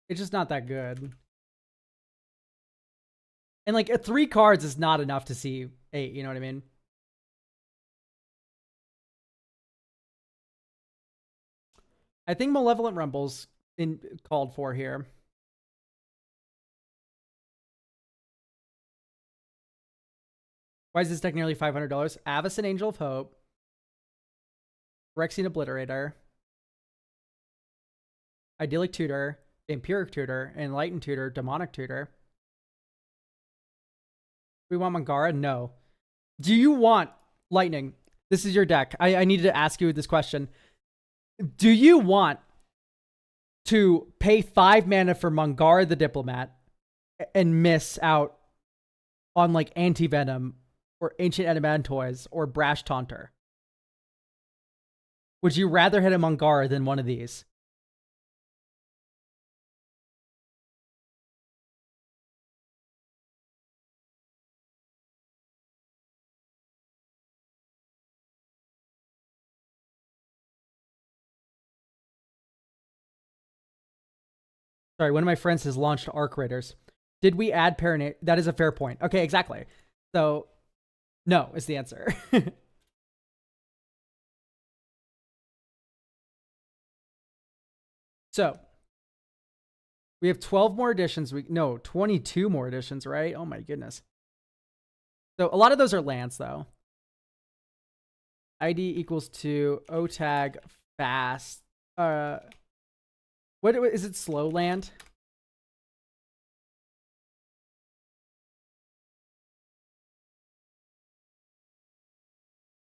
It's just not that good. And like 3 cards is not enough to see 8, you know what I mean? I think Malevolent Rumble's called for here. Why is this deck nearly $500? Avacyn, Angel of Hope. Phyrexian Obliterator. Idyllic Tutor. Vampiric Tutor. Enlightened Tutor. Demonic Tutor. We want Mangara? No. Do you want Lightning? This is your deck. I needed to ask you this question. Do you want to pay 5 mana for Mangara the Diplomat and miss out on like Anti-Venom or Ancient Adamantoise or Brash Taunter? Would you rather hit a Mangara than one of these? Sorry, one of my friends has launched Arc Raiders. Did we add Paranate? That is a fair point. Okay, exactly. So, no is the answer. So, we have 12 more editions. 22 more editions, right? Oh my goodness. So, a lot of those are lands, though. ID equals to OTAG fast. What is it? Slow land?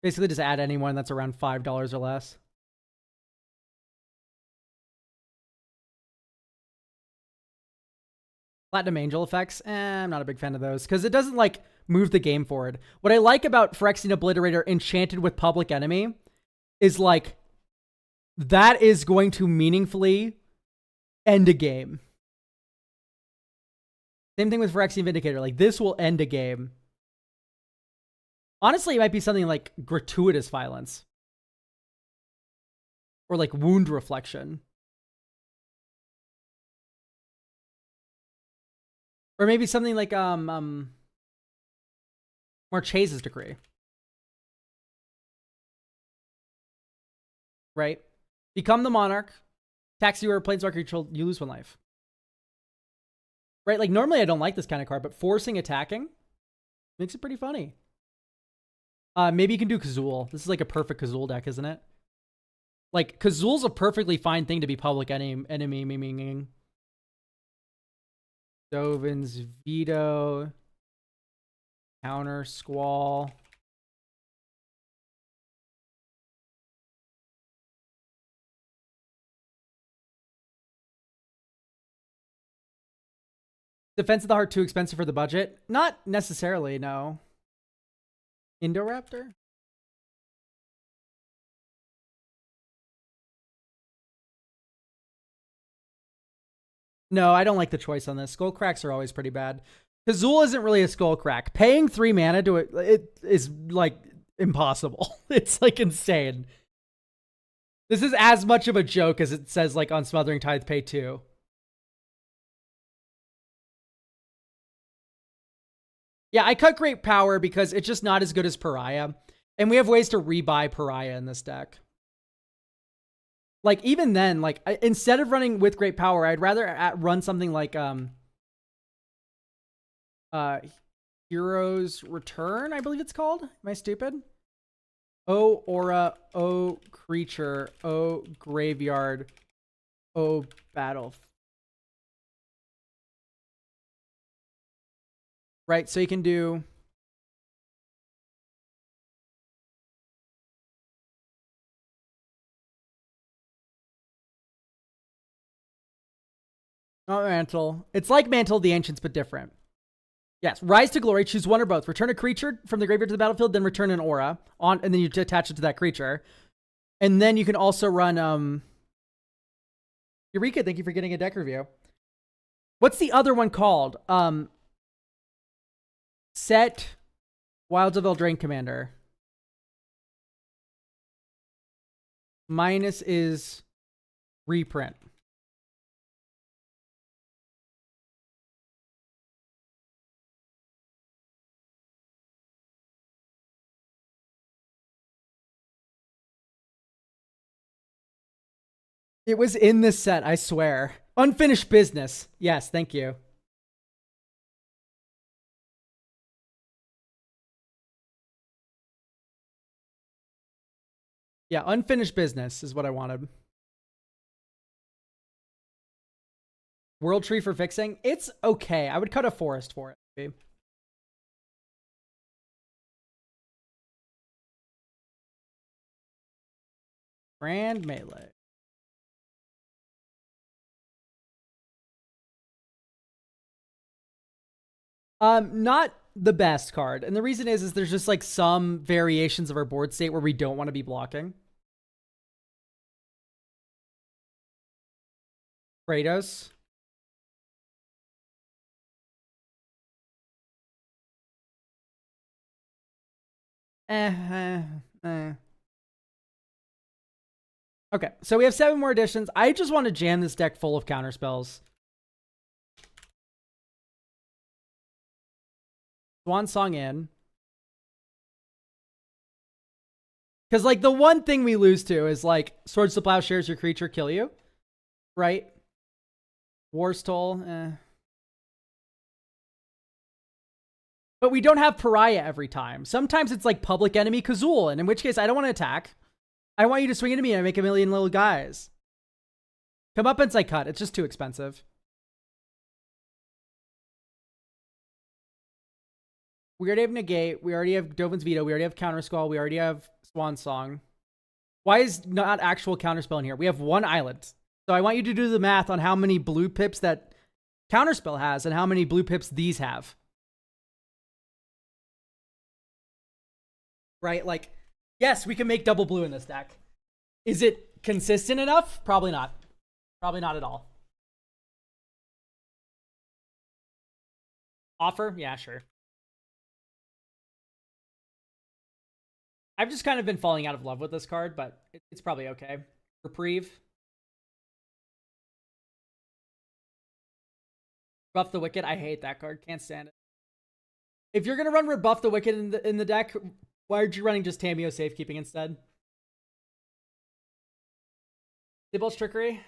Basically, just add anyone that's around $5 or less. Platinum Angel effects, I'm not a big fan of those because it doesn't like move the game forward. What I like about Phyrexian Obliterator Enchanted with Public Enemy is like that is going to meaningfully end a game. Same thing with Phyrexian Vindicator. Like this will end a game. Honestly, it might be something like gratuitous violence or like wound reflection. Or maybe something like Marchese's Decree. Right? Become the Monarch. Tax you or Planeswalker, you lose 1 life. Right? Like normally I don't like this kind of card, but forcing attacking makes it pretty funny. Maybe you can do Kazul. This is like a perfect Kazul deck, isn't it? Like Kazul's a perfectly fine thing to be public enemy meaning. Dovin's Veto. Counter Squall. Defense of the Heart too expensive for the budget? Not necessarily, no. Indoraptor? No, I don't like the choice on this. Skull cracks are always pretty bad. Kazul isn't really a skull crack. Paying 3 mana to it is like impossible. It's like insane. This is as much of a joke as it says like on Smothering Tithe Pay 2. Yeah, I cut Great Power because it's just not as good as Pariah. And we have ways to rebuy Pariah in this deck. Like, even then, like, instead of running with Great Power, I'd rather run something like Hero's Return, I believe it's called. Am I stupid? Oh, Aura, oh, Creature, oh, Graveyard, oh, Battle. Right, so you can do... Not Mantle. It's like Mantle of the Ancients, but different. Yes, Rise to Glory. Choose one or both. Return a creature from the graveyard to the battlefield, then return an aura on, and then you attach it to that creature. And then you can also run Eureka. Thank you for getting a deck review. What's the other one called? Set Wilds of Eldraine Commander. Minus is reprint. It was in this set, I swear. Unfinished Business. Yes, thank you. Yeah, Unfinished Business is what I wanted. World Tree for fixing? It's okay. I would cut a forest for it. Maybe. Grand Melee. Not the best card. And the reason is there's just like some variations of our board state where we don't want to be blocking. Kratos. Okay, so we have 7 more additions. I just want to jam this deck full of counterspells. Swan Song in. Because, like, the one thing we lose to is, like, Swords to Plowshares your creature, kill you. Right? War's Toll, But we don't have Pariah every time. Sometimes it's, like, Public Enemy Kazul, and in which case I don't want to attack. I want you to swing into me and make a million little guys. Come up and say cut. It's just too expensive. We already have Negate. We already have Dovin's Veto. We already have Counterskull. We already have Swan Song. Why is not actual Counterspell in here? We have 1 island. So I want you to do the math on how many blue pips that Counterspell has and how many blue pips these have. Right? Like, yes, we can make double blue in this deck. Is it consistent enough? Probably not. Probably not at all. Offer? Yeah, sure. I've just kind of been falling out of love with this card, but it's probably okay. Reprieve. Rebuff the Wicked. I hate that card. Can't stand it. If you're gonna run Rebuff the Wicked in the deck, why aren't you running just Tameo Safekeeping instead? Sybil's Trickery.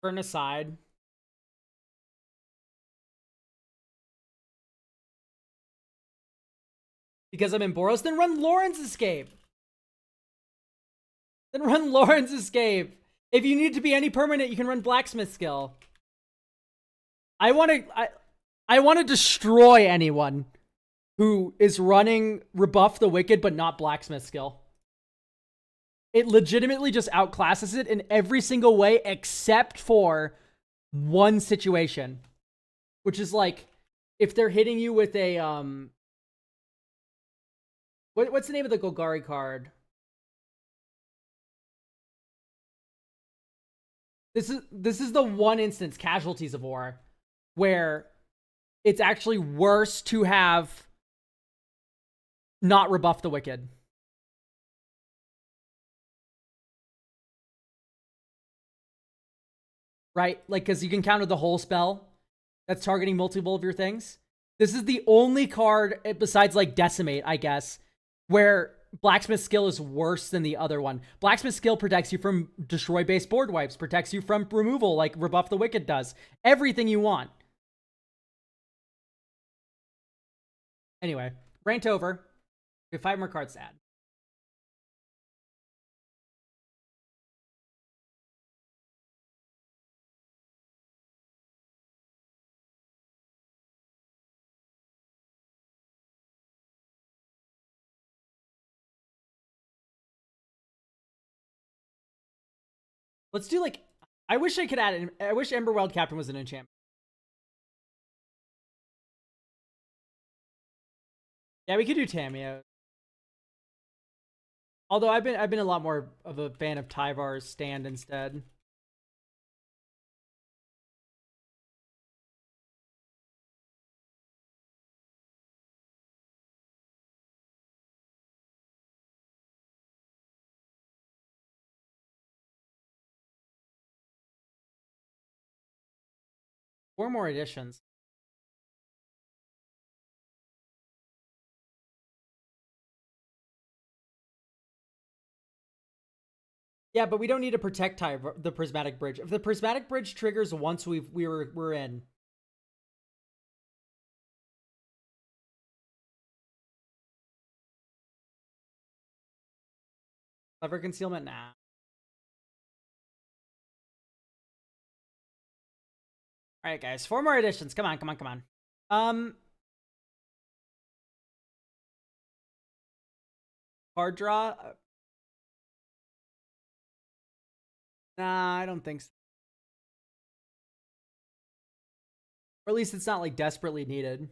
Turn aside. Because I'm in Boros, then run Lauren's Escape. Then run Lauren's Escape. If you need to be any permanent, you can run Blacksmith Skill. I want to destroy anyone who is running Rebuff the Wicked but not Blacksmith Skill. It legitimately just outclasses it in every single way except for one situation, which is like if they're hitting you with a what's the name of the Golgari card? This is the one instance, Casualties of War, where it's actually worse to have not rebuff the Wicked. Right? Like, because you can counter the whole spell that's targeting multiple of your things. This is the only card, besides like Decimate, I guess, where Blacksmith Skill is worse than the other one. Blacksmith Skill protects you from destroy-based board wipes, protects you from removal like Rebuff the Wicked does. Everything you want. Anyway, rant over. We have 5 more cards to add. Let's do like, I wish I could add, I wish Emberweld Captain was an enchantment. Yeah, we could do Tamiyo. Although I've been a lot more of a fan of Tyvar's stand instead. Four more editions. Yeah, but we don't need to protect the Prismatic Bridge. If the Prismatic Bridge triggers once we're in. Clever Concealment, nah. All right, guys, 4 more editions. Come on, come on, come on. Card draw. Nah, I don't think so. Or at least it's not like desperately needed.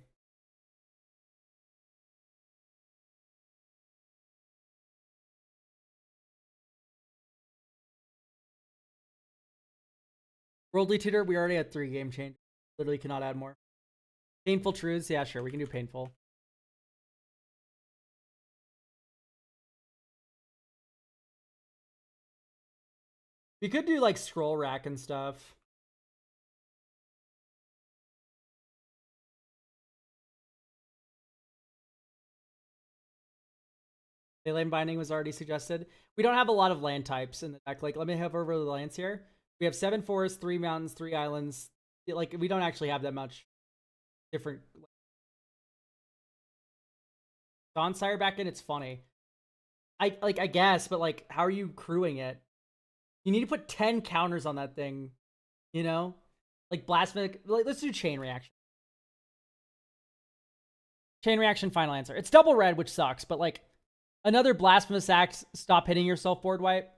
Worldly Tutor, we already had 3 game change. Literally cannot add more. Painful Truths, yeah, sure, we can do Painful. We could do like Scroll Rack and stuff. Leyline Binding was already suggested. We don't have a lot of land types in the deck. Like, let me have over the lands here. We have 7 forests, 3 mountains, 3 islands. Like, we don't actually have that much different. Dawn back in, it's funny. I guess, but like, how are you crewing it? You need to put 10 counters on that thing, you know? Like Blasphemic, like, let's do Chain Reaction. Chain Reaction, final answer. It's double red, which sucks, but like, another Blasphemous Act, stop hitting yourself board wipe.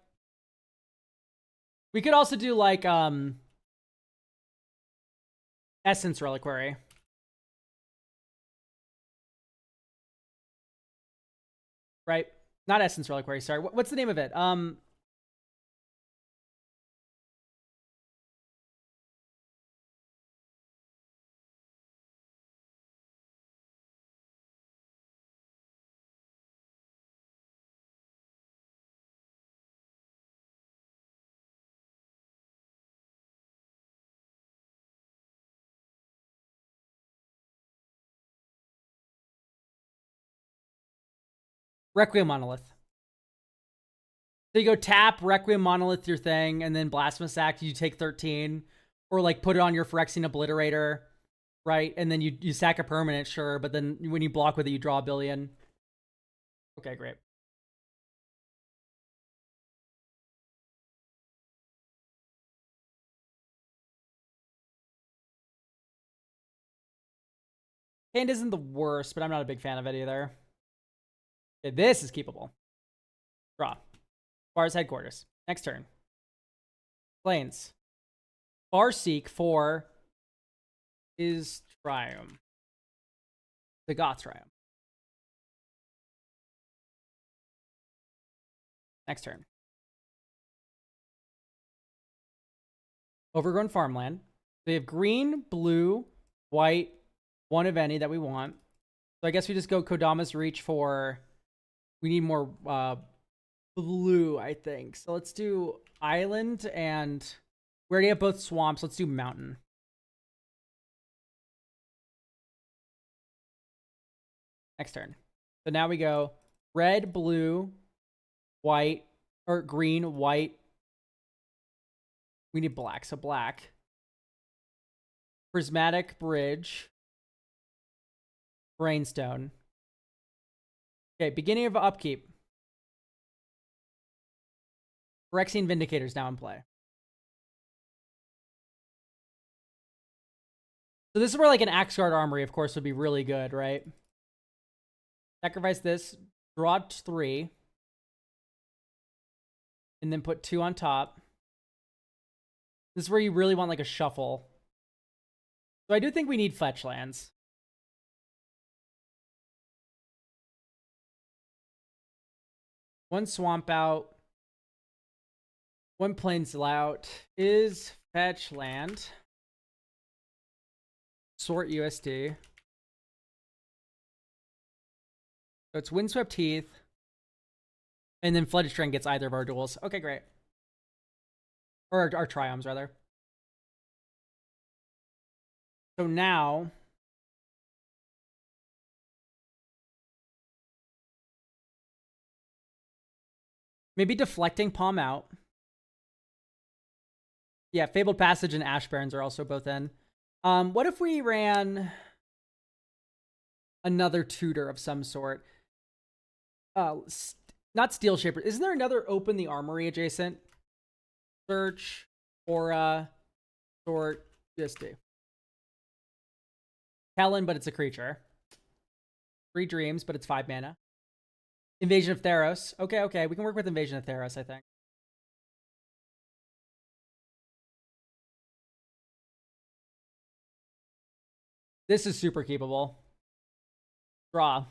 We could also do like, Essence Reliquary. Right? Not Essence Reliquary, sorry. What's the name of it? Requiem Monolith. So you go tap, Requiem Monolith your thing, and then Blasphemous Act, you take 13. Or like put it on your Phyrexian Obliterator, right? And then you sack a permanent, sure, but then when you block with it, you draw a billion. Okay, great. Hand isn't the worst, but I'm not a big fan of it either. Okay, this is keepable. Draw. Bar's Headquarters. Next turn. Plains. Farseek for is Triumph. The Goth Triumph. Next turn. overgrown farmland. We have green, blue, white, one of any that we want. So I guess we just go Kodama's Reach for... We need more blue, I think. So let's do island, and we already have both swamps. Let's do mountain. Next turn. So now we go red, blue, white, or green, white. We need black, so black. Prismatic Bridge. Brainstone. Okay, beginning of upkeep. Phyrexian Vindicator's now in play. So this is where like an Axgard Armory, of course, would be really good, right? Sacrifice this, draw 3, and then put 2 on top. This is where you really want like a shuffle. So I do think we need fetch lands. One swamp out. One plains out. Is fetch land. Sort USD. So it's Windswept Heath. And then Flooded Strand gets either of our duels. Okay, great. Or our triomes, rather. So now... maybe deflecting Palm out. Yeah, Fabled Passage and Ash Barrens are also both in. What if we ran another tutor of some sort? Not Steel Shaper. Isn't there another Open the Armory adjacent? Search, Aura, Sort, USD. Kellen, but it's a creature. 3 Dreams, but it's 5 mana. Invasion of Theros. Okay. We can work with Invasion of Theros, I think. This is super keepable. Draw.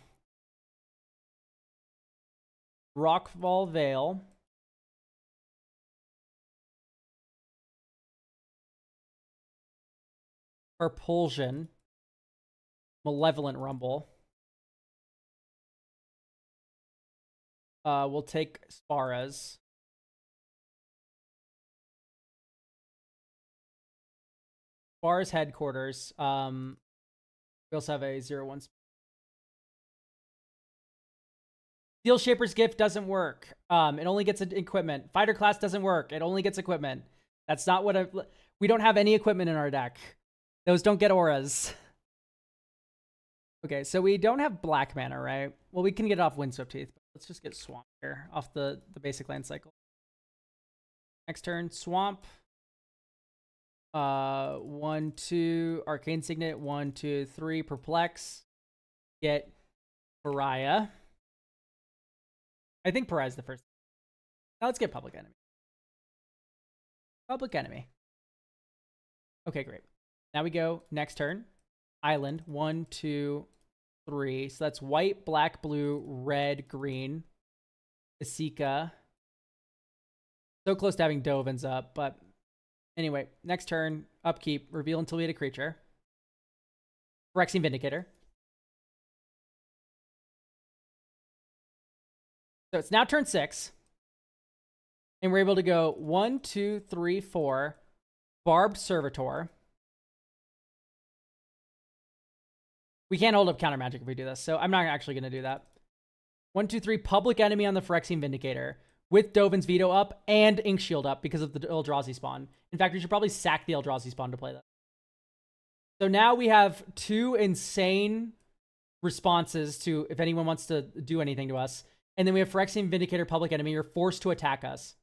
Rockfall Vale. Propulsion. Malevolent Rumble. We'll take Sparas. Sparas headquarters. We also have a 0/1. Steel Shaper's Gift doesn't work. It only gets equipment. Fighter class doesn't work. It only gets equipment. That's not what we don't have any equipment in our deck. Those don't get auras. Okay, so we don't have black mana, right? Well, we can get it off Windswept Heath. Let's just get Swamp here off the basic land cycle. Next turn, Swamp. 1, 2, Arcane Signet. 1, 2, 3, Perplex. Get Pariah. I think Pariah's the first. Now let's get Public Enemy. Public Enemy. Okay, great. Now we go next turn. Island. 1, 2, 3. So that's white, black, blue, red, green. Isika. So close to having Dovins up, but anyway, next turn, upkeep, reveal until we hit a creature. Phyrexian Vindicator. So it's now turn 6. And we're able to go 1, 2, 3, 4. Barbed Servitor. We can't hold up counter magic if we do this, so I'm not actually going to do that. 1, 2, 3, Public Enemy on the Phyrexian Vindicator with Dovin's Veto up and Ink Shield up because of the Eldrazi spawn. In fact, we should probably sack the Eldrazi spawn to play that. So now we have 2 insane responses to if anyone wants to do anything to us. And then we have Phyrexian Vindicator, Public Enemy. You're forced to attack us.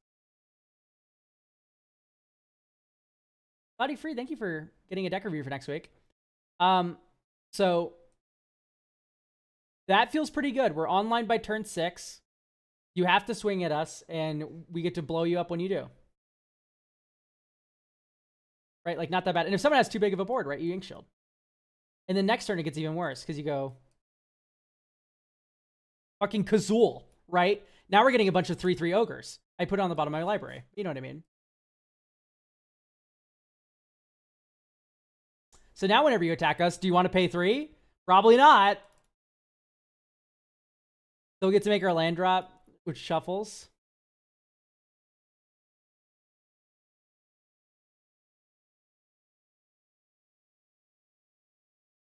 Body Free, thank you for getting a deck review for next week. So that feels pretty good. We're online by turn 6. You have to swing at us, and we get to blow you up when you do. Right? Like, not that bad. And if someone has too big of a board, right, you Ink Shield. And then next turn, it gets even worse, because you go... fucking Kazul, right? Now we're getting a bunch of 3/3 ogres. I put it on the bottom of my library. You know what I mean? So now whenever you attack us, do you want to pay 3? Probably not. So we get to make our land drop, which shuffles.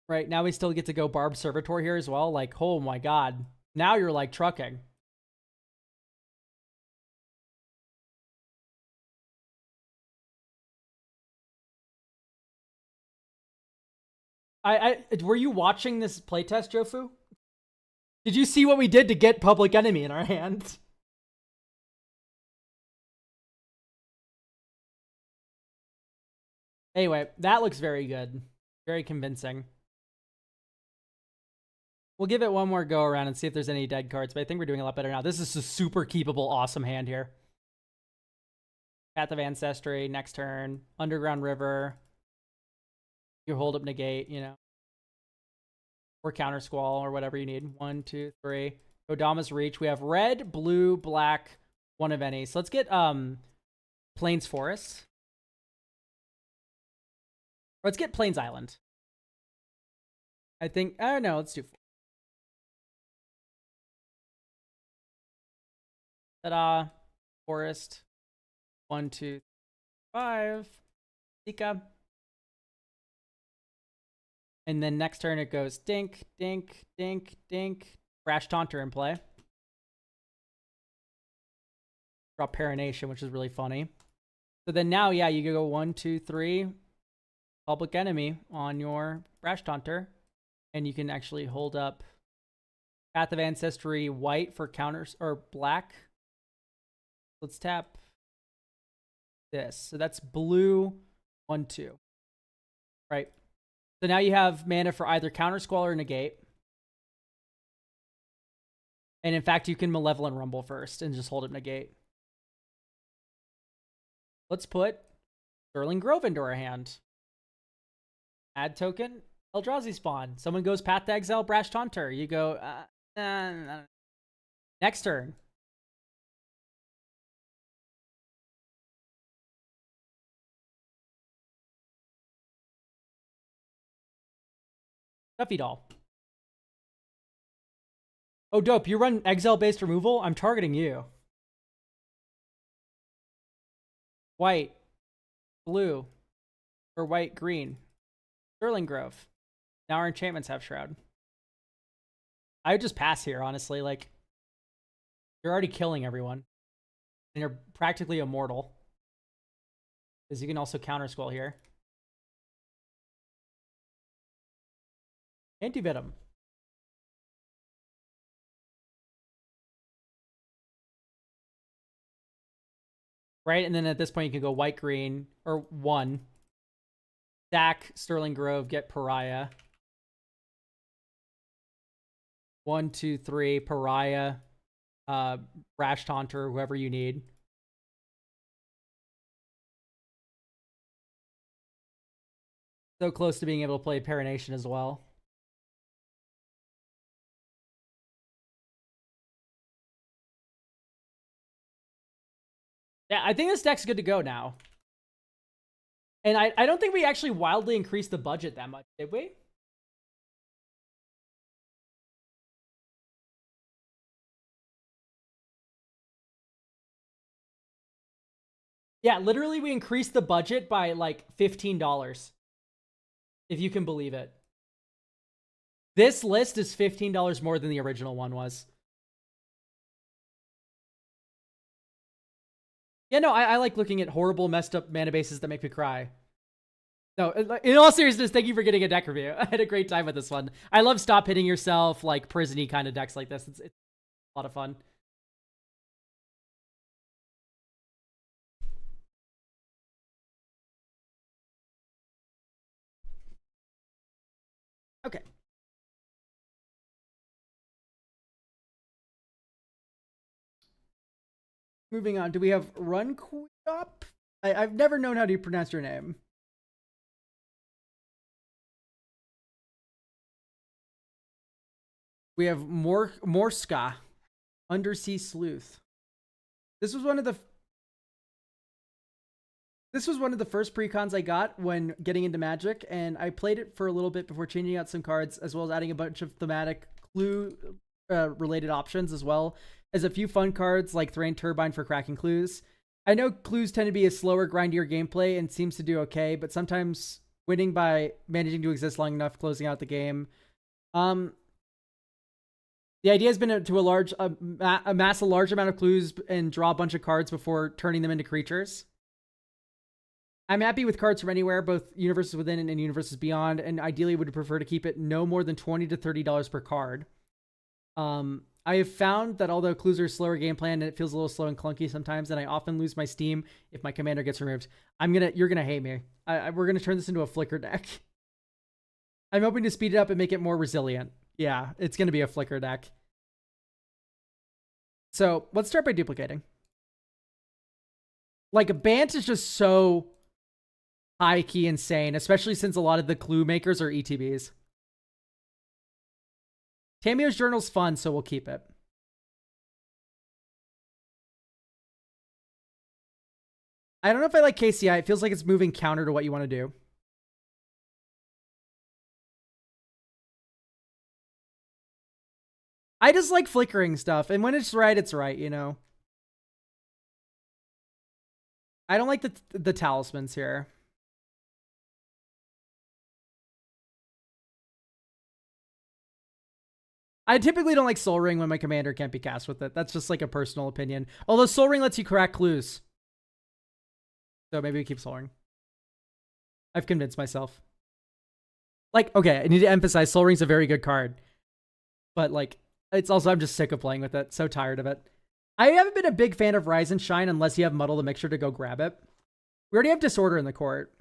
Right, now we still get to go Barb Servitor here as well. Like, oh my god. Now you're like trucking. Were you watching this playtest, Jofu? Did you see what we did to get Public Enemy in our hand? Anyway, that looks very good. Very convincing. We'll give it one more go around and see if there's any dead cards, but I think we're doing a lot better now. This is a super keepable, awesome hand here. Path of Ancestry, next turn. Underground River. You hold up negate, you know. Or counter squall or whatever you need. 1, 2, 3. Kodama's Reach. We have red, blue, black, one of any. So let's get Plains Forest. Or let's get Plains Island. I think, I don't know, let's do 4. Ta-da. Forest. 1, 2, 5. Sika. And then next turn it goes dink, dink, dink, dink. Brash Taunter in play. Draw Parination, which is really funny. So then now, yeah, you go 1, 2, 3. Public Enemy on your Brash Taunter. And you can actually hold up Path of Ancestry white for counters, or black. Let's tap this. So that's blue, 1, 2. Right. So now you have mana for either Counter Squall or Negate. And in fact, you can Malevolent Rumble first and just hold up Negate. Let's put Sterling Grove into our hand. Add token, Eldrazi spawn. Someone goes Path to Exile, Brash Taunter. You go, next turn. Stuffy Doll. Oh, dope. You run Exile-based removal? I'm targeting you. White. Blue. Or white, green. Sterling Grove. Now our enchantments have Shroud. I would just pass here, honestly. Like, you're already killing everyone. And you're practically immortal. Because you can also counter squall here. Anti-Venom. Right? And then at this point, you can go white, green, or 1. Sack, Sterling Grove, get Pariah. 1, 2, 3, Pariah, Brash Taunter, whoever you need. So close to being able to play Parination as well. Yeah, I think this deck's good to go now. And I don't think we actually wildly increased the budget that much, did we? Yeah, literally we increased the budget by like $15. If you can believe it. This list is $15 more than the original one was. Yeah, no, I like looking at horrible, messed up mana bases that make me cry. No, in all seriousness, thank you for getting a deck review. I had a great time with this one. I love stop hitting yourself, like prison-y kind of decks like this. It's a lot of fun. Okay. Moving on, do we have Run Up? I've never known how to pronounce your name. We have Morska, Undersea Sleuth. This was one of the... This was one of the first precons I got when getting into Magic, and I played it for a little bit before changing out some cards, as well as adding a bunch of thematic clue related options, as well as a few fun cards like Thrain Turbine for cracking clues. I know clues tend to be a slower, grindier gameplay and seems to do okay, but sometimes winning by managing to exist long enough, closing out the game. The idea has been to amass a large amount of clues and draw a bunch of cards before turning them into creatures. I'm happy with cards from anywhere, both universes within and universes beyond, and ideally would prefer to keep it no more than $20 to $30 per card. I have found that although clues are slower gameplay and it feels a little slow and clunky sometimes, and I often lose my steam if my commander gets removed. You're gonna hate me. We're gonna turn this into a flicker deck. I'm hoping to speed it up and make it more resilient. Yeah, it's gonna be a flicker deck. So let's start by duplicating. Like, Bant is just so high key insane, especially since a lot of the clue makers are ETBs. Tamio's Journal's fun, so we'll keep it. I don't know if I like KCI. It feels like it's moving counter to what you want to do. I just like flickering stuff, and when it's right, you know? I don't like the talismans here. I typically don't like Soul Ring when my commander can't be cast with it. That's just like a personal opinion. Although Soul Ring lets you crack clues. So maybe we keep Soul Ring. I've convinced myself. Like, okay, I need to emphasize Soul Ring's a very good card. But like, it's also, I'm just sick of playing with it. So tired of it. I haven't been a big fan of Rise and Shine unless you have Muddle the Mixture to go grab it. We already have Disorder in the court.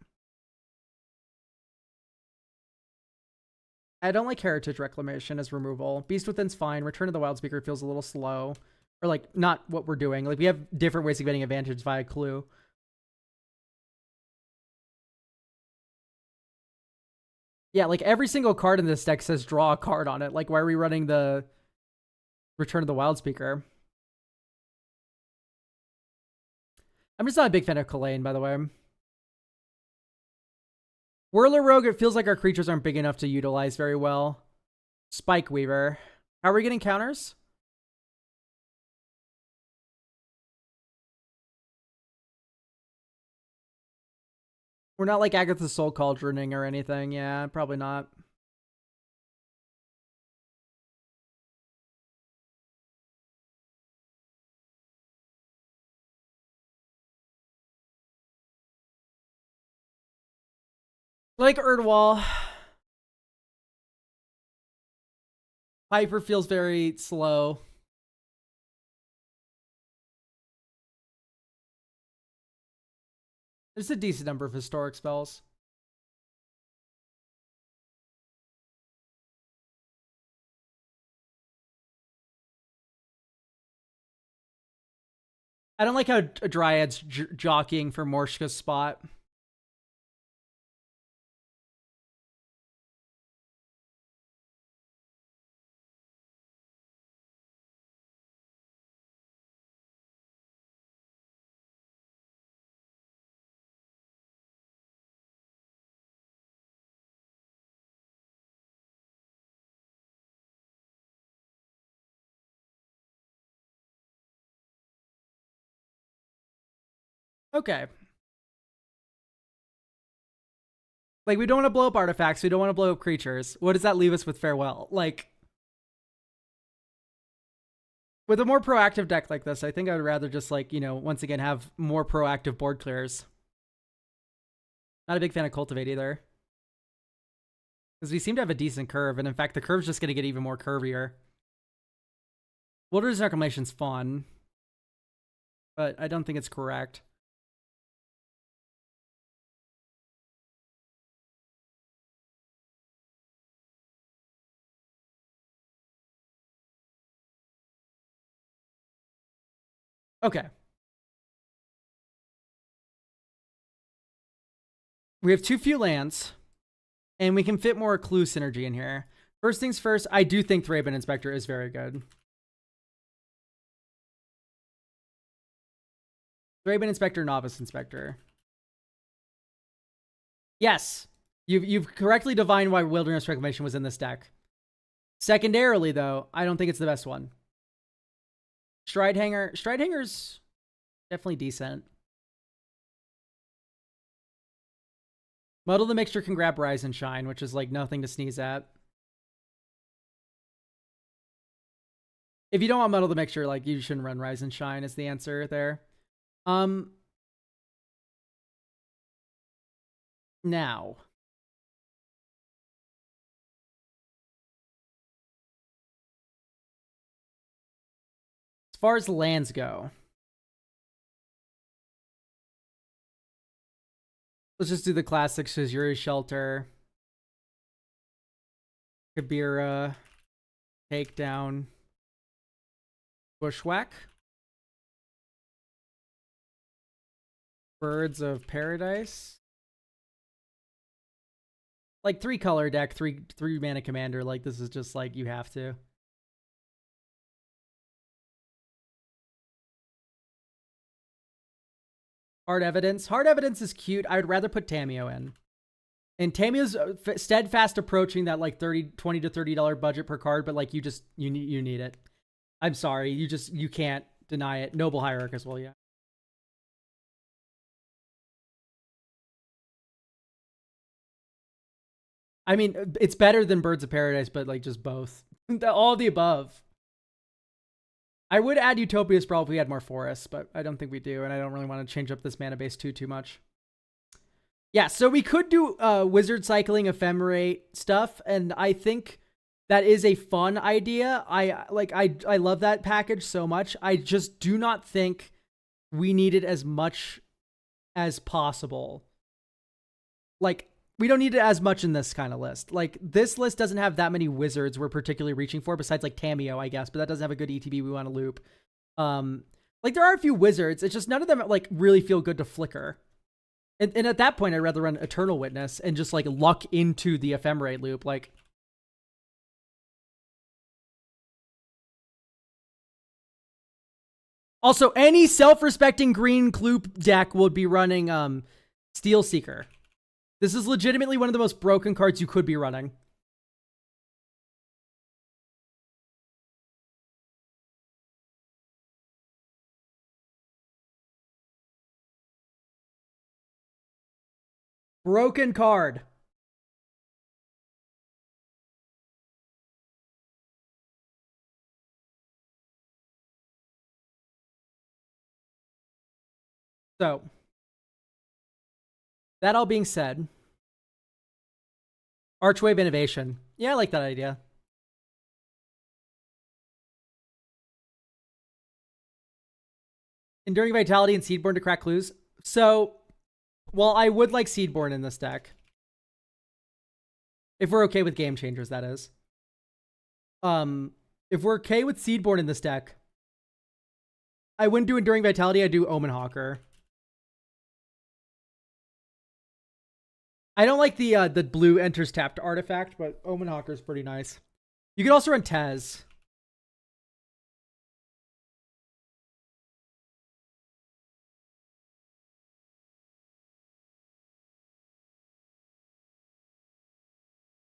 I don't like Heritage Reclamation as removal. Beast Within's fine. Return of the Wild Speaker feels a little slow. Or like, not what we're doing. Like, we have different ways of getting advantage via clue. Yeah, like every single card in this deck says draw a card on it. Like, why are we running the Return of the Wild Speaker? I'm just not a big fan of Kalain, by the way. Whirler Rogue, it feels like our creatures aren't big enough to utilize very well. Spike Weaver. How are we getting counters? We're not like Agatha's Soul Cauldroning or anything. Yeah, probably not. Like Erdwall. Piper feels very slow. There's a decent number of historic spells. I don't like how a Dryad's jockeying for Morshka's spot. Okay. Like, we don't want to blow up artifacts. We don't want to blow up creatures. What does that leave us with Farewell? Like, with a more proactive deck like this, I think I would rather just, like, you know, once again, have more proactive board clears. Not a big fan of Cultivate either. Because we seem to have a decent curve, and in fact, the curve's just going to get even more curvier. Wilderness Reclamation's fun, but I don't think it's correct. Okay. We have too few lands, and we can fit more clue synergy in here. First things first, I do think Thraben Inspector is very good. Thraben Inspector, Novice Inspector. Yes. You've correctly divined why Wilderness Reclamation was in this deck. Secondarily, though, I don't think it's the best one. Stridehanger's definitely decent. Muddle the Mixture can grab Rise and Shine, which is like nothing to sneeze at. If you don't want Muddle the Mixture, like you shouldn't run Rise and Shine is the answer there. Now. As far as lands go, let's just do the classics. Yuri's Shelter, Kabira, Takedown, Bushwhack, Birds of Paradise. Like 3-color deck, three mana commander. Like this is just like you have to. Hard Evidence. Hard Evidence is cute. I would rather put Tamiyo in. And Tamiyo's steadfast approaching that like $20 to $30 budget per card, but like you need it. I'm sorry, you can't deny it. Noble Hierarch as well, yeah. I mean, it's better than Birds of Paradise, but like just both. All the above. I would add Utopia Sprawl if we had more forests, but I don't think we do, and I don't really want to change up this mana base too much. Yeah, so we could do wizard cycling ephemerate stuff, and I think that is a fun idea. I love that package so much. I just do not think we need it as much as possible. Like, we don't need it as much in this kind of list. Like, this list doesn't have that many wizards we're particularly reaching for, besides, like, Tamiyo, I guess. But that doesn't have a good ETB we want to loop. Like, there are a few wizards. It's just none of them, like, really feel good to flicker. And at that point, I'd rather run Eternal Witness and just, like, luck into the Ephemerate loop. Like, also, any self-respecting green Kloop deck would be running Steel Seeker. This is legitimately one of the most broken cards you could be running. Broken card. So, that all being said, Archwave Innovation. Yeah, I like that idea. Enduring Vitality and Seedborn to crack clues. So, well, I would like Seedborn in this deck. If we're okay with Game Changers, that is. If we're okay with Seedborn in this deck, I wouldn't do Enduring Vitality, I'd do Omen Hawker. I don't like the blue enters tapped artifact, but Omen Hawker is pretty nice. You could also run Tez.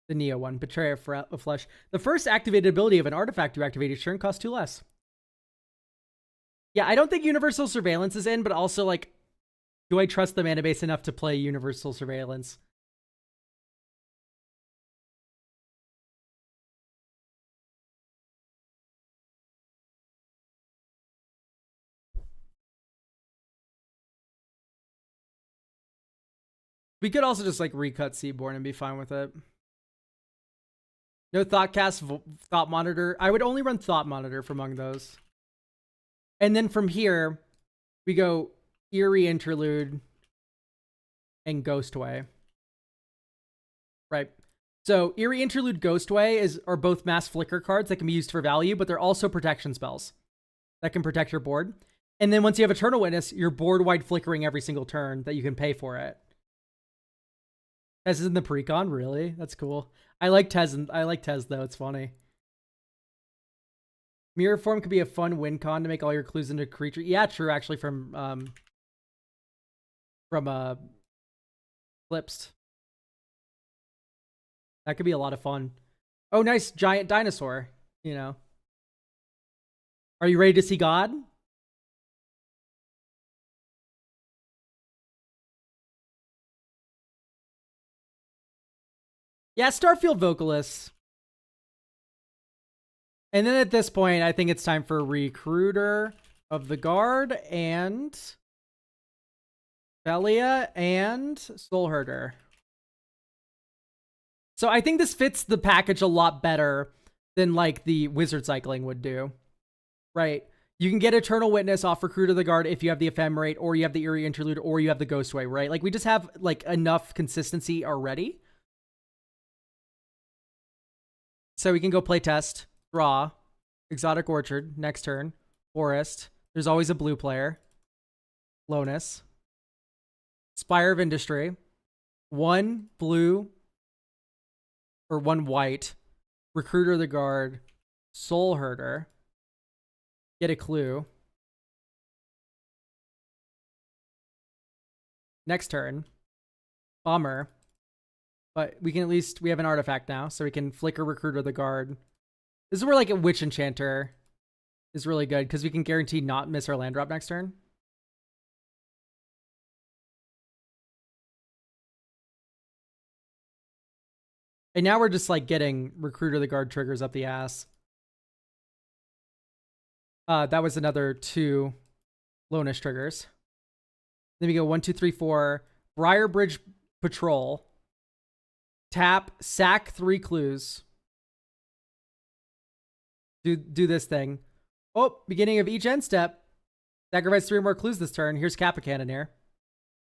The Neo one, Betrayer of Flesh. The first activated ability of an artifact you activate each turn costs 2 less. Yeah, I don't think Universal Surveillance is in, but also, like, do I trust the mana base enough to play Universal Surveillance? We could also just, like, recut Seaborn and be fine with it. No Thoughtcast, Thought Monitor. I would only run Thought Monitor from among those. And then from here, we go Eerie Interlude and Ghostway. Right. So Eerie Interlude, Ghostway are both mass flicker cards that can be used for value, but they're also protection spells that can protect your board. And then once you have Eternal Witness, you're board-wide flickering every single turn that you can pay for it. Tez is in the precon, really? That's cool. I like Tez though, it's funny. Mirror Form could be a fun win con to make all your clues into creature. Yeah, true, actually, from Eclipsed. That could be a lot of fun. Oh, nice giant dinosaur. You know. Are you ready to see God? Yeah, Starfield vocalists. And then at this point, I think it's time for Recruiter of the Guard and Belia and Soul Herder. So I think this fits the package a lot better than like the Wizard Cycling would do. Right? You can get Eternal Witness off Recruiter of the Guard if you have the Ephemerate, or you have the Eerie Interlude, or you have the Ghostway, right? Like we just have like enough consistency already. So we can go play test, draw, Exotic Orchard, next turn, Forest. There's always a blue player. Lonus. Spire of Industry. One blue or one white. Recruiter of the Guard. Soul Herder. Get a clue. Next turn. Bummer. But we can at least, we have an artifact now, so we can flicker Recruiter of the Guard. This is where like a Witch Enchanter is really good, because we can guarantee not miss our land drop next turn. And now we're just like getting Recruiter of the Guard triggers up the ass. That was another 2 Lonus triggers. Then we go 1, 2, 3, 4. Briar Bridge Patrol. Tap, sack 3 clues. Do this thing. Oh, beginning of each end step. Sacrifice 3 more clues this turn. Here's Kappa Cannoneer.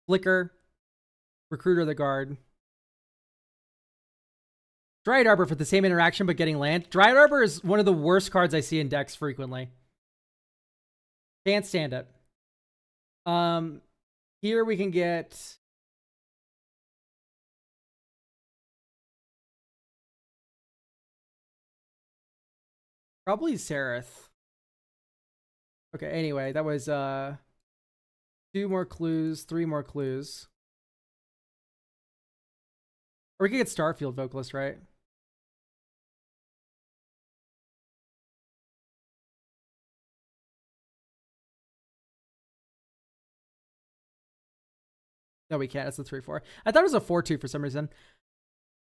Flicker. Recruiter of the Guard. Dryad Arbor for the same interaction, but getting land. Dryad Arbor is one of the worst cards I see in decks frequently. Can't stand it. Here we can get... probably Sereth. Okay, anyway, that was 2 more clues, 3 more clues. Or we could get Starfield Vocalist, right? No, we can't. It's a 3-4. I thought it was a 4-2 for some reason.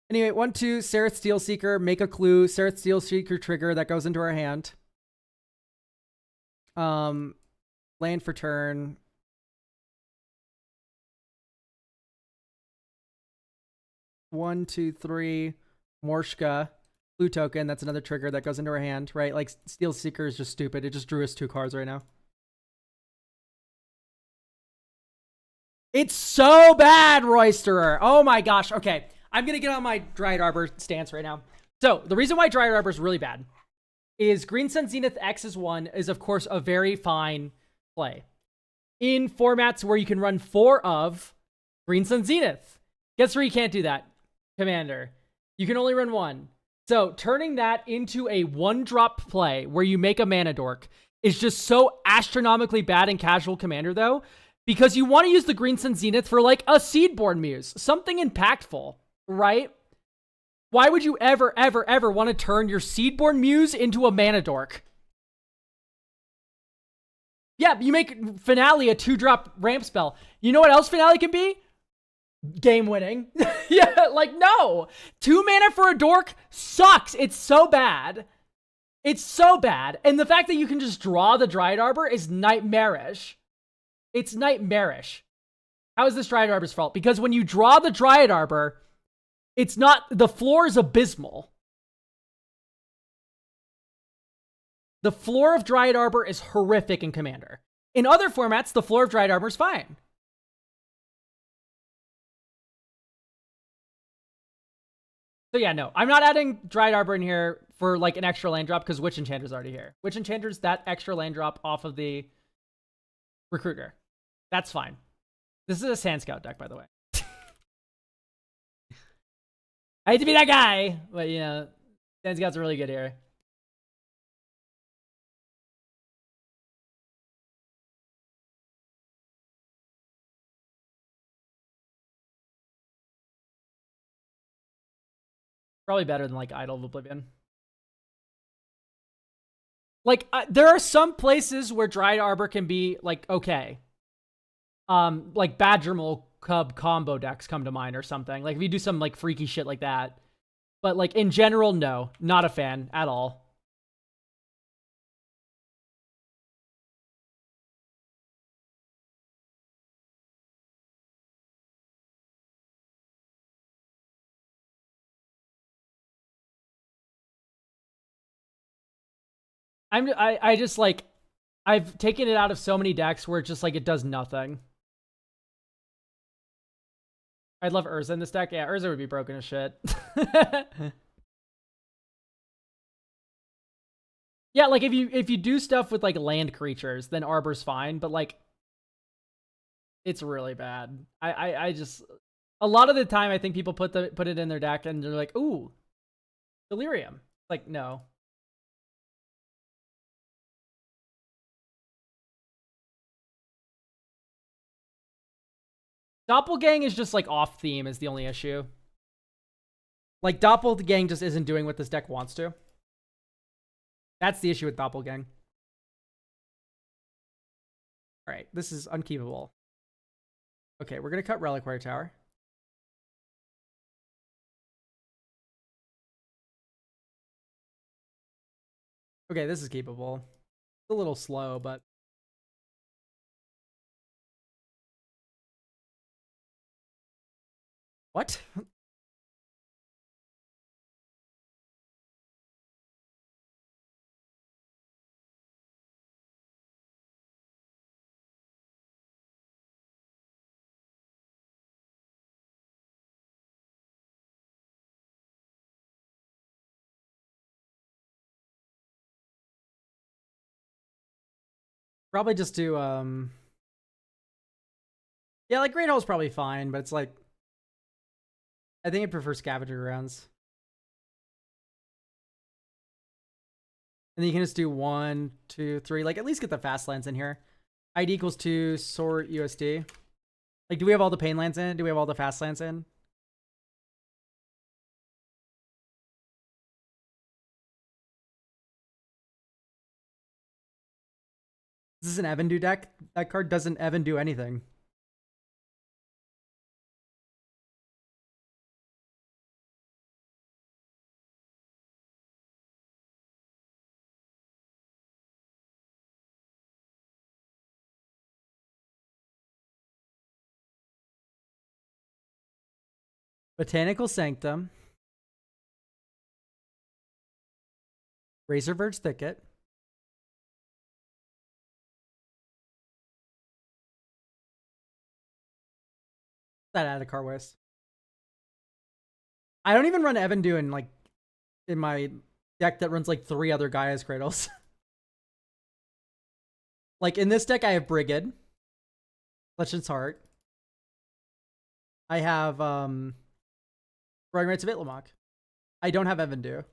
Anyway, 1-2, Sereth Steelseeker, make a clue. Sereth Steelseeker trigger that goes into our hand. Land for turn. One, two, three. Morshka. Blue token. That's another trigger that goes into our hand, right? Like, Steelseeker is just stupid. It just drew us 2 cards right now. It's so bad, Roysterer. Oh my gosh. Okay. I'm going to get on my Dryad Arbor stance right now. So, the reason why Dryad Arbor is really bad is Green Sun Zenith X is 1 is, of course, a very fine play. In formats where you can run 4 of Green Sun Zenith. Guess where you can't do that? Commander. You can only run 1. So, turning that into a 1-drop play where you make a mana dork is just so astronomically bad in casual Commander, though, because you want to use the Green Sun Zenith for, like, a Seedborn Muse. Something impactful, right? Why would you ever, ever, ever want to turn your Seedborn Muse into a mana dork? Yeah, you make Finale a 2-drop ramp spell. You know what else Finale can be? Game winning. Yeah, like, no. 2 mana for a dork sucks. It's so bad. It's so bad. And the fact that you can just draw the Dryad Arbor is nightmarish. It's nightmarish. How is this Dryad Arbor's fault? Because when you draw the Dryad Arbor, it's not... the floor is abysmal. The floor of Dryad Arbor is horrific in Commander. In other formats, the floor of Dryad Arbor is fine. So yeah, no. I'm not adding Dryad Arbor in here for like an extra land drop because Witch Enchanter's already here. Witch Enchanter's that extra land drop off of the Recruiter. That's fine. This is a Sand Scout deck, by the way. I hate to be that guy, but you know, Sand Scout's really good here. Probably better than like Idol of Oblivion. Like there are some places where Dryad Arbor can be like okay. Like Badgermole Cub combo decks come to mind or something. Like if you do some like freaky shit like that. But like in general, no, not a fan at all. I just like I've taken it out of so many decks where it's just like it does nothing. I'd love Urza in this deck. Yeah, Urza would be broken as shit. Yeah, like if you do stuff with like land creatures, then Arbor's fine, but like it's really bad. I just a lot of the time I think people put it in their deck and they're like, ooh, Delirium. Like, no. Doppelgang is just like off theme is the only issue. Like Doppelgang just isn't doing what this deck wants to. That's the issue with Doppelgang. All right, this is unkeepable. Okay, we're gonna cut Reliquary Tower. Okay, this is keepable. It's a little slow, but what? Probably just do yeah, like Great Hall's probably fine, but it's like I think I prefer Scavenger Grounds. And then you can just do 1, 2, 3. Like at least get the fast lands in here. ID equals 2, sort USD. Like, do we have all the pain lands in? Do we have all the fast lands in? This is an Evan do deck. That card doesn't Evan do anything. Botanical Sanctum. Razorverge Thicket. That out of card waste. I don't even run Evan do in like in my deck that runs like 3 other Gaia's Cradles. Like in this deck, I have Brigid, Legion's Heart. I have Growing Rites of Itlamok. I don't have Evan do.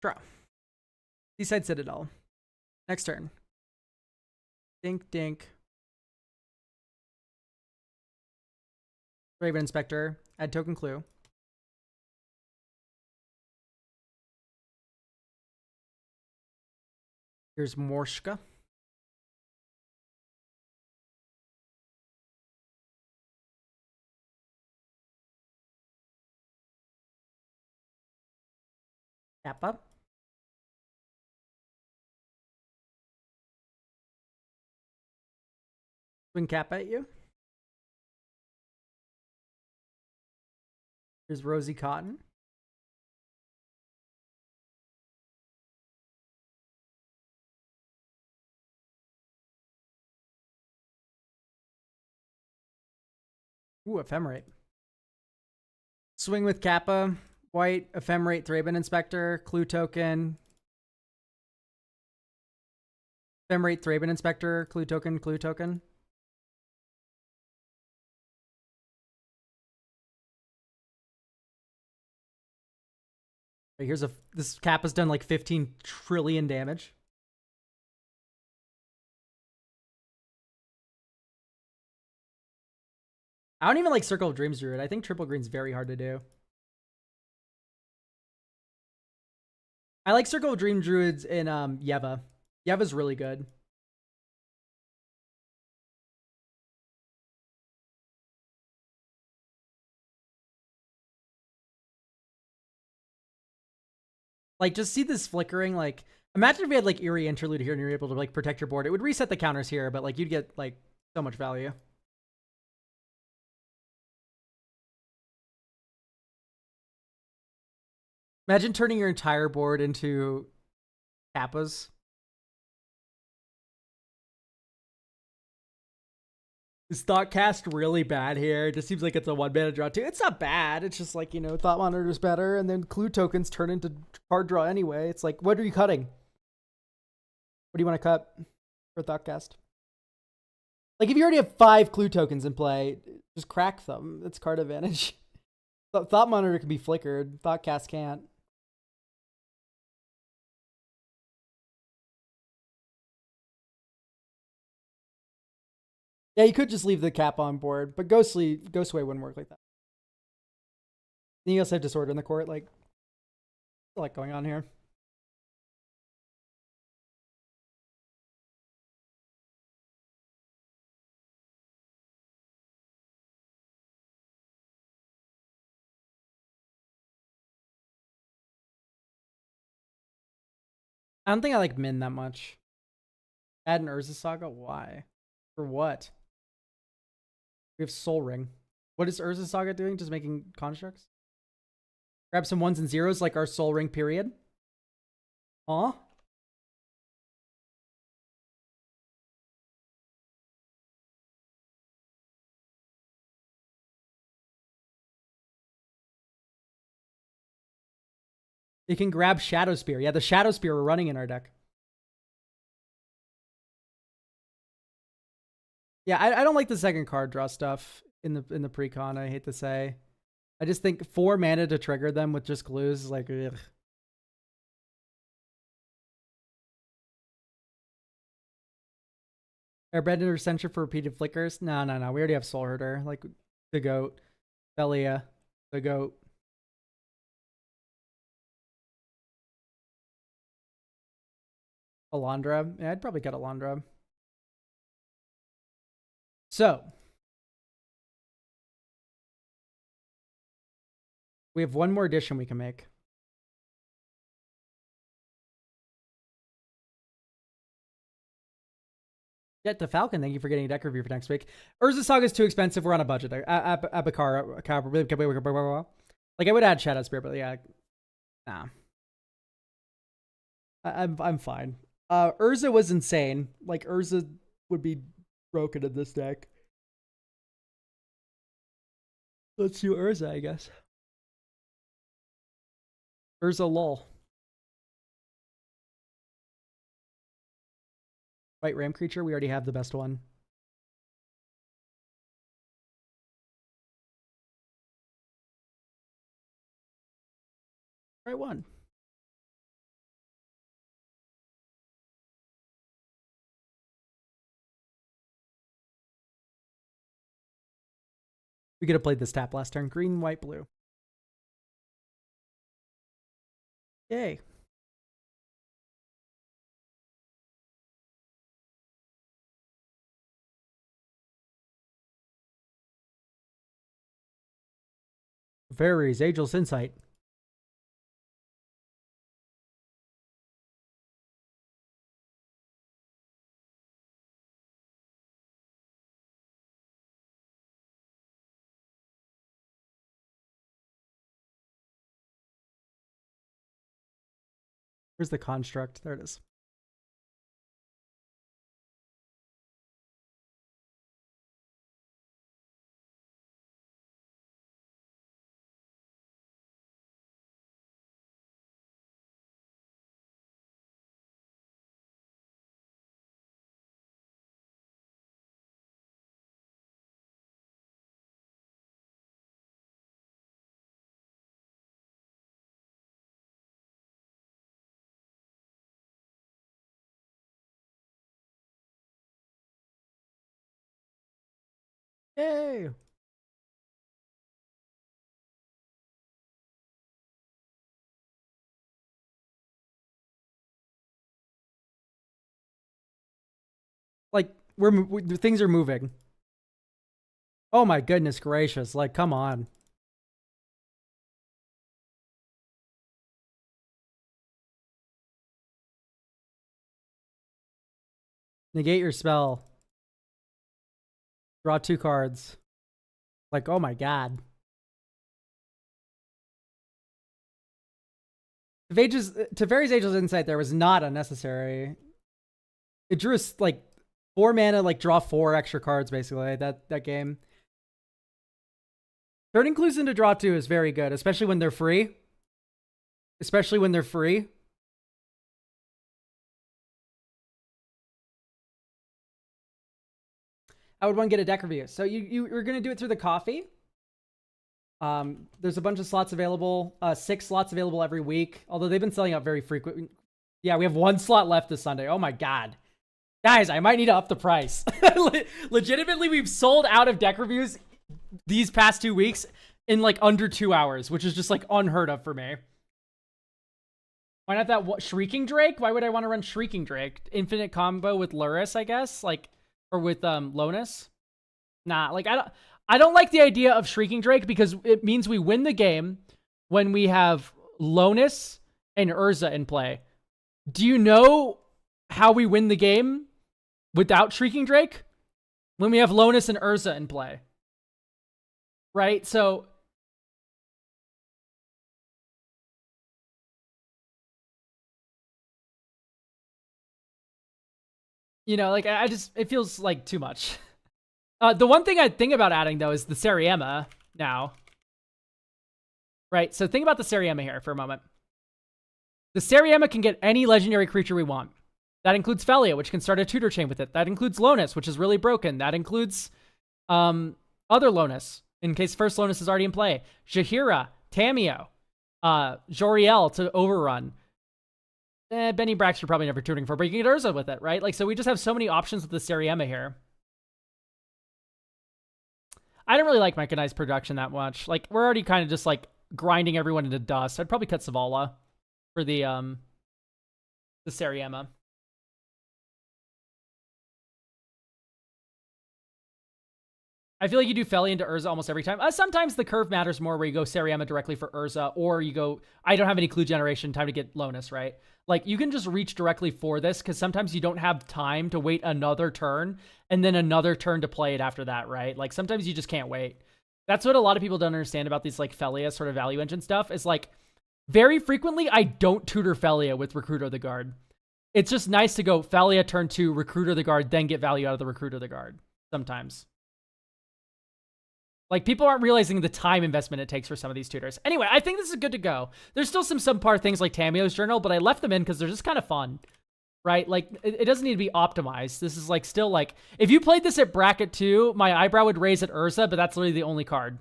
Draw. Seaside Citadel. Next turn. Dink, dink. Raven Inspector. Add token clue. Here's Morshka. Kappa. Swing Kappa at you. Here's Rosie Cotton. Ooh, Ephemerate. Swing with Kappa. White, Ephemerate, Thraben Inspector, Clue Token. Ephemerate, Thraben Inspector, Clue Token, Clue Token. Here's this Kappa's done like 15 trillion damage. I don't even like Circle of Dreams Druid. I think triple green's very hard to do. I like Circle of Dream Druids in Yeva. Yeva's really good. Like, just see this flickering. Like, imagine if we had like Eerie Interlude here and you're able to like protect your board. It would reset the counters here, but like you'd get like so much value. Imagine turning your entire board into Kappas. Is Thoughtcast really bad here? It just seems like it's a 1-mana draw too. It's not bad. It's just like, Thought Monitor's better, and then clue tokens turn into card draw anyway. It's like, what are you cutting? What do you want to cut for Thoughtcast? Like, if you already have 5 clue tokens in play, just crack them. It's card advantage. Thought Monitor can be flickered. Thoughtcast can't. Yeah, you could just leave the cap on board, but Ghostway wouldn't work like that. Then you also have Disorder in the court. Like, a lot going on here. I don't think I like Min that much. Add an Urza Saga? Why? For what? We have Soul Ring. What is Urza Saga doing? Just making constructs? Grab some 1s and 0s like our Soul Ring period. Huh? They can grab Shadow Spear. Yeah, the Shadow Spear we're running in our deck. Yeah, I don't like the second card draw stuff in the pre-con, I hate to say. I just think 4 mana to trigger them with just glues is like, ugh. Airbender Censure for repeated flickers? No. We already have Soul Herder. Like, the GOAT. Belia. The GOAT. Alondra. Yeah, I'd probably get Alondra. So, we have one more addition we can make. Jet to Falcon, thank you for getting a deck review for next week. Urza Saga is too expensive. We're on a budget there. Abakar. Like, I would add Shadow Spear, but yeah. Nah. I'm fine. Urza was insane. Like, Urza would be broken in this deck. Let's do Urza, I guess. Urza lol. White Ram Creature, we already have the best one. Right one. We could have played this tap last turn. Green, white, blue. Yay. Fairies, Ageless Insight. Where's the construct? There it is. Yay. things are moving. Oh my goodness gracious! Like, come on. Negate your spell. Draw 2 cards. Like, oh my god. Teferi's Ageless Insight there was not unnecessary. It drew us like 4 mana, like draw 4 extra cards basically. That game. Turning clues into draw 2 is very good, especially when they're free. Especially when they're free. I would want to get a deck review. So you're gonna do it through the coffee. There's a bunch of slots available. 6 slots available every week. Although they've been selling out very frequently. Yeah, we have 1 slot left this Sunday. Oh my god. Guys, I might need to up the price. Legitimately, we've sold out of deck reviews these past 2 weeks in like under 2 hours, which is just like unheard of for me. Why not that Shrieking Drake? Why would I want to run Shrieking Drake? Infinite combo with Luris, I guess, like, or with Lonus. Nah, like I don't like the idea of Shrieking Drake because it means we win the game when we have Lonus and Urza in play. Do you know how we win the game without Shrieking Drake? When we have Lonus and Urza in play. Right? So you know, like, it feels like too much. The one thing I think about adding, though, is the Seriema now. Right? So think about the Seriema here for a moment. The Seriema can get any legendary creature we want. That includes Felia, which can start a tutor chain with it. That includes Lonus, which is really broken. That includes other Lonus, in case first Lonus is already in play. Shahira, Tamio, Joriel to overrun. Benny Brax you're probably never tutoring for, but you can get Urza with it, right? Like, so we just have so many options with the Seriema here. I don't really like mechanized production that much. Like, we're already kind of just like grinding everyone into dust. I'd probably cut Zavala for the Seriema. I feel like you do Feli into Urza almost every time. Sometimes the curve matters more where you go Seriema directly for Urza, or you go, I don't have any clue generation, time to get Lonus, right? Like, you can just reach directly for this, because sometimes you don't have time to wait another turn, and then another turn to play it after that, right? Like, sometimes you just can't wait. That's what a lot of people don't understand about these, like, Felia sort of value engine stuff, is like, very frequently, I don't tutor Felia with Recruit or the Guard. It's just nice to go Felia turn 2, Recruit or the Guard, then get value out of the Recruit or the Guard, sometimes. Like, people aren't realizing the time investment it takes for some of these tutors. Anyway, I think this is good to go. There's still some subpar things like Tamio's Journal, but I left them in because they're just kind of fun, right? Like, it doesn't need to be optimized. This is, like, still, like, if you played this at bracket 2, my eyebrow would raise at Urza, but that's literally the only card.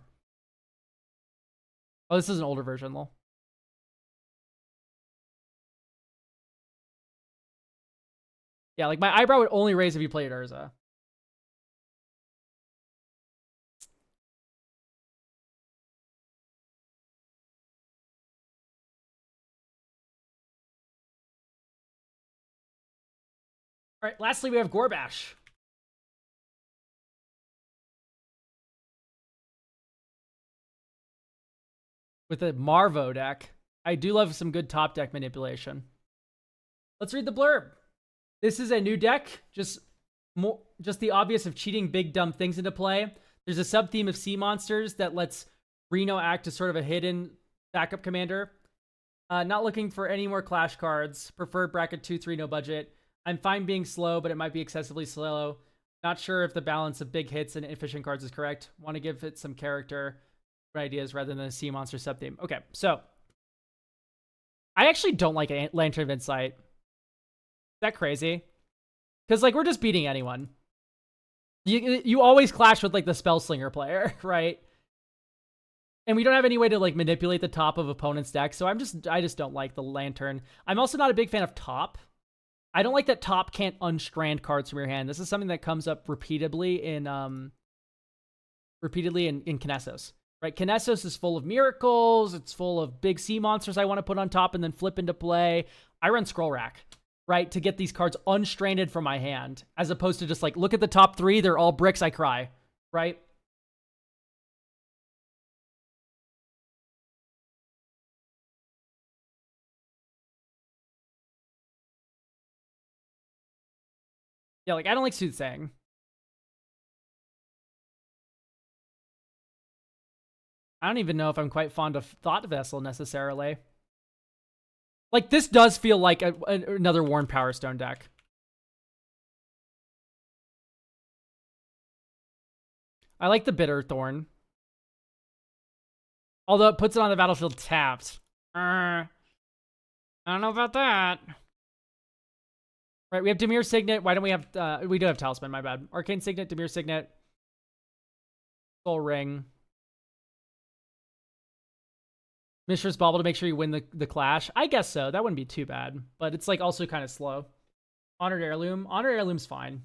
Oh, this is an older version, lol. Yeah, like, my eyebrow would only raise if you played Urza. All right, lastly, we have Gorbash. With a Marvo deck. I do love some good top deck manipulation. Let's read the blurb. This is a new deck, just the obvious of cheating big dumb things into play. There's a sub-theme of sea monsters that lets Reno act as sort of a hidden backup commander. Not looking for any more Clash cards. Preferred bracket 2-3, no budget. I'm fine being slow, but it might be excessively slow. Not sure if the balance of big hits and efficient cards is correct. Want to give it some character ideas rather than a sea monster sub-theme. Okay, so I actually don't like Lantern of Insight. Is that crazy? Because, like, we're just beating anyone. You always clash with, like, the Spellslinger player, right? And we don't have any way to, like, manipulate the top of opponent's deck, so I just don't like the Lantern. I'm also not a big fan of top. I don't like that top can't unstrand cards from your hand. This is something that comes up repeatedly in Kinesos. Right? Kinesos is full of miracles. It's full of big sea monsters I want to put on top and then flip into play. I run Scroll Rack. right? To get these cards unstranded from my hand, as opposed to just like, look at the top 3, they're all bricks, I cry, right? Yeah, like, I don't like Soothsaying. I don't even know if I'm quite fond of Thought Vessel necessarily. Like, this does feel like another Worn Power Stone deck. I like the Bitter Thorn. Although it puts it on the battlefield tapped. I don't know about that. Right, we have Dimir Signet. Why don't we have... we do have Talisman, my bad. Arcane Signet, Dimir Signet. Soul Ring. Mishra's Bauble to make sure you win the Clash. I guess so. That wouldn't be too bad. But it's like also kind of slow. Honored Heirloom. Honored Heirloom's fine.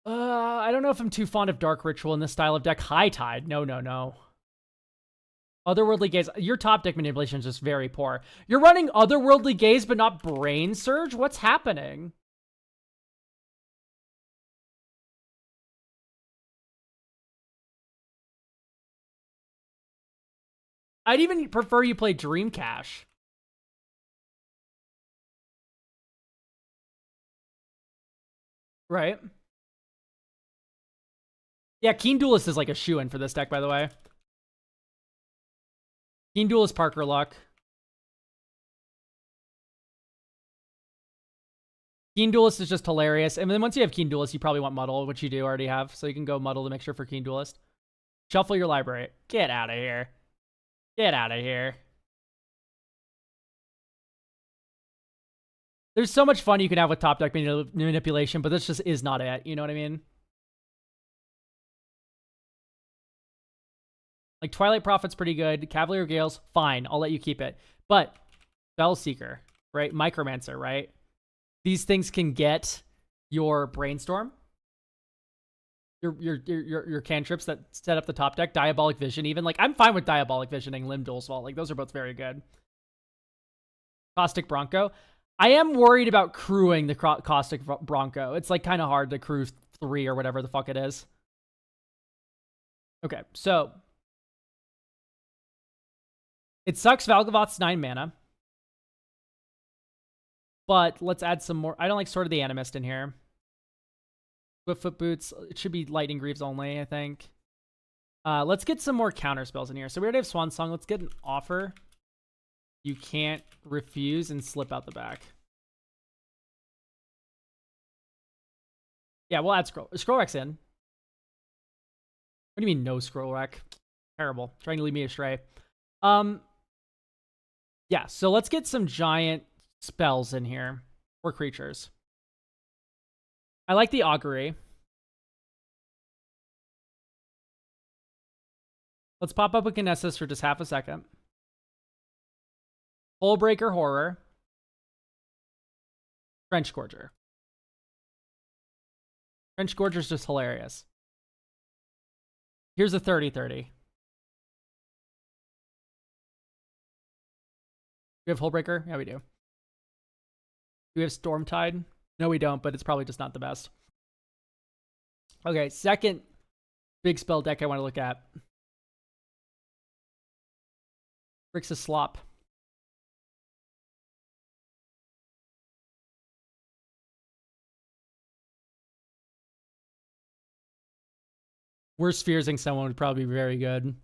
I don't know if I'm too fond of Dark Ritual in this style of deck. High Tide. No, no, no. Otherworldly Gaze. Your top deck manipulation is just very poor. You're running Otherworldly Gaze, but not Brain Surge? What's happening? I'd even prefer you play Dream Cache. Right. Yeah, Keen Duelist is like a shoo-in for this deck, by the way. Keen Duelist, Parker Luck. Keen Duelist is just hilarious. And then once you have Keen Duelist, you probably want Muddle, which you do already have. So you can go Muddle to make sure for Keen Duelist. Shuffle your library. Get out of here. Get out of here. There's so much fun you can have with top deck manipulation, but this just is not it. You know what I mean? Like, Twilight Prophet's pretty good. Cavalier Gales, fine. I'll let you keep it. But Spellseeker, right? Micromancer, right? These things can get your Brainstorm, your cantrips that set up the top deck, Diabolic Vision even. Like, I'm fine with Diabolic Visioning, Limb Duel's Vault. Like, those are both very good. Caustic Bronco. I am worried about crewing the Caustic Bronco. It's, like, kind of hard to crew 3 or whatever the fuck it is. Okay, so it sucks Valgavoth's 9 mana. But let's add some more. I don't like Sword of the Animist in here. Swiftfoot Boots. It should be Lightning Greaves only, I think. Let's get some more counter spells in here. So we already have Swan Song. Let's get an Offer. You can't refuse and slip out the back. Yeah, we'll add Scroll Rex in. What do you mean no Scroll Rec? Terrible. Trying to lead me astray. Yeah, so let's get some giant spells in here. Or creatures. I like the Augury. Let's pop up a Kinesis for just half a second. Hullbreaker Horror. Trench Scourger. Trench Scourger's just hilarious. Here's a 30-30. We have Hullbreaker? Yeah, we do. Do we have Stormtide? No, we don't, but it's probably just not the best. Okay, second big spell deck I want to look at. Grixis Slop. Worst Fearsing someone would probably be very good.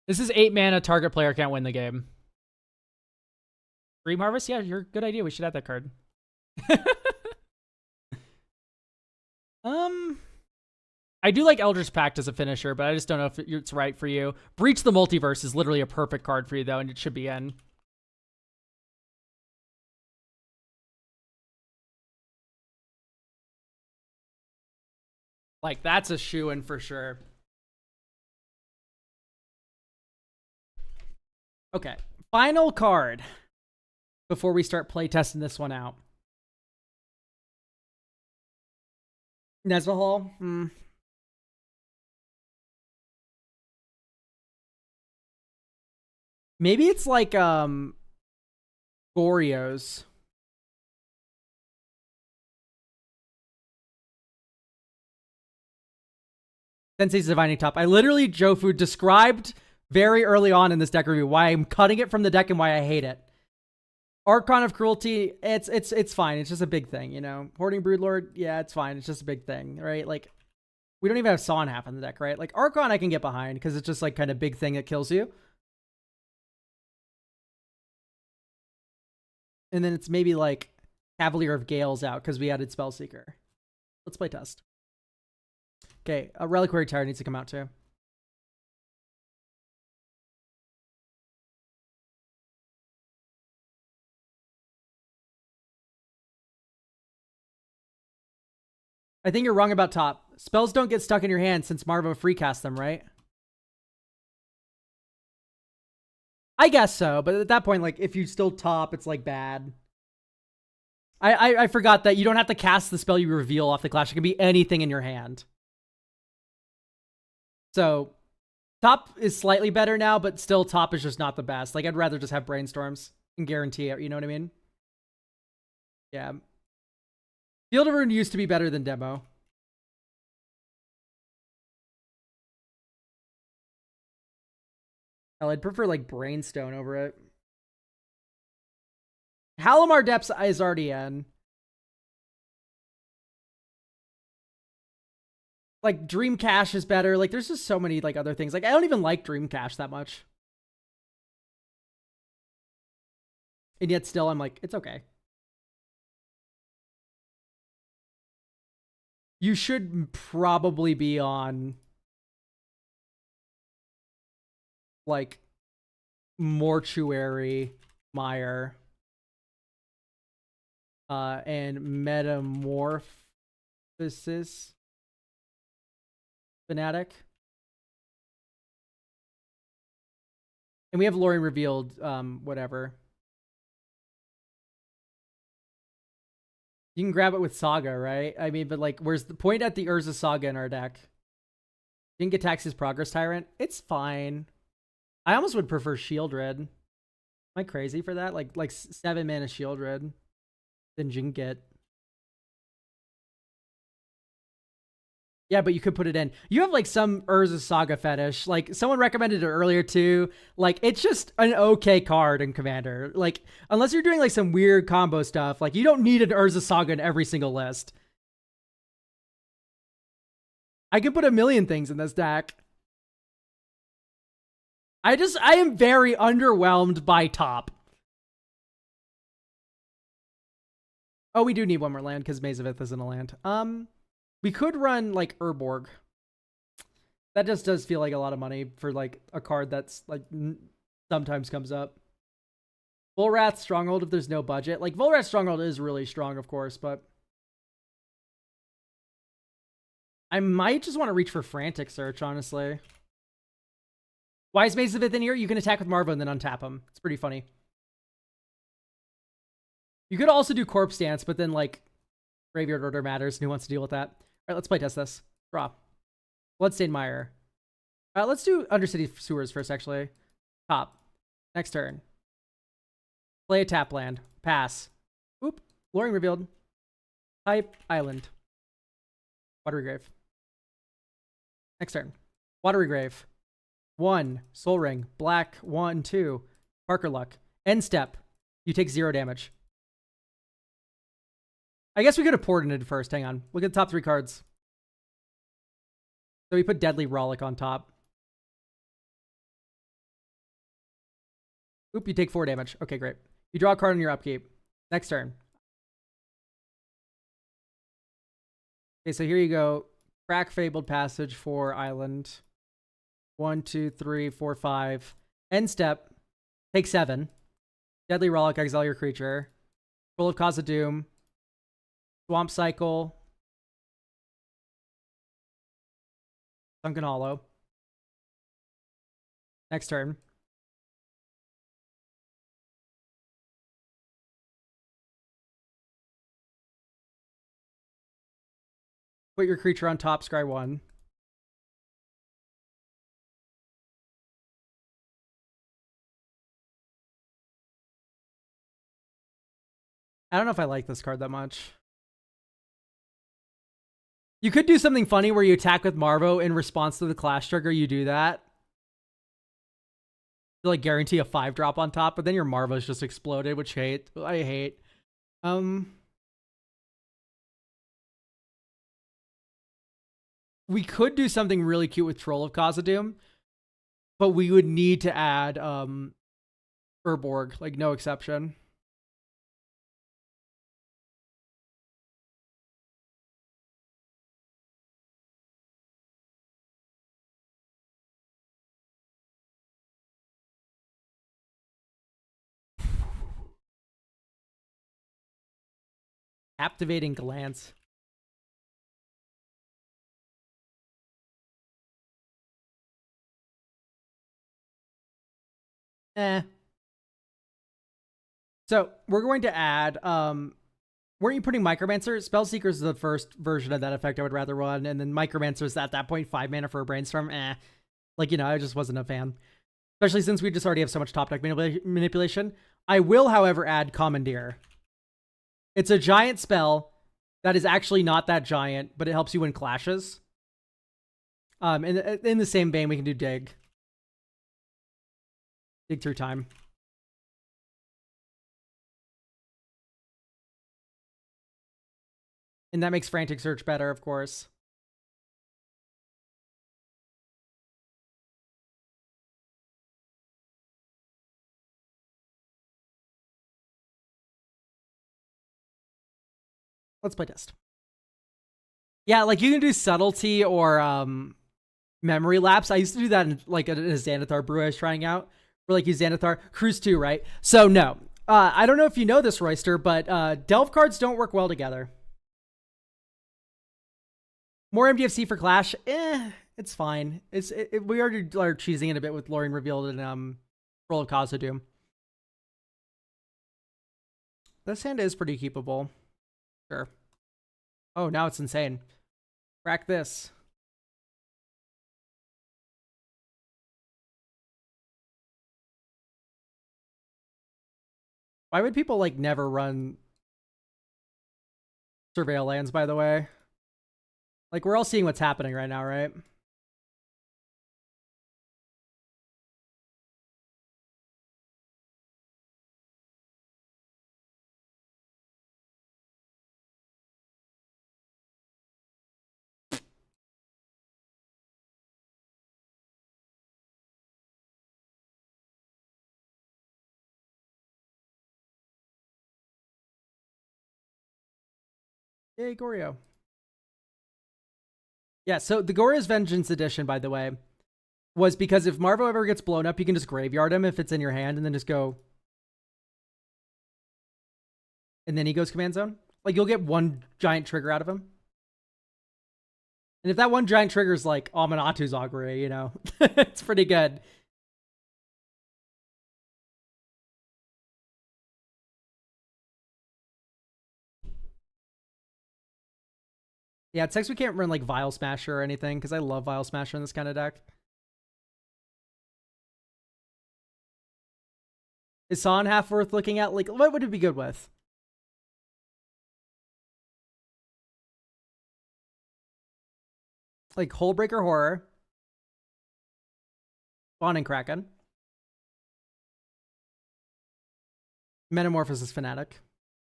This is 8 mana. Target player can't win the game. Dream Harvest? Yeah, you're a good idea. We should add that card. I do like Eldritch Pact as a finisher, but I just don't know if it's right for you. Breach the Multiverse is literally a perfect card for you, though, and it should be in. Like, that's a shoo-in for sure. Okay, final card before we start playtesting this one out. Nesvahal? Maybe it's like Oreos. Sensei's Divining Top. I literally, Jofu, described very early on in this deck review why I'm cutting it from the deck and why I hate it. Archon of Cruelty, it's fine. It's just a big thing, you know. Hoarding Broodlord, yeah, it's fine. It's just a big thing, right? Like, we don't even have Saw in half in the deck, right? Like, Archon I can get behind because it's just like kind of big thing that kills you. And then it's maybe like Cavalier of Gales out because we added Spellseeker. Let's play test. Okay, a Reliquary Tower needs to come out too. I think you're wrong about top. Spells don't get stuck in your hand since Marvo free cast them, right? I guess so, but at that point, like, if you still top, it's like bad. I forgot that you don't have to cast the spell you reveal off the clash. It can be anything in your hand. So top is slightly better now, but still top is just not the best. Like, I'd rather just have Brainstorms and guarantee it. You know what I mean? Yeah. Field of Ruin used to be better than Demo. Hell, I'd prefer like Brainstone over it. Halimar Depths is already in. Like, Dream Cache is better. Like, there's just so many like other things. Like, I don't even like Dream Cache that much. And yet still I'm like, it's okay. You should probably be on like Mortuary, Mire, and Metamorphosis Fanatic. And we have Lorien revealed, whatever. You can grab it with Saga, right? I mean, but like, where's the point at the Urza Saga in our deck? Jink attacks his Progress Tyrant. It's fine. I almost would prefer Shieldred. Am I crazy for that? Like 7 mana Shieldred. Then Jinkit. Yeah, but you could put it in. You have like some Urza Saga fetish. Like, someone recommended it earlier too. Like, it's just an okay card in Commander. Like, unless you're doing like some weird combo stuff, like, you don't need an Urza Saga in every single list. I could put a million things in this deck. I am very underwhelmed by top. Oh, we do need one more land because Maze of Ith isn't a land. We could run like Urborg. That just does feel like a lot of money for like a card that's like sometimes comes up. Volrath Stronghold if there's no budget. Like, Volrath Stronghold is really strong, of course, but I might just want to reach for Frantic Search, honestly. Why is Maze of Ith in here? You can attack with Marvo and then untap him. It's pretty funny. You could also do Corpse Dance, but then like Graveyard Order matters and who wants to deal with that? All right, let's play test this. Draw. Bloodstained Mire. Let's do Undercity Sewers first, actually. Top. Next turn. Play a tap land. Pass. Oop. Lorien revealed. Type Island. Watery Grave. Next turn. Watery Grave. 1. Soul Ring. Black. 1, 2. Parker Luck. End step. You take 0 damage. I guess we could have poured it first. Hang on. Look at the top 3 cards. So we put Deadly Rollick on top. Oop, you take 4 damage. Okay, great. You draw a card on your upkeep. Next turn. Okay, so here you go. Crack Fabled Passage for Island. 1, 2, 3, 4, 5. End step. Take 7. Deadly Rollick, exile your creature. Scroll of Cause of Doom. Swamp Cycle. Sunken Hollow. Next turn. Put your creature on top, scry 1. I don't know if I like this card that much. You could do something funny where you attack with Marvo in response to the Clash trigger. You do that to like guarantee a 5-drop on top, but then your Marvo's just exploded, which I hate. We could do something really cute with Troll of Khazad-dûm, but we would need to add Urborg, like no exception. Captivating glance. So we're going to add weren't you putting Micromancer? Spellseeker is the first version of that effect I would rather run, and then Micromancer is at that point 5 mana for a Brainstorm. Like, you know, I just wasn't a fan. Especially since we just already have so much top deck manipulation. I will, however, add Commandeer. It's a giant spell that is actually not that giant, but it helps you win clashes. In the same vein, we can do Dig. Dig through time. And that makes Frantic Search better, of course. Let's play test. Yeah, like you can do Subtlety or Memory Lapse. I used to do that in like a Xanathar brew I was trying out. Where like use Xanathar. Cruise 2, right? So no. I don't know if you know this, Royster, but Delve cards don't work well together. More MDFC for Clash, it's fine. We already are cheesing it a bit with Lorien Revealed and Troll of Khazad-dûm. This hand is pretty keepable. Sure. Oh, now it's insane. Crack this. Why would people like never run Surveil lands, by the way? Like, we're all seeing what's happening right now, right? Yay, Goryo. Yeah, so the Goryo's Vengeance edition, by the way, was because if Marvo ever gets blown up, you can just graveyard him if it's in your hand and then just go. And then he goes Command Zone. Like, you'll get one giant trigger out of him. And if that one giant trigger is like Aminatu's Augury, you know, it's pretty good. Yeah, it sucks we can't run like Vile Smasher or anything, because I love Vile Smasher in this kind of deck. Is Son half worth looking at? Like, what would it be good with? Like Hullbreaker Horror. Spawn and Kraken. Metamorphosis Fanatic.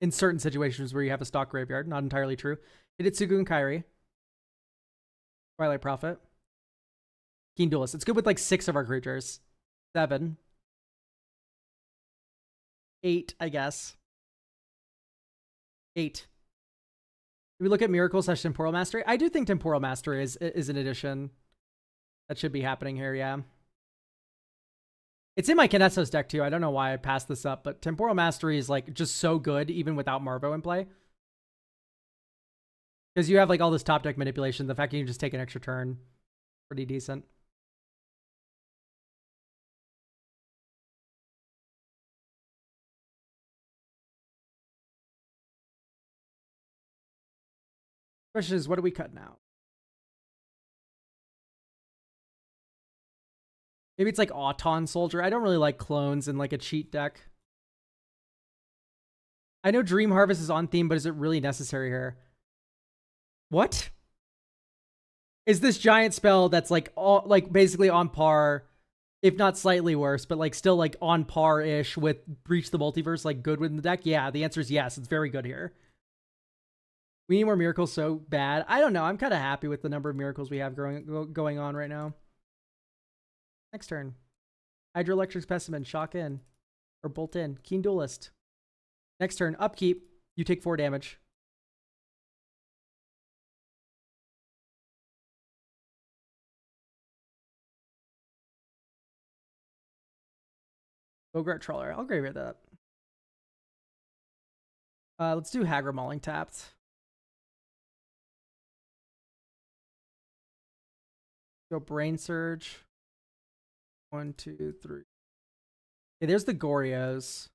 In certain situations where you have a stock graveyard. Not entirely true. Hidetsugu and Kairi. Twilight Prophet. Keen Duelist. It's good with like 6 of our creatures. 7. 8, I guess. 8. Do we look at Miracle / Temporal Mastery? I do think Temporal Mastery is an addition that should be happening here, yeah. It's in my Kinesos deck too. I don't know why I passed this up, but Temporal Mastery is like just so good even without Marvo in play. Because you have like all this top deck manipulation. The fact that you can just take an extra turn, pretty decent. Question is, what do we cut now? Maybe it's like Auton Soldier. I don't really like clones in like a cheat deck. I know Dream Harvest is on theme, but is it really necessary here? What? Is this giant spell that's like basically on par, if not slightly worse, but like still like on par-ish with Breach the Multiverse, like good within the deck? Yeah, the answer is yes. It's very good here. We need more miracles so bad. I don't know. I'm kind of happy with the number of miracles we have going on right now. Next turn. Hydroelectric Specimen, shock in. Or bolt in. Keen Duelist. Next turn, upkeep. You take 4 damage. Bogart Trawler. I'll graveyard that up. Let's do Hagra Mauling tapped. Go Brain Surge. 1, 2, 3. Okay, there's the Gorios.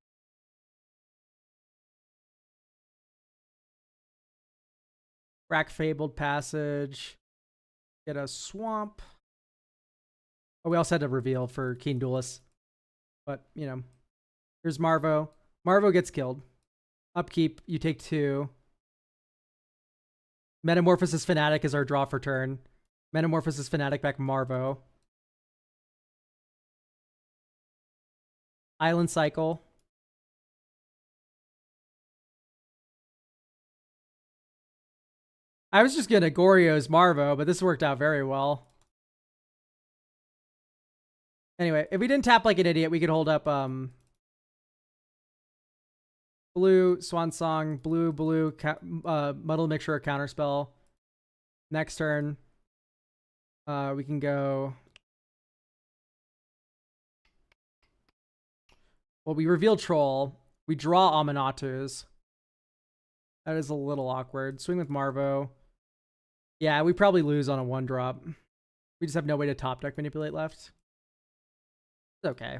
Rack Fabled Passage. Get a Swamp. Oh, we also had to reveal for Keen Duelist. But, you know. Here's Marvo. Marvo gets killed. Upkeep, you take 2. Metamorphosis Fanatic is our draw for turn. Metamorphosis Fanatic back Marvo. Island Cycle. I was just gonna Goryo's Marvo, but this worked out very well. Anyway, if we didn't tap like an idiot, we could hold up blue, Swan Song, blue, Muddle Mixture, Counterspell. Next turn, we can go. Well, we reveal Troll. We draw Aminatus. That is a little awkward. Swing with Marvo. Yeah, we probably lose on a 1-drop. We just have no way to top deck manipulate left. It's okay.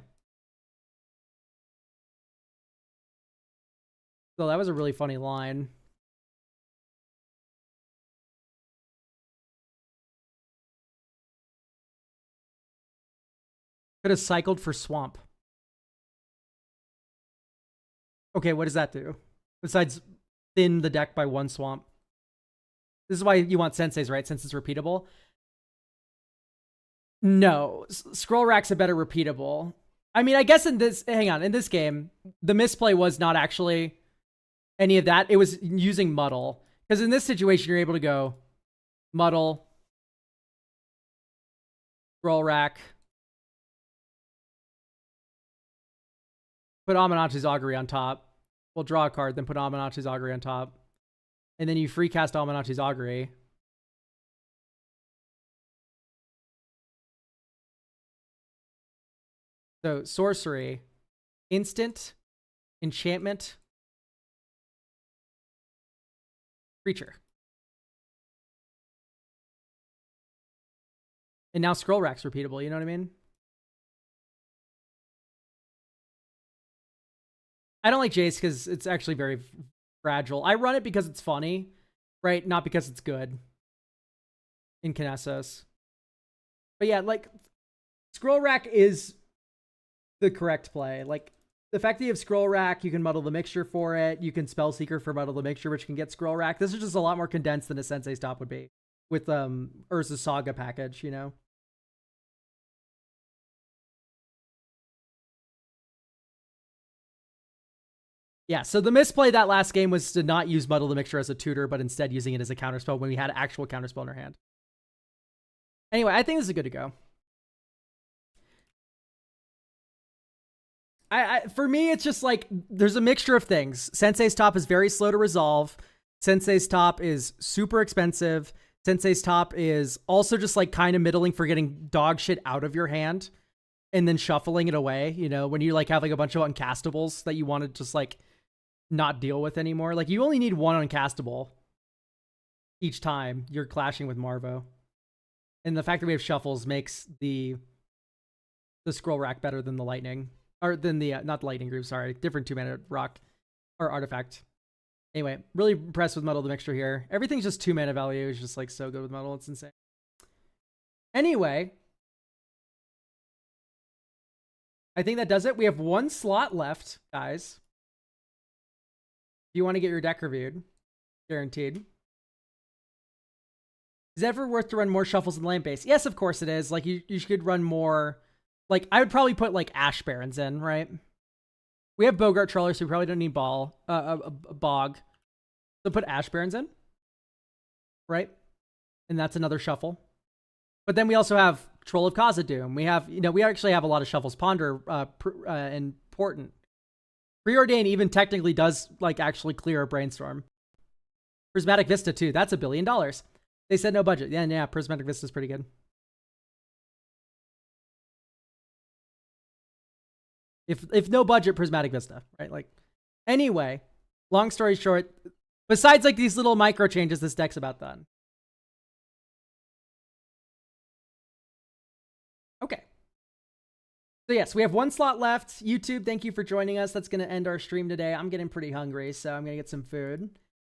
So that was a really funny line. Could have cycled for Swamp. Okay, what does that do? Besides thin the deck by 1 Swamp. This is why you want Senseis, right? Since it's repeatable. No. Scroll Rack's a better repeatable. I mean, I guess in this... Hang on. In this game, the misplay was not actually any of that. It was using Muddle. Because in this situation, you're able to go Muddle, Scroll Rack, put Aminachi's Augury on top. We'll draw a card, then put Aminachi's Augury on top. And then you free cast Aminachi's Augury. So, sorcery, instant, enchantment, creature. And now Scroll Rack's repeatable, you know what I mean? I don't like Jace because it's actually very fragile. I run it because it's funny, right? Not because it's good in Kinesis. But yeah, like, Scroll Rack is the correct play. Like, the fact that you have Scroll Rack, you can Muddle the Mixture for it. You can Spell Seeker for Muddle the Mixture, which can get Scroll Rack. This is just a lot more condensed than a Sensei's Top would be with Urza's Saga package, you know? Yeah, so the misplay that last game was to not use Muddle the Mixture as a tutor, but instead using it as a counterspell when we had actual counterspell in our hand. Anyway, I think this is good to go. For me, it's just like, there's a mixture of things. Sensei's Top is very slow to resolve. Sensei's Top is super expensive. Sensei's Top is also just like kind of middling for getting dog shit out of your hand and then shuffling it away. You know, when you like have like a bunch of uncastables that you want to just like not deal with anymore. Like, you only need 1 uncastable each time you're clashing with Marvo. And the fact that we have shuffles makes the Scroll Rack better than the Lightning. Or than the, not the Lightning Group, sorry. Different 2-mana rock or artifact. Anyway, really impressed with Muddle the Mixture here. Everything's just 2-mana value. It's just like so good with Muddle. It's insane. Anyway, I think that does it. We have 1 slot left, guys. you want to get your deck reviewed, guaranteed. Is it ever worth to run more shuffles in land base? Yes, of course it is. Like, you should run more. Like, I would probably put, like, Ash Barrens in, right? We have Bogart Troller, so we probably don't need Bog. So put Ash Barrens in, right? And that's another shuffle. But then we also have Troll of Khazad-dûm. We have, we actually have a lot of shuffles. Ponder, important. Preordain even technically does, like, actually clear a Brainstorm. Prismatic Vista, too. That's $1 billion. They said no budget. Yeah, Prismatic Vista's pretty good. If no budget, Prismatic Vista, right? Like, anyway, long story short, besides, like, these little micro changes, this deck's about done. Okay. So yes, we have one slot left. YouTube, thank you for joining us. That's going to end our stream today. I'm getting pretty hungry, so I'm going to get some food.